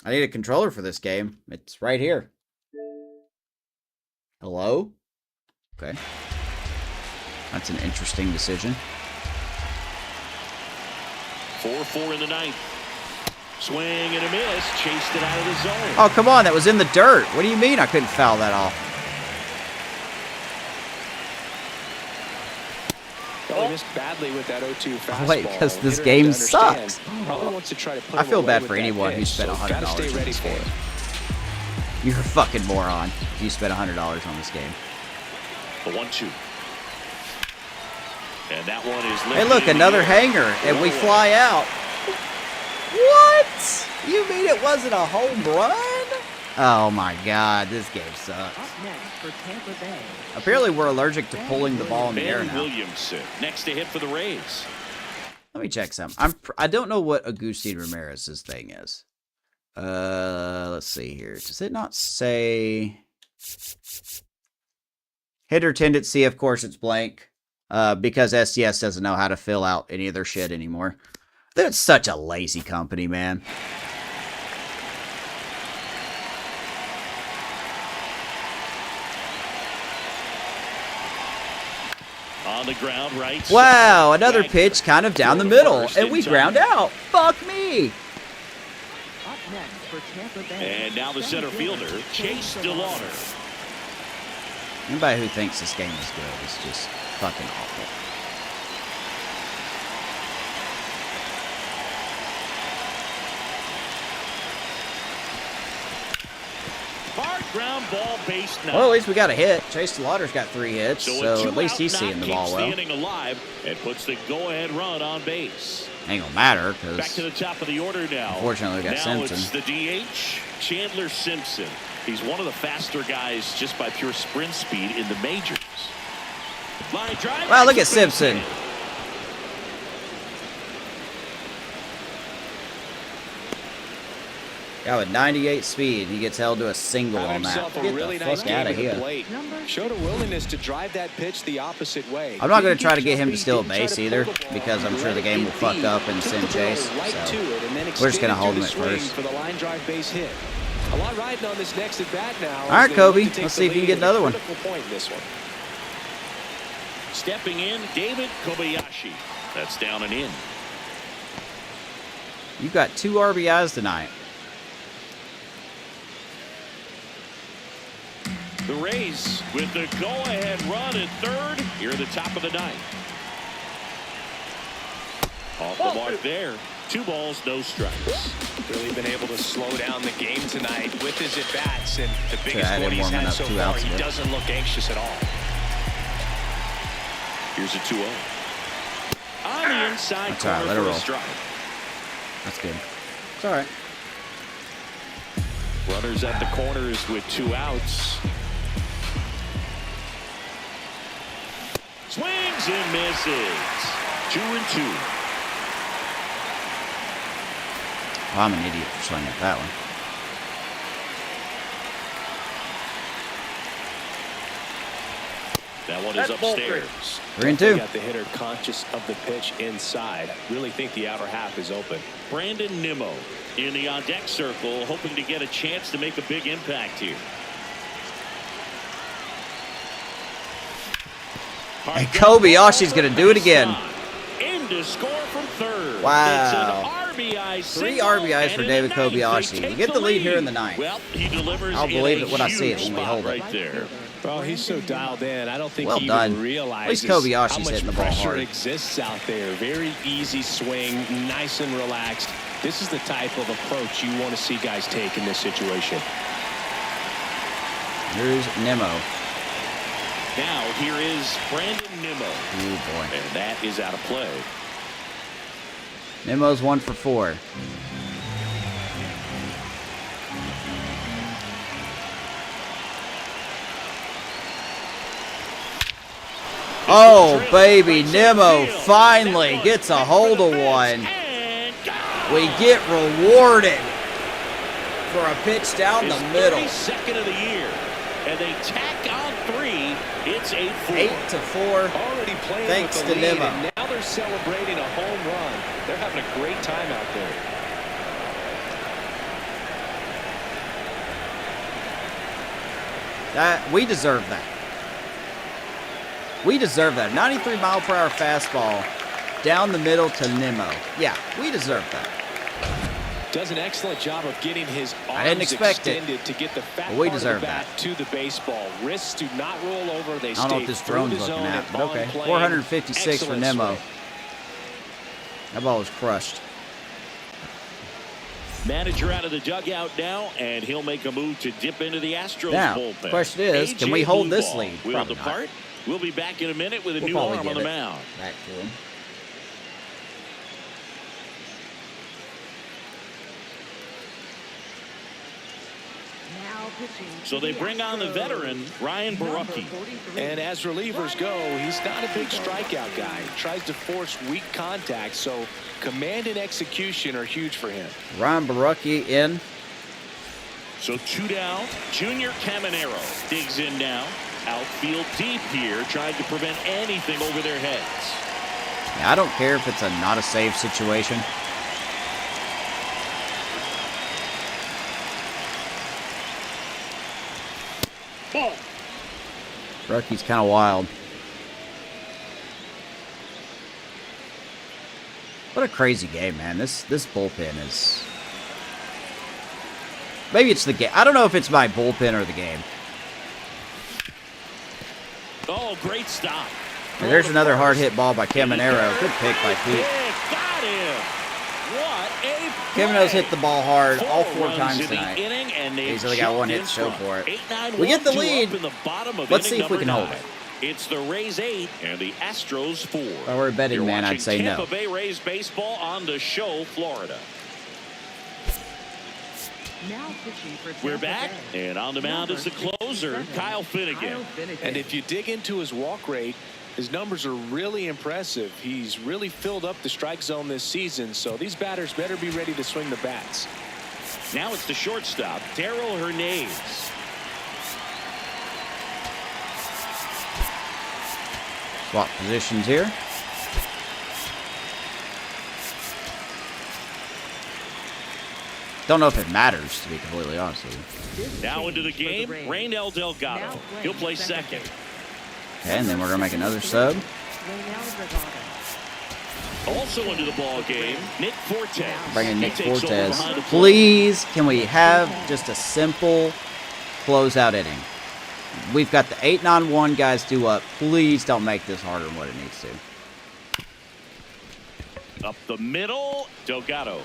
Speaker 1: I need a controller for this game. It's right here. Hello? Okay. That's an interesting decision.
Speaker 2: 4-4 in the 9th. Swing and a miss. Chased it out of the zone.
Speaker 1: Oh, come on. That was in the dirt. What do you mean I couldn't foul that off?
Speaker 5: Probably missed badly with that 0-2 fastball.
Speaker 1: Wait, because this game sucks.
Speaker 5: Probably wants to try to put
Speaker 1: I feel
Speaker 5: him
Speaker 1: bad
Speaker 5: away
Speaker 1: for
Speaker 5: with that
Speaker 1: anyone who
Speaker 5: pitch,
Speaker 1: spent
Speaker 5: so
Speaker 1: $100
Speaker 5: gotta stay
Speaker 1: on
Speaker 5: ready
Speaker 1: this
Speaker 5: for
Speaker 1: game.
Speaker 5: it.
Speaker 1: You're a fucking moron if you spent $100 on this game.
Speaker 2: The 1-2. And that one is
Speaker 1: Hey, look, another hanger, and we fly out. What? You mean it wasn't a home run? Oh my god, this game sucks.
Speaker 4: Up next for Tampa Bay.
Speaker 1: Apparently we're allergic to pulling the ball in the air
Speaker 2: Ben
Speaker 1: now.
Speaker 2: Williamson next to hit for the Rays.
Speaker 1: Let me check something. I don't know what Agustin Ramirez's thing is. Let's see here. Does it not say hitter tendency? Of course it's blank. Because STS doesn't know how to fill out any of their shit anymore. They're such a lazy company, man.
Speaker 2: On the ground, right.
Speaker 1: Wow, another pitch kind of down the middle, and we ground out. Fuck me.
Speaker 4: Up next for Tampa Bay.
Speaker 2: And now the center fielder, Chase DeLauder.
Speaker 1: Anybody who thinks this game is good is just fucking awful.
Speaker 2: Hard ground ball, base 9.
Speaker 1: Well, at least we got a hit. Chase DeLauder's got 3 hits,
Speaker 2: So
Speaker 1: so at least he's seeing the ball well.
Speaker 2: Keeps the inning alive and puts the go-ahead run on base.
Speaker 1: Ain't gonna matter,
Speaker 2: Back to the
Speaker 1: because
Speaker 2: top of the order now.
Speaker 1: unfortunately we got
Speaker 2: now
Speaker 1: Simpson.
Speaker 2: It's the DH, Chandler Simpson. He's one of the faster guys just by pure sprint speed in the majors. Line drive.
Speaker 1: Wow, look at Simpson. Got with 98 speed. He gets held to a single
Speaker 5: Found
Speaker 1: on that.
Speaker 5: himself a
Speaker 1: Get
Speaker 5: really
Speaker 1: the
Speaker 5: nice
Speaker 1: fuck
Speaker 5: game
Speaker 1: out of
Speaker 5: at the
Speaker 1: here.
Speaker 5: plate. Showed a willingness to drive that pitch the opposite way.
Speaker 1: I'm not going
Speaker 5: Didn't
Speaker 1: to try to
Speaker 5: get
Speaker 1: get him to
Speaker 5: jumpy,
Speaker 1: steal a
Speaker 5: didn't try
Speaker 1: base
Speaker 5: to pull
Speaker 1: either,
Speaker 5: the ball.
Speaker 1: because I'm
Speaker 5: He
Speaker 1: sure
Speaker 5: let
Speaker 1: the game
Speaker 5: it
Speaker 1: will fuck
Speaker 5: be.
Speaker 1: up and
Speaker 5: Took
Speaker 1: send
Speaker 5: the throw
Speaker 1: chase.
Speaker 5: right
Speaker 1: So
Speaker 5: to it and then
Speaker 1: we're just going to
Speaker 5: extended
Speaker 1: hold
Speaker 5: through
Speaker 1: him at
Speaker 5: the swing
Speaker 1: first.
Speaker 5: for the line drive base hit. A lot riding on this next at bat now.
Speaker 1: All right,
Speaker 5: as they look
Speaker 1: Kobe.
Speaker 5: to take
Speaker 1: Let's
Speaker 5: the
Speaker 1: see if you can
Speaker 5: lead
Speaker 1: get another
Speaker 5: at a
Speaker 1: one.
Speaker 5: critical point in this one.
Speaker 2: Stepping in, David Kobayashi. That's down and in.
Speaker 1: You've got 2 RBIs tonight.
Speaker 2: The Rays with the go-ahead run at third here at the top of the 9th. Off the mark there. 2 balls, no strikes.
Speaker 3: Really been able to slow down the game tonight with his at-bats, and the biggest
Speaker 1: I
Speaker 3: one
Speaker 1: didn't
Speaker 3: he's
Speaker 1: warm it
Speaker 3: had
Speaker 1: up
Speaker 3: so
Speaker 1: 2
Speaker 3: far,
Speaker 1: outs
Speaker 3: he
Speaker 1: ago.
Speaker 3: doesn't look anxious at all.
Speaker 2: Here's a 2-0. On the inside
Speaker 1: That's all right,
Speaker 2: corner
Speaker 1: let it
Speaker 2: for a
Speaker 1: roll.
Speaker 2: strike.
Speaker 1: That's good. It's all right.
Speaker 2: Runners at the corners with 2 outs. Swings and misses. 2-2.
Speaker 1: Well, I'm an idiot for swinging at that one.
Speaker 2: That one is upstairs.
Speaker 1: 3-2.
Speaker 3: Got the hitter conscious of the pitch inside. Really think the outer half is open.
Speaker 2: Brandon Nimmo in the on-deck circle, hoping to get a chance to make a big impact here.
Speaker 1: And Kobayashi's going to do it again.
Speaker 2: In to score from third.
Speaker 1: Wow.
Speaker 2: It's an RBI
Speaker 1: 3 RBIs for David Kobayashi. We get the lead here in the 9th.
Speaker 2: Well, he delivers.
Speaker 1: I'll
Speaker 2: in
Speaker 1: believe
Speaker 2: a
Speaker 1: it when I see it
Speaker 2: huge
Speaker 1: when we
Speaker 2: spot
Speaker 1: hold it.
Speaker 2: right there.
Speaker 3: Well, he's so dialed in. I don't think
Speaker 1: Well
Speaker 3: he
Speaker 1: done.
Speaker 3: even
Speaker 1: At
Speaker 3: realizes
Speaker 1: least Kobayashi's
Speaker 3: how much
Speaker 1: hitting the ball
Speaker 3: pressure
Speaker 1: hard.
Speaker 3: exists out there. Very easy swing, nice and relaxed. This is the type of approach you want to see guys take in this situation.
Speaker 1: Here's Nemo.
Speaker 2: Now here is Brandon Nimmo.
Speaker 1: Oh, boy.
Speaker 2: And that is out of play.
Speaker 1: Nemo's 1 for 4. Oh, baby, Nemo finally gets a hold of one. We get rewarded for a pitch down the middle.
Speaker 2: 32nd of the year, and they tack on 3. It's 8-4.
Speaker 1: 8-4.
Speaker 3: Already playing
Speaker 1: Thanks
Speaker 3: with the
Speaker 1: to
Speaker 3: lead,
Speaker 1: Nimmo.
Speaker 3: and now they're celebrating a home run. They're having a great time out there.
Speaker 1: We deserve that. We deserve that. 93-mile-per-hour fastball down the middle to Nemo. Yeah, we deserve that.
Speaker 3: Does an excellent job of getting his arms
Speaker 1: I didn't expect it,
Speaker 3: extended to get the fat
Speaker 1: but we
Speaker 3: part of the
Speaker 1: deserve
Speaker 3: bat
Speaker 1: that.
Speaker 3: to the baseball. Wrists do not roll over. They
Speaker 1: I don't know what
Speaker 3: stay
Speaker 1: this
Speaker 3: through
Speaker 1: drone's
Speaker 3: the
Speaker 1: looking
Speaker 3: zone
Speaker 1: at,
Speaker 3: and
Speaker 1: but
Speaker 3: on
Speaker 1: okay.
Speaker 3: plane.
Speaker 1: 456 for
Speaker 3: Excellent
Speaker 1: Nemo.
Speaker 3: swing.
Speaker 1: That ball was crushed.
Speaker 2: Manager out of the dugout now, and he'll make a move to dip into the Astros
Speaker 1: Now,
Speaker 2: bullpen.
Speaker 1: question is, can we
Speaker 2: A.J.
Speaker 1: hold this
Speaker 2: Blueball
Speaker 1: lead?
Speaker 2: will
Speaker 1: Probably
Speaker 2: depart.
Speaker 1: not.
Speaker 2: We'll be back in a minute with a
Speaker 1: We'll
Speaker 2: new
Speaker 1: probably
Speaker 2: arm on
Speaker 1: give
Speaker 2: the
Speaker 1: it
Speaker 2: mound.
Speaker 1: back to him.
Speaker 4: Now pitching.
Speaker 2: So they bring on the veteran, Ryan Barucki.
Speaker 3: And as relievers go, he's not a big strikeout guy. He tries to force weak contact, so command and execution are huge for him.
Speaker 1: Ryan Barucki in.
Speaker 2: So 2 down. Junior Caminero digs in now. Outfield deep here, trying to prevent anything over their heads.
Speaker 1: Yeah, I don't care if it's a not a save situation.
Speaker 2: Ball.
Speaker 1: Barucki's kind of wild. What a crazy game, man. This bullpen is... Maybe it's the game. I don't know if it's my bullpen or the game.
Speaker 2: Oh, great stop.
Speaker 1: And there's another hard hit ball by Caminero. Good pick by Pete.
Speaker 2: Got him. What a
Speaker 1: Camino's
Speaker 2: play.
Speaker 1: hit the ball hard all 4
Speaker 2: runs
Speaker 1: times
Speaker 2: in the
Speaker 1: tonight.
Speaker 2: inning, and they've
Speaker 1: He's only got 1 hit to
Speaker 2: jumped
Speaker 1: show
Speaker 2: in
Speaker 1: for it.
Speaker 2: front. 8-9
Speaker 1: We get the
Speaker 2: 1-2
Speaker 1: lead.
Speaker 2: up in the bottom of
Speaker 1: Let's
Speaker 2: inning
Speaker 1: see if we can
Speaker 2: number
Speaker 1: hold
Speaker 2: 9.
Speaker 1: it.
Speaker 2: It's the Rays 8 and the Astros 4.
Speaker 1: If I were a betting
Speaker 2: You're
Speaker 1: man, I'd
Speaker 2: watching
Speaker 1: say no.
Speaker 2: Tampa Bay Rays baseball on the show, Florida.
Speaker 4: Now pitching for
Speaker 2: We're
Speaker 4: Tampa
Speaker 2: back,
Speaker 4: Bay.
Speaker 2: and on the mound is the closer, Kyle Finnegan.
Speaker 3: And if you dig into his walk rate, his numbers are really impressive. He's really filled up the strike zone this season, so these batters better be ready to swing the bats.
Speaker 2: Now it's the shortstop, Darryl Hernandez.
Speaker 1: Swap positions here. Don't know if it matters, to be completely honest with you.
Speaker 2: Now into the game, Raynel Delgado. He'll play second.
Speaker 1: Okay, and then we're going to make another sub.
Speaker 2: Also into the ball game, Nick Fortes.
Speaker 1: Bring in Nick
Speaker 2: He takes over
Speaker 1: Fortes.
Speaker 2: behind the plate.
Speaker 1: Please, can we have just a simple closeout inning? We've got the 8-9-1 guys due up. Please don't make this harder than what it needs to.
Speaker 2: Up the middle, Delgado.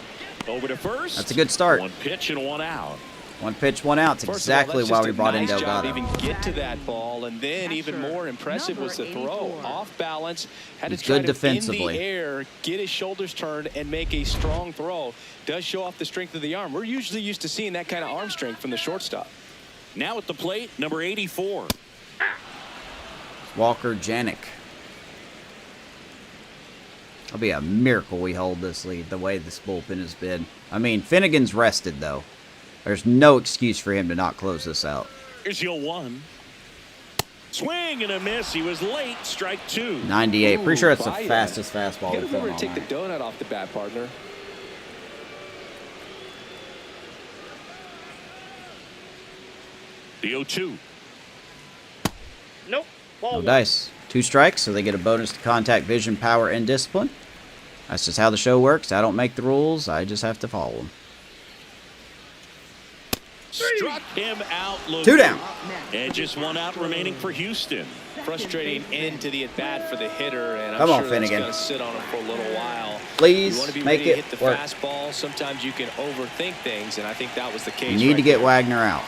Speaker 2: Over to first.
Speaker 1: That's a good start.
Speaker 2: 1 pitch and 1 out.
Speaker 1: 1 pitch, 1 out. It's
Speaker 3: First of all,
Speaker 1: exactly
Speaker 3: that's
Speaker 1: why
Speaker 3: just
Speaker 1: we
Speaker 3: a
Speaker 1: brought in
Speaker 3: nice job
Speaker 1: Delgado.
Speaker 3: even get to that ball, and then even more impressive was the throw. Off balance, had
Speaker 1: He's
Speaker 3: to try
Speaker 1: good
Speaker 3: to
Speaker 1: defensively.
Speaker 3: in the air, get his shoulders turned, and make a strong throw. Does show off the strength of the arm. We're usually used to seeing that kind of arm strength from the shortstop.
Speaker 2: Now at the plate, number 84.
Speaker 1: Walker Janik. It'll be a miracle we hold this lead the way this bullpen has been. I mean, Finnegan's rested, though. There's no excuse for him to not close this out.
Speaker 2: Here's your 1. Swing and a miss. He was late. Strike 2.
Speaker 1: 98. Pretty sure it's the
Speaker 3: Ooh,
Speaker 1: fastest fastball
Speaker 3: Get
Speaker 1: we've
Speaker 3: over
Speaker 1: thrown
Speaker 3: to
Speaker 1: all
Speaker 3: take the
Speaker 1: night.
Speaker 3: donut off the bat, partner.
Speaker 2: The 0-2.
Speaker 6: Nope. Ball
Speaker 1: No
Speaker 6: one.
Speaker 1: dice. 2 strikes, so they get a bonus to contact, vision, power, and discipline. That's just how the show works. I don't make the rules. I just have to follow them.
Speaker 2: Struck him out.
Speaker 1: 2 down.
Speaker 2: And just 1 out remaining for Houston.
Speaker 5: Frustrating end to the at-bat for the hitter, and I'm
Speaker 1: Come on,
Speaker 5: sure that's
Speaker 1: Finnegan.
Speaker 5: going to sit on him for a little while.
Speaker 1: Please
Speaker 5: you want to be
Speaker 1: make
Speaker 5: ready
Speaker 1: it
Speaker 5: to hit the
Speaker 1: work.
Speaker 5: fastball. Sometimes you can overthink things, and I think that was the case.
Speaker 1: You need to get
Speaker 5: there.
Speaker 1: Wagner out.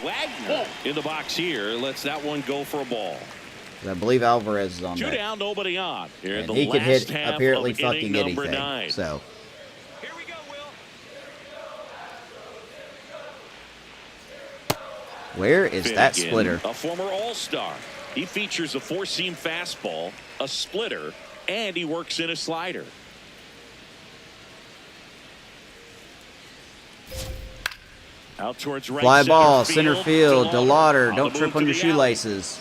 Speaker 2: Wagner in the box here lets that one go for a ball.
Speaker 1: I believe Alvarez is on
Speaker 2: 2
Speaker 1: that.
Speaker 2: down, nobody on. Here in
Speaker 1: And
Speaker 2: the
Speaker 1: he could
Speaker 2: last
Speaker 1: hit
Speaker 2: half
Speaker 1: apparently
Speaker 2: of inning
Speaker 1: fucking
Speaker 2: number
Speaker 1: anything.
Speaker 2: 9.
Speaker 1: So.
Speaker 3: Here we go, Will.
Speaker 1: Where is that
Speaker 2: Finnegan,
Speaker 1: splitter?
Speaker 2: a former All-Star. He features a 4-seam fastball, a splitter, and he works in a slider. Out towards right
Speaker 1: Fly ball, center field.
Speaker 2: DeLauder
Speaker 1: DeLauder, don't trip on your shoelaces.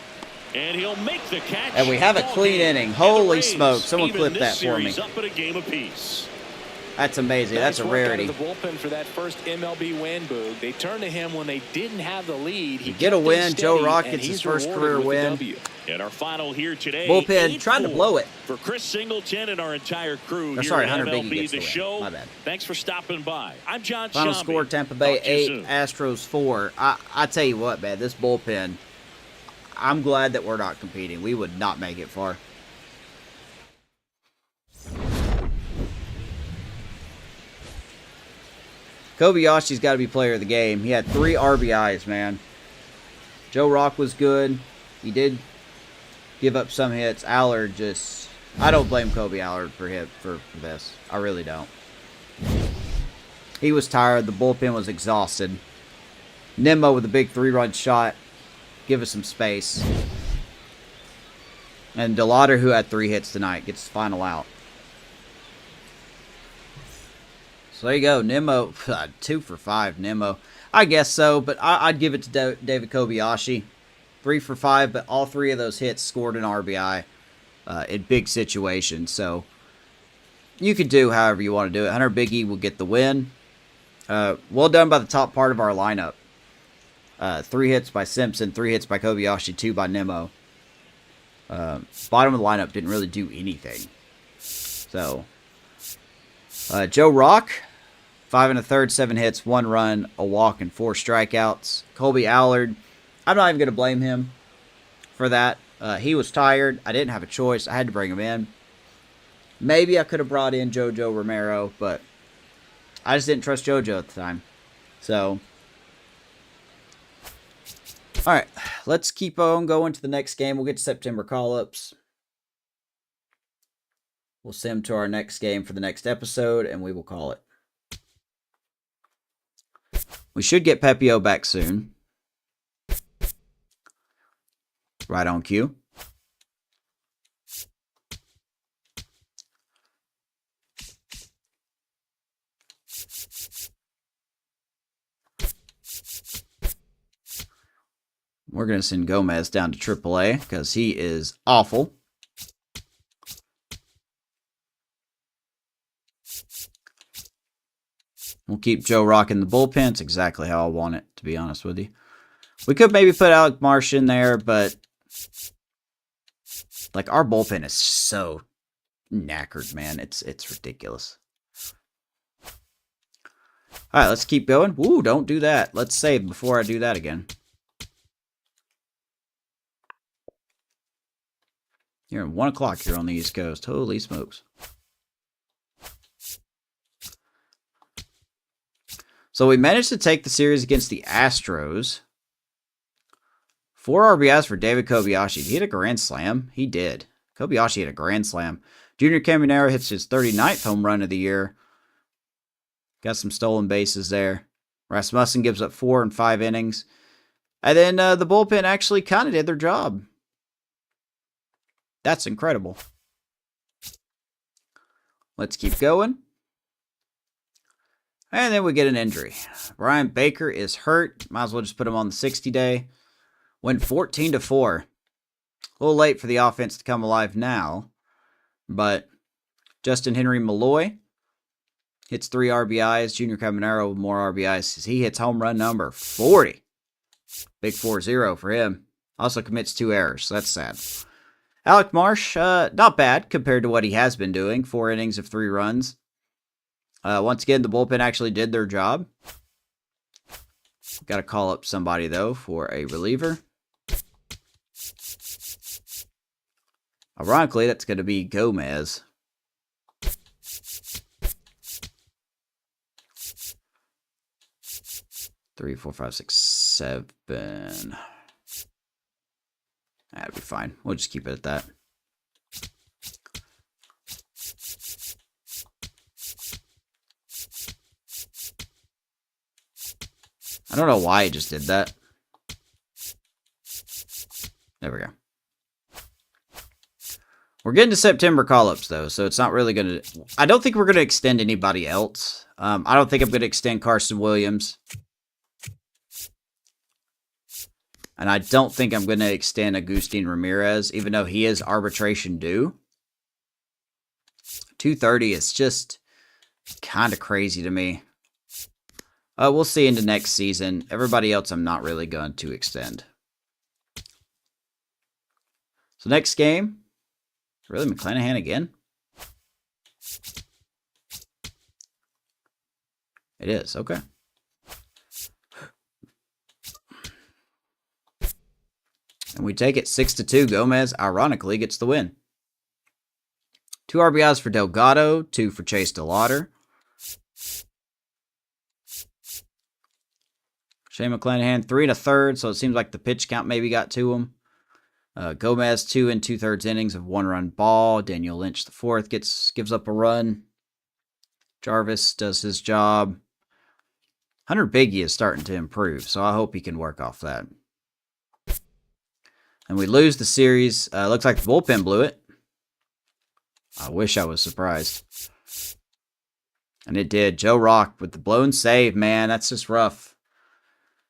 Speaker 2: And he'll make the catch.
Speaker 1: And we have a
Speaker 2: Ball
Speaker 1: clean
Speaker 2: game.
Speaker 1: inning.
Speaker 2: And the
Speaker 1: Holy
Speaker 2: Rays
Speaker 1: smoke. Someone
Speaker 2: even
Speaker 1: clip
Speaker 2: this
Speaker 1: that for me.
Speaker 2: series up at a game apiece.
Speaker 1: That's amazing. That's a
Speaker 5: Nice work out of
Speaker 1: rarity.
Speaker 5: The bullpen for that first MLB win, Boog. They turned to him when they didn't have the lead. He
Speaker 1: Get a
Speaker 5: kept
Speaker 1: win.
Speaker 5: things
Speaker 1: Joe
Speaker 5: steady,
Speaker 1: Rock
Speaker 5: and
Speaker 1: gets his
Speaker 5: he's
Speaker 1: first
Speaker 5: rewarded
Speaker 1: career
Speaker 5: with a
Speaker 1: win.
Speaker 5: W.
Speaker 2: And our final here today.
Speaker 1: Bullpen tried to
Speaker 2: 8-4
Speaker 1: blow it.
Speaker 2: For Chris Singleton and our entire crew
Speaker 1: Or
Speaker 2: here
Speaker 1: sorry,
Speaker 2: at
Speaker 1: Hunter
Speaker 2: MLB
Speaker 1: Biggie gets
Speaker 2: The
Speaker 1: the win.
Speaker 2: Show.
Speaker 1: My bad.
Speaker 2: Thanks for stopping by. I'm John
Speaker 1: Final
Speaker 2: Shambi.
Speaker 1: score, Tampa Bay
Speaker 2: Talk to you
Speaker 1: 8,
Speaker 2: soon.
Speaker 1: Astros 4. I tell you what, man, this bullpen, I'm glad that we're not competing. We would not make it far. Kobayashi's got to be player of the game. He had 3 RBIs, man. Joe Rock was good. He did give up some hits. Allard just... I don't blame Kobe Allard for this. I really don't. He was tired. The bullpen was exhausted. Nimmo with a big 3-run shot. Give us some space. And DeLauder, who had 3 hits tonight, gets the final out. So there you go. Nimmo, 2 for 5, Nimmo. I guess so, but I'd give it to David Kobayashi. 3 for 5, but all 3 of those hits scored an RBI in big situations. So you could do however you want to do it. Hunter Biggie will get the win. Well done by the top part of our lineup. 3 hits by Simpson, 3 hits by Kobayashi, 2 by Nimmo. Bottom of the lineup didn't really do anything. So, Joe Rock, 5 1/3, 7 hits, 1 run, a walk, and 4 strikeouts. Colby Allard, I'm not even going to blame him for that. He was tired. I didn't have a choice. I had to bring him in. Maybe I could have brought in JoJo Romero, but I just didn't trust JoJo at the time. So, alright, let's keep on going to the next game. We'll get to September call-ups. We'll send them to our next game for the next episode, and we will call it. We should get Pepio back soon. Right on cue. We're going to send Gomez down to AAA because he is awful. We'll keep Joe Rock in the bullpen. It's exactly how I want it, to be honest with you. We could maybe put Alec Marsh in there, but like our bullpen is so knackered, man. It's ridiculous. All right, let's keep going. Ooh, don't do that. Let's save before I do that again. You're at 1 o'clock here on the East Coast. Holy smokes. So we managed to take the series against the Astros. 4 RBIs for David Kobayashi. Did he hit a grand slam? He did. Kobayashi hit a grand slam. Junior Caminero hits his 39th home run of the year. Got some stolen bases there. Rasmussen gives up 4 in 5 innings. And then the bullpen actually kind of did their job. That's incredible. Let's keep going. And then we get an injury. Brian Baker is hurt. Might as well just put him on the 60-day. Went 14-4. A little late for the offense to come alive now. But Justin Henry Malloy hits 3 RBIs. Junior Caminero with more RBIs. He hits home run number 40. Big 4-0 for him. Also commits 2 errors. So that's sad. Alec Marsh, not bad compared to what he has been doing. 4 innings of 3 runs. Once again, the bullpen actually did their job. Got to call up somebody, though, for a reliever. Ironically, that's going to be Gomez. Three, four, five, six, 7. That'd be fine. We'll just keep it at that. I don't know why it just did that. There we go. We're getting to September call-ups, though, so it's not really going to... I don't think we're going to extend anybody else. I don't think I'm going to extend Carson Williams. And I don't think I'm going to extend Agustin Ramirez, even though he is arbitration due. 230 is just kind of crazy to me. We'll see into next season. Everybody else I'm not really going to extend. So next game... Really, McClanahan again? It is, okay. And we take it 6-2. Gomez, ironically, gets the win. 2 RBIs for Delgado, 2 for Chase DeLauder. Shane McClanahan, 3 1/3, so it seems like the pitch count maybe got to him. Gomez, 2 2/3 innings of 1-run ball. Daniel Lynch, the 4th, gives up a run. Jarvis does his job. Hunter Biggie is starting to improve, so I hope he can work off that. And we lose the series. Looks like the bullpen blew it. I wish I was surprised. And it did. Joe Rock with the blown save, man. That's just rough.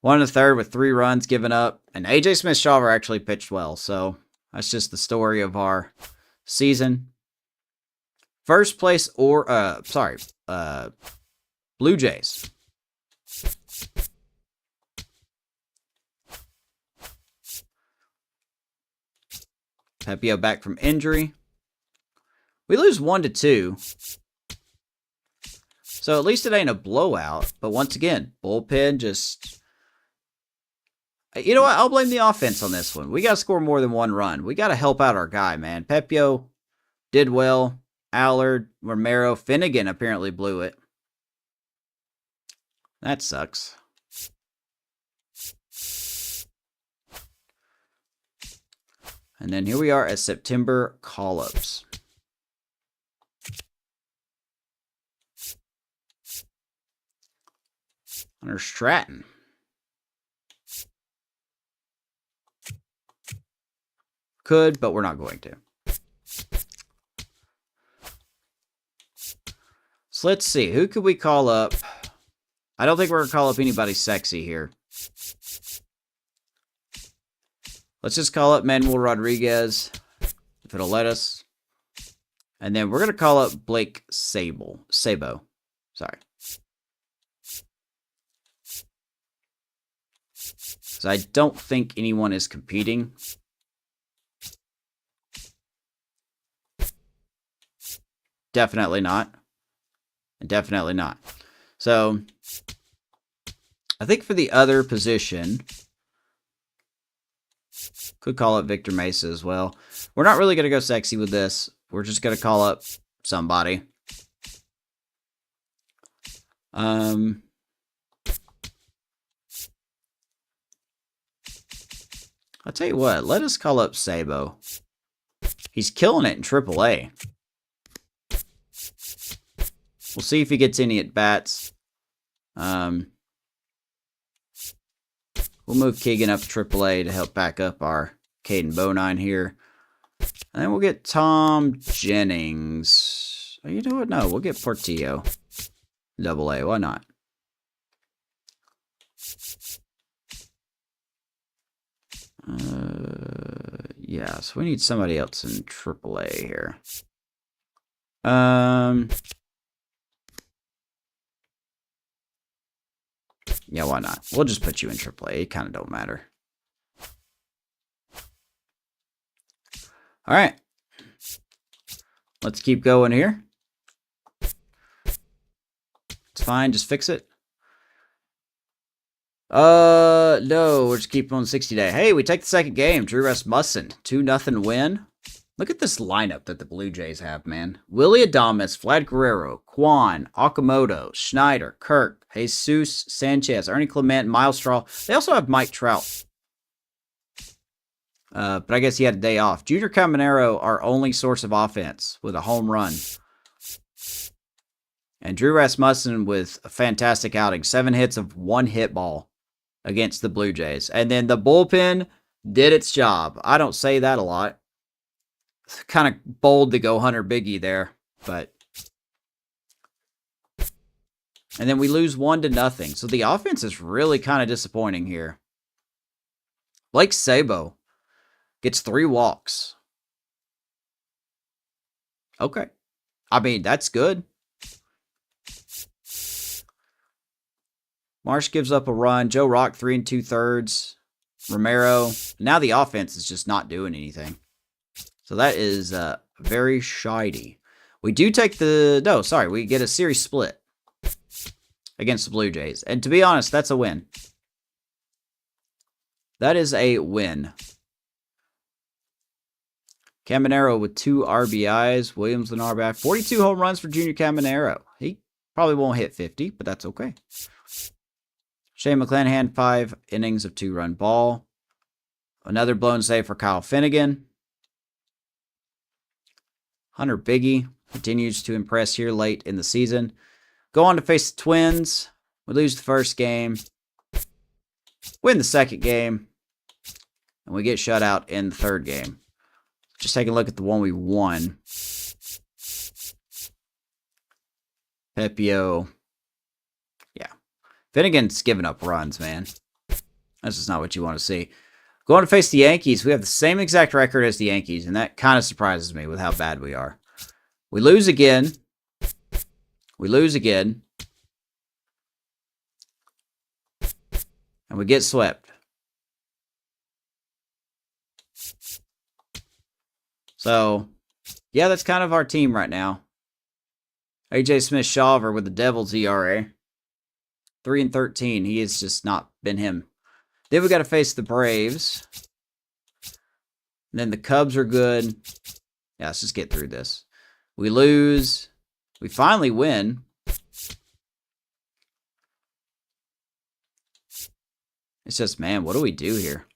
Speaker 1: 1 1/3 with 3 runs given up. And AJ Smith-Shawver actually pitched well. So that's just the story of our season. First place Blue Jays. Pepio back from injury. We lose 1-2. So at least it ain't a blowout. But once again, bullpen just... You know what? I'll blame the offense on this one. We got to score more than 1 run. We got to help out our guy, man. Pepio did well. Allard, Romero, Finnegan apparently blew it. That sucks. And then here we are at September call-ups. Hunter Stratton. Could, but we're not going to. So let's see. Who could we call up? I don't think we're going to call up anybody sexy here. Let's just call up Manuel Rodriguez, if it'll let us. And then we're going to call up Blake Sabo. Sorry. So I don't think anyone is competing. Definitely not. And definitely not. So, I think for the other position, could call up Victor Mesa as well. We're not really going to go sexy with this. We're just going to call up somebody. I'll tell you what. Let us call up Sabo. He's killing it in AAA. We'll see if he gets any at-bats. We'll move Keegan up to AAA to help back up our Caden Bonine here. And then we'll get Tom Jennings. Oh, you know what? No, we'll get Portillo. AA. Why not? Yeah, so we need somebody else in AAA here. Yeah, why not? We'll just put you in AAA. It kind of don't matter. All right. Let's keep going here. It's fine. Just fix it. No. We'll just keep on 60-day. Hey, we take the second game. Drew Rasmussen. 2-0 win. Look at this lineup that the Blue Jays have, man. Willie Adames, Vlad Guerrero, Kwan, Okamoto, Schneider, Kirk, Jesus Sanchez, Ernie Clement, Miles Straw. They also have Mike Trout. But I guess he had a day off. Junior Caminero, our only source of offense with a home run. And Drew Rasmussen with a fantastic outing. 7 hits of 1 hit ball against the Blue Jays. And then the bullpen did its job. I don't say that a lot. Kind of bold to go Hunter Biggie there, but and then we lose 1-0. So the offense is really kind of disappointing here. Blake Sabo gets 3 walks. Okay. I mean, that's good. Marsh gives up a run. Joe Rock 3 2/3. Romero. Now the offense is just not doing anything. So that is very shady. We do take we get a series split against the Blue Jays. And to be honest, that's a win. That is a win. Caminero with 2 RBIs. Williams with an RBI. 42 home runs for Junior Caminero. He probably won't hit 50, but that's okay. Shane McClanahan, 5 innings of 2-run ball. Another blown save for Kyle Finnegan. Hunter Biggie continues to impress here late in the season. Go on to face the Twins. We lose the first game. Win the second game. And we get shut out in the third game. Just taking a look at the one we won. Pepio. Yeah. Finnegan's giving up runs, man. That's just not what you want to see. Going to face the Yankees, we have the same exact record as the Yankees, and that kind of surprises me with how bad we are. We lose again. We lose again. And we get swept. So, yeah, that's kind of our team right now. AJ Smith-Shawver with the Devils ERA. 3-13. He has just not been him. Then we got to face the Braves. And then the Cubs are good. Yeah, let's just get through this. We lose. We finally win. It's just, man, what do we do here?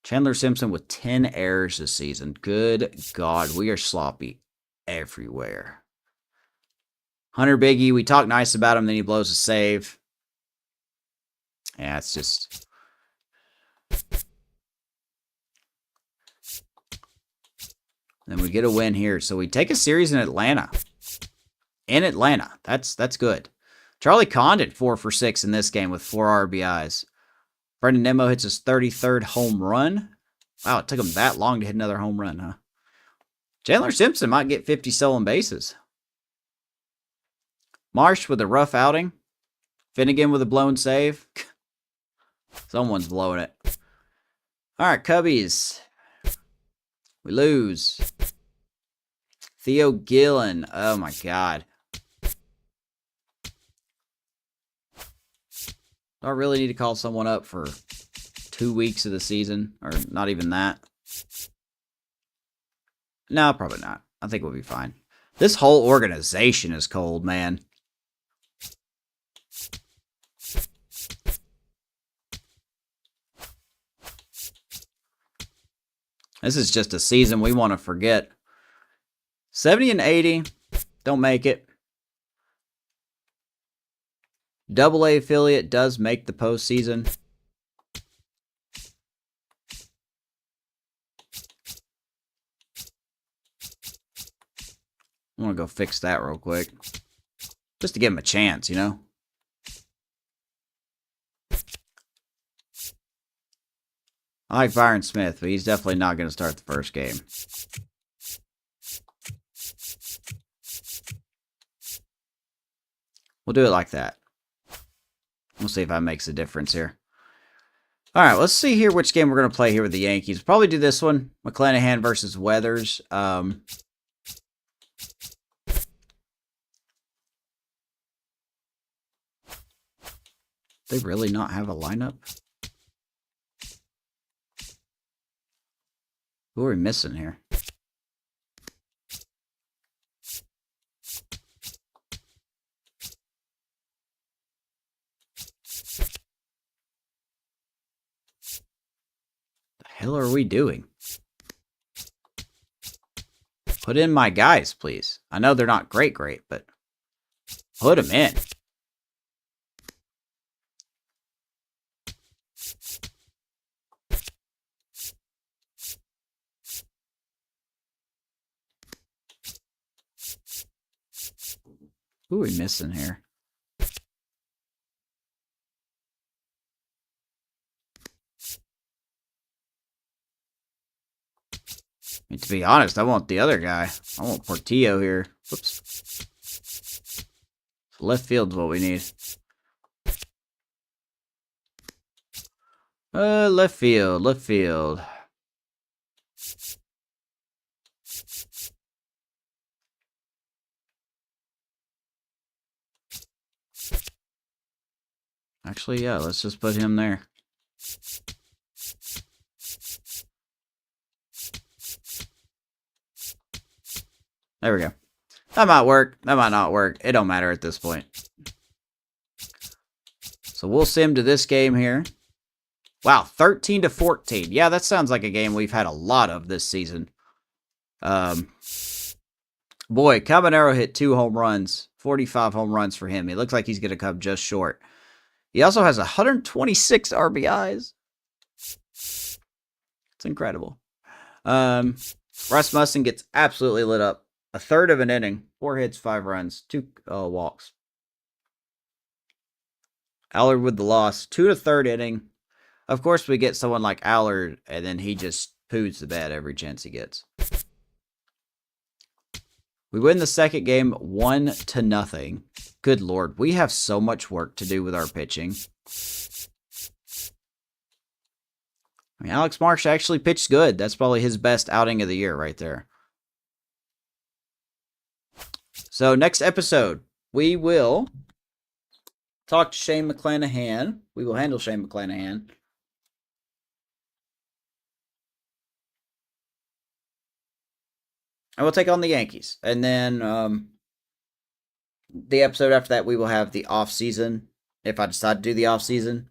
Speaker 1: Chandler Simpson with 10 errors this season. Good God, we are sloppy everywhere. Hunter Biggie, we talk nice about him, then he blows a save. Yeah, it's just... Then we get a win here. So we take a series in Atlanta. In Atlanta. That's good. Charlie Condon, 4 for 6 in this game with 4 RBIs. Brendan Nimmo hits his 33rd home run. Wow, it took him that long to hit another home run, huh? Chandler Simpson might get 50 stolen bases. Marsh with a rough outing. Finnegan with a blown save. Someone's blowing it. All right, Cubbies. We lose. Theo Gillen. Oh, my God. Do I really need to call someone up for 2 weeks of the season? Or not even that? No, probably not. I think we'll be fine. This whole organization is cold, man. This is just a season we want to forget. 70 and 80. Don't make it. AA affiliate does make the postseason. I'm going to go fix that real quick. Just to give him a chance, you know? I like Byron Smith, but he's definitely not going to start the first game. We'll do it like that. We'll see if that makes a difference here. All right, let's see here which game we're going to play here with the Yankees. We'll probably do this one. McClanahan versus Weathers. They really not have a lineup? Who are we missing here? The hell are we doing? Put in my guys, please. I know they're not great, but put them in. Who are we missing here? I mean, to be honest, I want the other guy. I want Portillo here. Whoops. Left field's what we need. Left field. Actually, yeah, let's just put him there. There we go. That might work. That might not work. It don't matter at this point. So we'll sim to this game here. Wow, 13-14. Yeah, that sounds like a game we've had a lot of this season. Boy, Cabanero hit 2 home runs. 45 home runs for him. He looks like he's going to come just short. He also has 126 RBIs. It's incredible. Rasmussen gets absolutely lit up. A third of an inning. 4 hits, 5 runs, 2 walks. Allard with the loss. 2 to third inning. Of course, we get someone like Allard, and then he just poos the bat every chance he gets. We win the second game 1-0. Good Lord, we have so much work to do with our pitching. I mean, Alex Marsh actually pitched good. That's probably his best outing of the year right there. So next episode, we will talk to Shane McClanahan. We will handle Shane McClanahan. And we'll take on the Yankees. And then the episode after that, we will have the off-season, if I decide to do the off-season.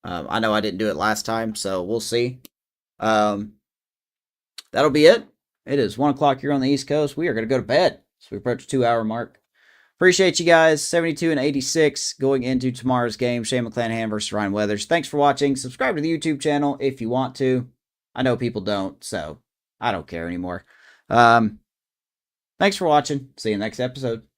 Speaker 1: I know I didn't do it last time, so we'll see. That'll be it. It is 1 o'clock here on the East Coast. We are going to go to bed. So we approach the 2-hour mark. Appreciate you guys. 72-86 going into tomorrow's game. Shane McClanahan versus Ryan Weathers. Thanks for watching. Subscribe to the YouTube channel if you want to. I know people don't, so I don't care anymore. Thanks for watching. See you next episode.